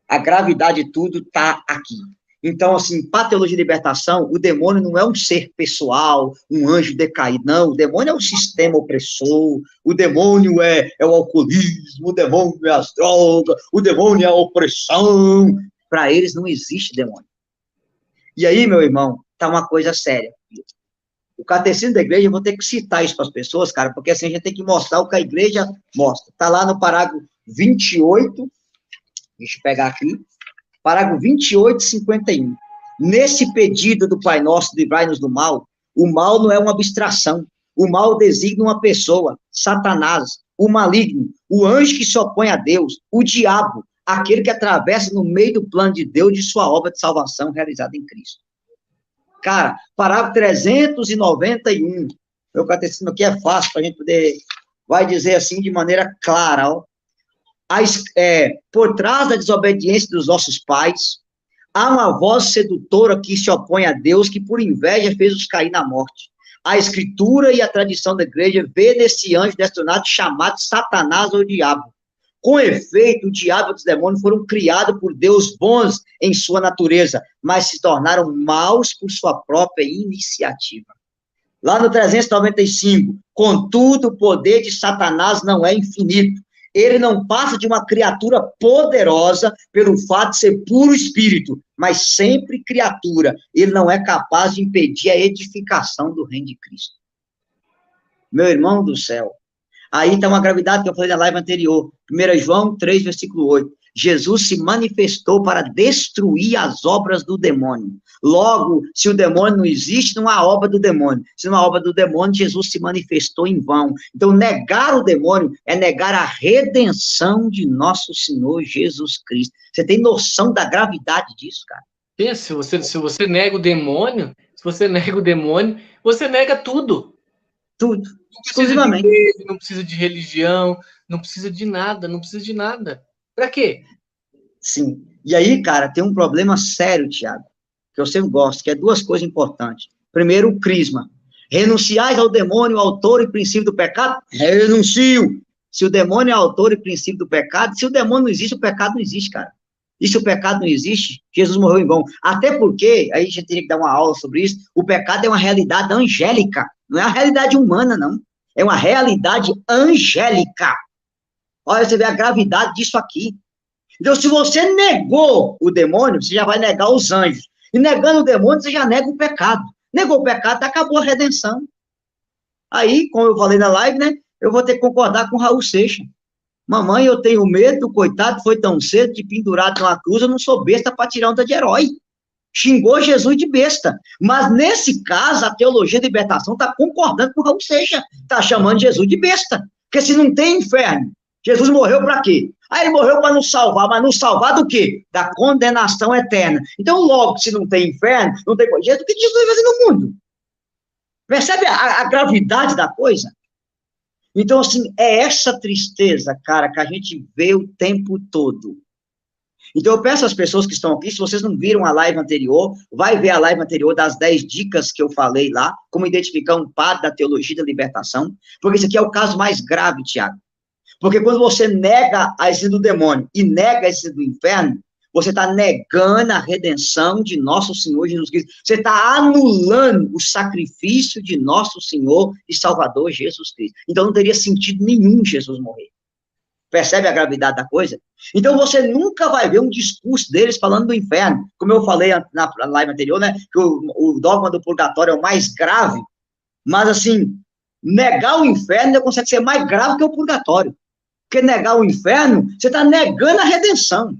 A gravidade de tudo está aqui. Então, assim, para a teologia de libertação, o demônio não é um ser pessoal, um anjo decaído, não. O demônio é um sistema opressor, o demônio é o alcoolismo, o demônio é as drogas, o demônio é a opressão. Para eles não existe demônio. E aí, meu irmão, tá uma coisa séria. O catecismo da igreja, eu vou ter que citar isso para as pessoas, cara, porque assim a gente tem que mostrar o que a igreja mostra. Tá lá no parágrafo 28, deixa eu pegar aqui, parágrafo 28, 51. Nesse pedido do Pai Nosso, livrai-nos do mal, o mal não é uma abstração, o mal designa uma pessoa, Satanás, o maligno, o anjo que se opõe a Deus, o diabo, aquele que atravessa no meio do plano de Deus de sua obra de salvação realizada em Cristo. Cara, parágrafo 391, meu catecismo aqui é fácil para a gente poder, vai dizer assim de maneira clara, ó. Por trás da desobediência dos nossos pais, há uma voz sedutora que se opõe a Deus, que por inveja fez-os cair na morte. A escritura e a tradição da igreja vê nesse anjo destronado chamado Satanás ou diabo. Com efeito, o diabo e os demônios foram criados por Deus bons em sua natureza, mas se tornaram maus por sua própria iniciativa. Lá no 395, contudo, o poder de Satanás não é infinito. Ele não passa de uma criatura poderosa pelo fato de ser puro espírito, mas sempre criatura. Ele não é capaz de impedir a edificação do reino de Cristo. Meu irmão do céu, Aí está uma gravidade que eu falei na live anterior, 1 João 3, versículo 8. Jesus se manifestou para destruir as obras do demônio. Logo, se o demônio não existe, não há obra do demônio. Se não há obra do demônio, Jesus se manifestou em vão. Então, negar o demônio é negar a redenção de nosso Senhor Jesus Cristo. Você tem noção da gravidade disso, cara? Pensa, se você nega o demônio, você nega tudo. Tudo. Não precisa de igreja, não precisa de religião, não precisa de nada. Para quê? Sim. E aí, cara, tem um problema sério, Tiago, que eu sempre gosto, que é duas coisas importantes. Primeiro, o crisma. Renunciais ao demônio, autor e princípio do pecado? Renuncio. Se o demônio é autor e princípio do pecado, se o demônio não existe, o pecado não existe, cara. E se o pecado não existe, Jesus morreu em vão. Até porque, aí a gente teria que dar uma aula sobre isso, o pecado é uma realidade angélica, não é uma realidade humana, não. É uma realidade angélica. Olha, você vê a gravidade disso aqui. Então, se você negou o demônio, você já vai negar os anjos. E negando o demônio, você já nega o pecado. Negou o pecado, acabou a redenção. Aí, como eu falei na live, né, eu vou ter que concordar com o Raul Seixas. Mamãe, eu tenho medo, coitado, foi tão cedo, de pendurado numa cruz, eu não sou besta para tirar onda de herói. Xingou Jesus de besta. Mas, nesse caso, a teologia da libertação está concordando com o Raul Seixas. Está chamando Jesus de besta. Porque se não tem inferno, Jesus morreu para quê? Aí ele morreu para nos salvar, mas nos salvar do quê? Da condenação eterna. Então, logo, se não tem inferno, não tem jeito, o que Jesus vai fazer no mundo? Percebe a gravidade da coisa? Então, assim, é essa tristeza, cara, que a gente vê o tempo todo. Então, eu peço às pessoas que estão aqui, se vocês não viram a live anterior, vai ver a live anterior das 10 dicas que eu falei lá, como identificar um padre da teologia da libertação, porque isso aqui é o caso mais grave, Tiago. Porque quando você nega a existência do demônio e nega a existência do inferno, você está negando a redenção de nosso Senhor Jesus Cristo. Você está anulando o sacrifício de nosso Senhor e Salvador Jesus Cristo. Então não teria sentido nenhum Jesus morrer. Percebe a gravidade da coisa? Então você nunca vai ver um discurso deles falando do inferno. Como eu falei na live anterior, né? Que o dogma do purgatório é o mais grave. Mas assim, negar o inferno ainda consegue ser mais grave que o purgatório. Porque negar o inferno, você está negando a redenção.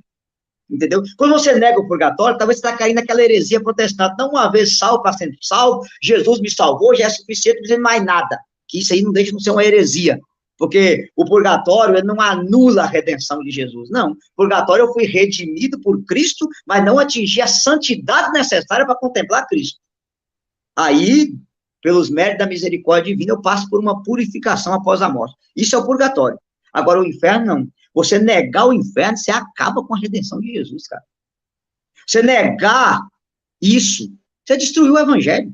Entendeu? Quando você nega o purgatório, talvez você está caindo naquela heresia protestante. Não, uma vez salvo, para sempre salvo, Jesus me salvou, já é suficiente, não precisa mais nada. Que isso aí não deixa de ser uma heresia. Porque o purgatório ele não anula a redenção de Jesus. Não. O purgatório eu fui redimido por Cristo, mas não atingi a santidade necessária para contemplar Cristo. Aí, pelos méritos da misericórdia divina, eu passo por uma purificação após a morte. Isso é o purgatório. Agora, o inferno, não. Você negar o inferno, você acaba com a redenção de Jesus, cara. Você negar isso, você destruiu o evangelho.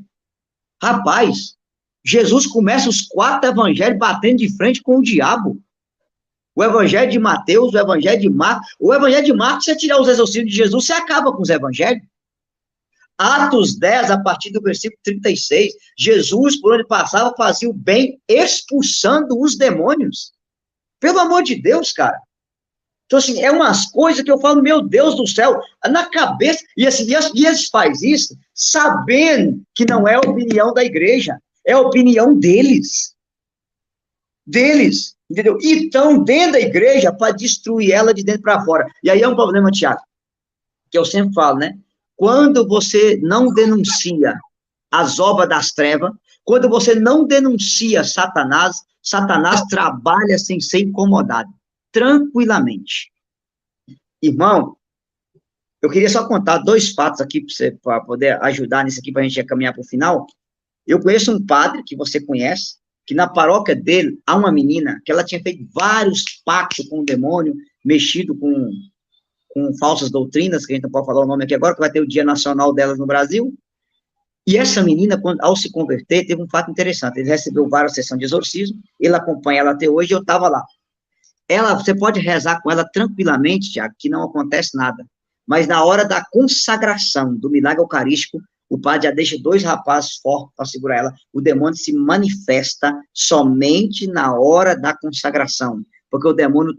Rapaz, Jesus começa os 4 evangelhos batendo de frente com o diabo. O evangelho de Mateus, o evangelho de Marcos. O evangelho de Marcos, se você tirar os exorcismos de Jesus, você acaba com os evangelhos. Atos 10, a partir do versículo 36, Jesus, por onde passava, fazia o bem, expulsando os demônios. Pelo amor de Deus, cara. Então, assim, é umas coisas que eu falo, meu Deus do céu, na cabeça, e assim, e eles fazem isso sabendo que não é a opinião da igreja, é a opinião deles. Deles, entendeu? E estão dentro da igreja para destruir ela de dentro para fora. E aí é um problema, Tiago, que eu sempre falo, né? Quando você não denuncia as obras das trevas, quando você não denuncia Satanás, Satanás trabalha sem ser incomodado, tranquilamente. Irmão, eu queria só contar 2 fatos aqui para você, para poder ajudar nisso aqui, para a gente caminhar para o final. Eu conheço um padre, que você conhece, que na paróquia dele, há uma menina, que ela tinha feito vários pactos com o demônio, mexido com falsas doutrinas, que a gente não pode falar o nome aqui agora, que vai ter o Dia Nacional delas no Brasil. E essa menina, ao se converter, teve um fato interessante. Ele recebeu várias sessões de exorcismo, ele acompanha ela até hoje, e eu estava lá. Você pode rezar com ela tranquilamente, Tiago, que não acontece nada. Mas na hora da consagração do milagre eucarístico, o padre já deixa 2 rapazes fortes para segurar ela. O demônio se manifesta somente na hora da consagração, porque o demônio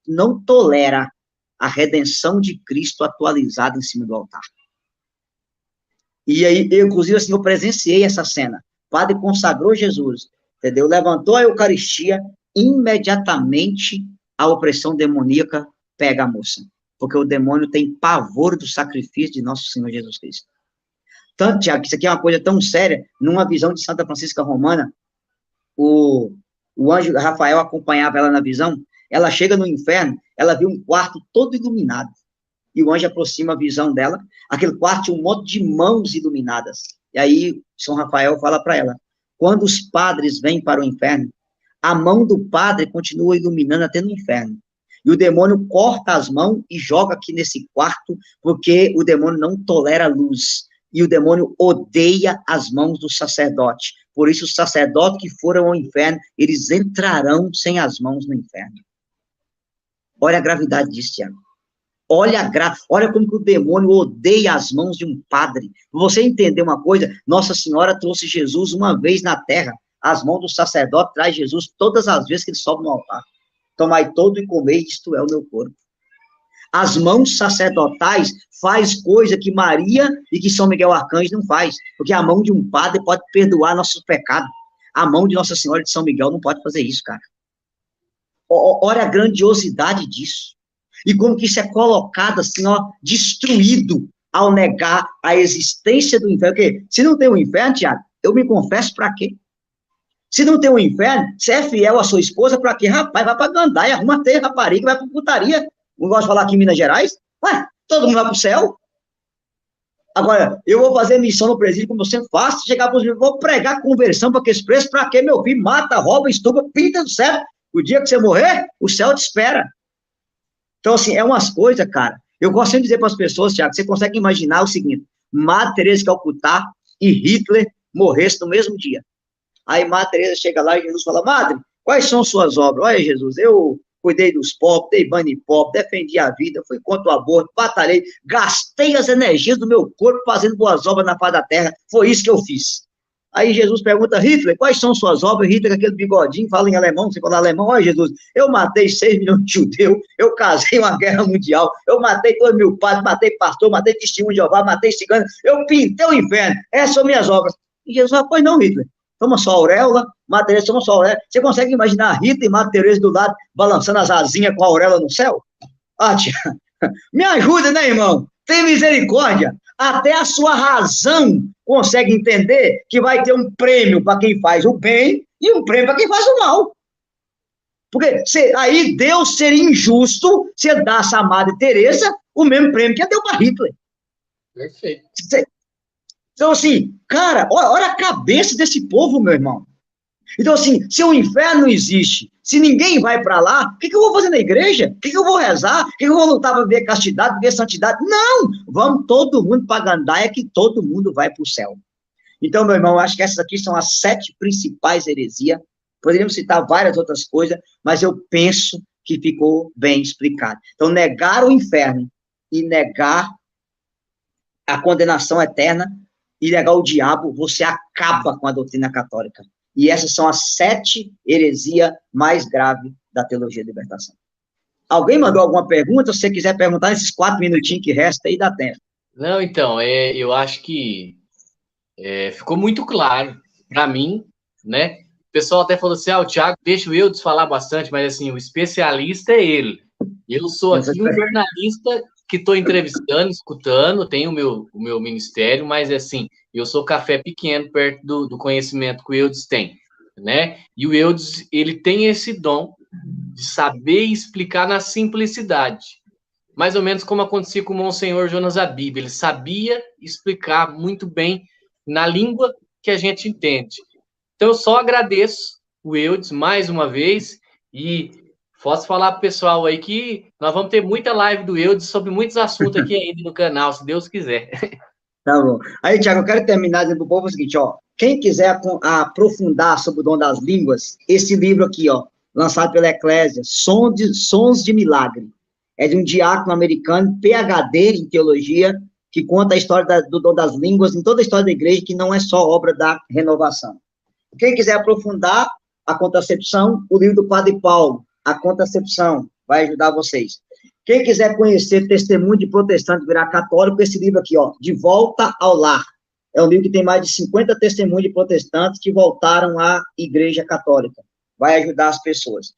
não tolera a redenção de Cristo atualizada em cima do altar. E aí, inclusive, assim, eu presenciei essa cena. O padre consagrou Jesus. entendeu? Levantou a Eucaristia, imediatamente a opressão demoníaca pega a moça, porque o demônio tem pavor do sacrifício de nosso Senhor Jesus Cristo. Tanto, Tiago, que isso aqui é uma coisa tão séria, numa visão de Santa Francisca Romana, o anjo Rafael acompanhava ela na visão, ela chega no inferno, ela vê um quarto todo iluminado, e o anjo aproxima a visão dela, aquele quarto tinha um monte de mãos iluminadas, e aí São Rafael fala para ela, quando os padres vêm para o inferno, a mão do padre continua iluminando até no inferno, e o demônio corta as mãos e joga aqui nesse quarto, porque o demônio não tolera a luz, e o demônio odeia as mãos do sacerdote, por isso os sacerdotes que foram ao inferno, eles entrarão sem as mãos no inferno. Olha a gravidade disso, Tiago. Olha como que o demônio odeia as mãos de um padre. Pra você entender uma coisa, Nossa Senhora trouxe Jesus uma vez na terra, as mãos do sacerdote traz Jesus todas as vezes que ele sobe no altar. Tomai todo e comei, isto é o meu corpo. As mãos sacerdotais faz coisa que Maria e que São Miguel Arcanjo não faz, porque a mão de um padre pode perdoar nossos pecados. A mão de Nossa Senhora de São Miguel não pode fazer isso, cara. Olha a grandiosidade disso. E como que isso é colocado assim, ó, destruído ao negar a existência do inferno. Porque se não tem o inferno, Tiago, eu me confesso para quê? Se não tem o inferno, você é fiel à sua esposa para quê? Rapaz, vai para Gandaia, arruma ter rapariga, vai para putaria. Não gosto de falar aqui em Minas Gerais? Ué, todo mundo vai para o céu. Agora, eu vou fazer missão no presídio, como eu sempre faço, chegar para os meus, vou pregar conversão para aqueles preços, para quê, meu filho? Mata, rouba, estupra, pinta do céu. O dia que você morrer, o céu te espera. Então, assim, é umas coisas, cara. Eu gosto sempre de dizer para as pessoas, Tiago, você consegue imaginar o seguinte, Madre Teresa de Calcutá e Hitler morressem no mesmo dia. Aí Madre Teresa chega lá e Jesus fala, Madre, quais são suas obras? Olha, Jesus, eu cuidei dos pobres, dei banho em pobre, defendi a vida, fui contra o aborto, batalhei, gastei as energias do meu corpo fazendo boas obras na face da terra, foi isso que eu fiz. Aí Jesus pergunta, Hitler, quais são suas obras? Hitler, aquele bigodinho, fala em alemão, você fala alemão, olha Jesus, eu matei 6 milhões de judeus, eu casei uma guerra mundial, eu matei 2 mil padres, matei pastor, matei testemunho de Jeová, matei cigano, eu pintei o inferno, essas são minhas obras. E Jesus fala, pois não, Hitler, toma só a auréola, Madre Teresa, toma só a auréola. Você consegue imaginar Rita e Madre Teresa do lado, balançando as asinhas com a auréola no céu? Ah, tia, me ajuda, né, irmão? Tem misericórdia. Até a sua razão consegue entender que vai ter um prêmio para quem faz o bem e um prêmio para quem faz o mal. Porque aí Deus seria injusto se ele desse a Madre Teresa o mesmo prêmio que ele deu para Hitler. Perfeito. Então, assim, cara, olha a cabeça desse povo, meu irmão. Então, assim, se o inferno não existe, se ninguém vai para lá, o que eu vou fazer na igreja? O que eu vou rezar? O que eu vou lutar para ver castidade, ver santidade? Não! Vamos todo mundo para Gandaia, que todo mundo vai para o céu. Então, meu irmão, acho que essas aqui são as 7 principais heresias. Poderíamos citar várias outras coisas, mas eu penso que ficou bem explicado. Então, negar o inferno e negar a condenação eterna e negar o diabo, você acaba com a doutrina católica. E essas são as 7 heresias mais graves da teologia da libertação. Alguém mandou alguma pergunta? Se você quiser perguntar nesses 4 minutinhos que resta aí, dá tempo. Não, então, eu acho que ficou muito claro para mim, né? O pessoal até falou assim, o Thiago deixa o Eudes falar bastante, mas assim, o especialista é ele. Eu sou aqui um jornalista que estou entrevistando, escutando, tenho o meu ministério, mas assim, eu sou café pequeno perto do conhecimento que o Eudes tem, né? E o Eudes, ele tem esse dom de saber explicar na simplicidade. Mais ou menos como acontecia com o Monsenhor Jonas Abib, ele sabia explicar muito bem na língua que a gente entende. Então, eu só agradeço o Eudes mais uma vez e posso falar para o pessoal aí que nós vamos ter muita live do Eudes sobre muitos assuntos aqui ainda no canal, se Deus quiser. Tá bom. Aí, Tiago, eu quero terminar dizendo para o povo o seguinte, ó, quem quiser aprofundar sobre o dom das línguas, esse livro aqui, ó, lançado pela Eclésia, Sons de Milagre, é de um diácono americano, PhD em teologia, que conta a história do dom das línguas em toda a história da igreja, que não é só obra da renovação. Quem quiser aprofundar a contracepção, o livro do Padre Paulo, A Contracepção, vai ajudar vocês. Quem quiser conhecer testemunho de protestante virar católico, esse livro aqui, ó, De Volta ao Lar, É um livro que tem mais de 50 testemunhos de protestantes que voltaram à Igreja Católica. Vai ajudar as pessoas.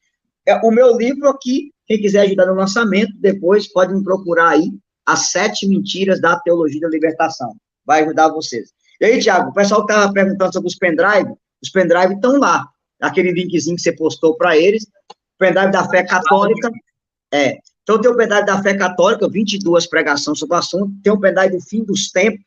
O meu livro aqui, quem quiser ajudar no lançamento, depois pode me procurar aí, As 7 Mentiras da Teologia da Libertação. Vai ajudar vocês. E aí, Tiago, o pessoal que estava perguntando sobre os pendrive estão lá. Aquele linkzinho que você postou para eles, pendrive da Fé Católica. Então, tem o pendrive da Fé Católica, 22 pregações sobre o assunto. Tem o pendrive do Fim dos Tempos,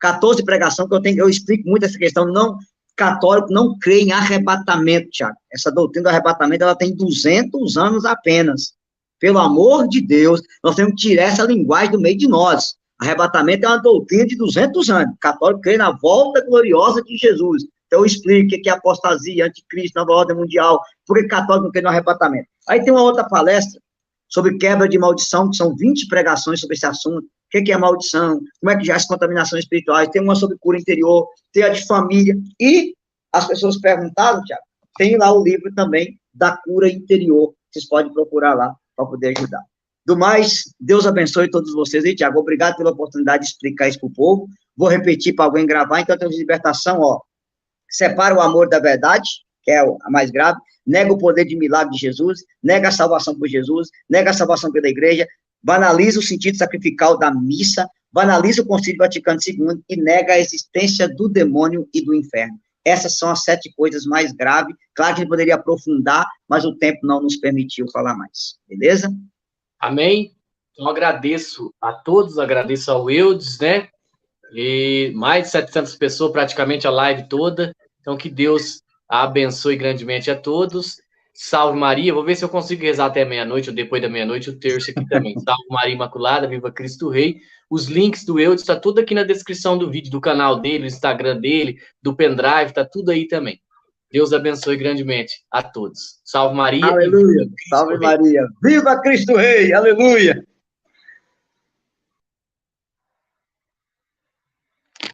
14 pregações, que eu explico muito essa questão. Não, católico não crê em arrebatamento, Tiago. Essa doutrina do arrebatamento, ela tem 200 anos apenas. Pelo amor de Deus, nós temos que tirar essa linguagem do meio de nós. Arrebatamento é uma doutrina de 200 anos. O católico crê na volta gloriosa de Jesus. Então, eu explico o que é apostasia, anticristo, nova ordem mundial, por que católico não crê no arrebatamento. Aí tem uma outra palestra sobre quebra de maldição, que são 20 pregações sobre esse assunto. O que é maldição? Como é que já as contaminações espirituais? Tem uma sobre cura interior, tem a de família. E as pessoas perguntaram, Tiago, tem lá o livro também da cura interior. Vocês podem procurar lá para poder ajudar. Do mais, Deus abençoe todos vocês. E, Tiago, obrigado pela oportunidade de explicar isso para o povo. Vou repetir para alguém gravar. Então, tem de libertação, separa o amor da verdade, que é a mais grave, nega o poder de milagre de Jesus, nega a salvação por Jesus, nega a salvação pela igreja, banaliza o sentido sacrificial da missa, banaliza o Concílio Vaticano II e nega a existência do demônio e do inferno. Essas são as 7 coisas mais graves. Claro que a gente poderia aprofundar, mas o tempo não nos permitiu falar mais. Beleza? Amém? Então, agradeço a todos, agradeço ao Eudes, né? E mais de 700 pessoas, praticamente a live toda. Então, que Deus abençoe grandemente a todos. Salve Maria. Vou ver se eu consigo rezar até meia-noite ou depois da meia-noite, o terço aqui também. Salve Maria Imaculada, viva Cristo Rei. Os links do Eudes está tudo aqui na descrição do vídeo, do canal dele, do Instagram dele, do pendrive, está tudo aí também. Deus abençoe grandemente a todos. Salve Maria. Aleluia. Salve Maria. Viva Cristo Rei. Aleluia.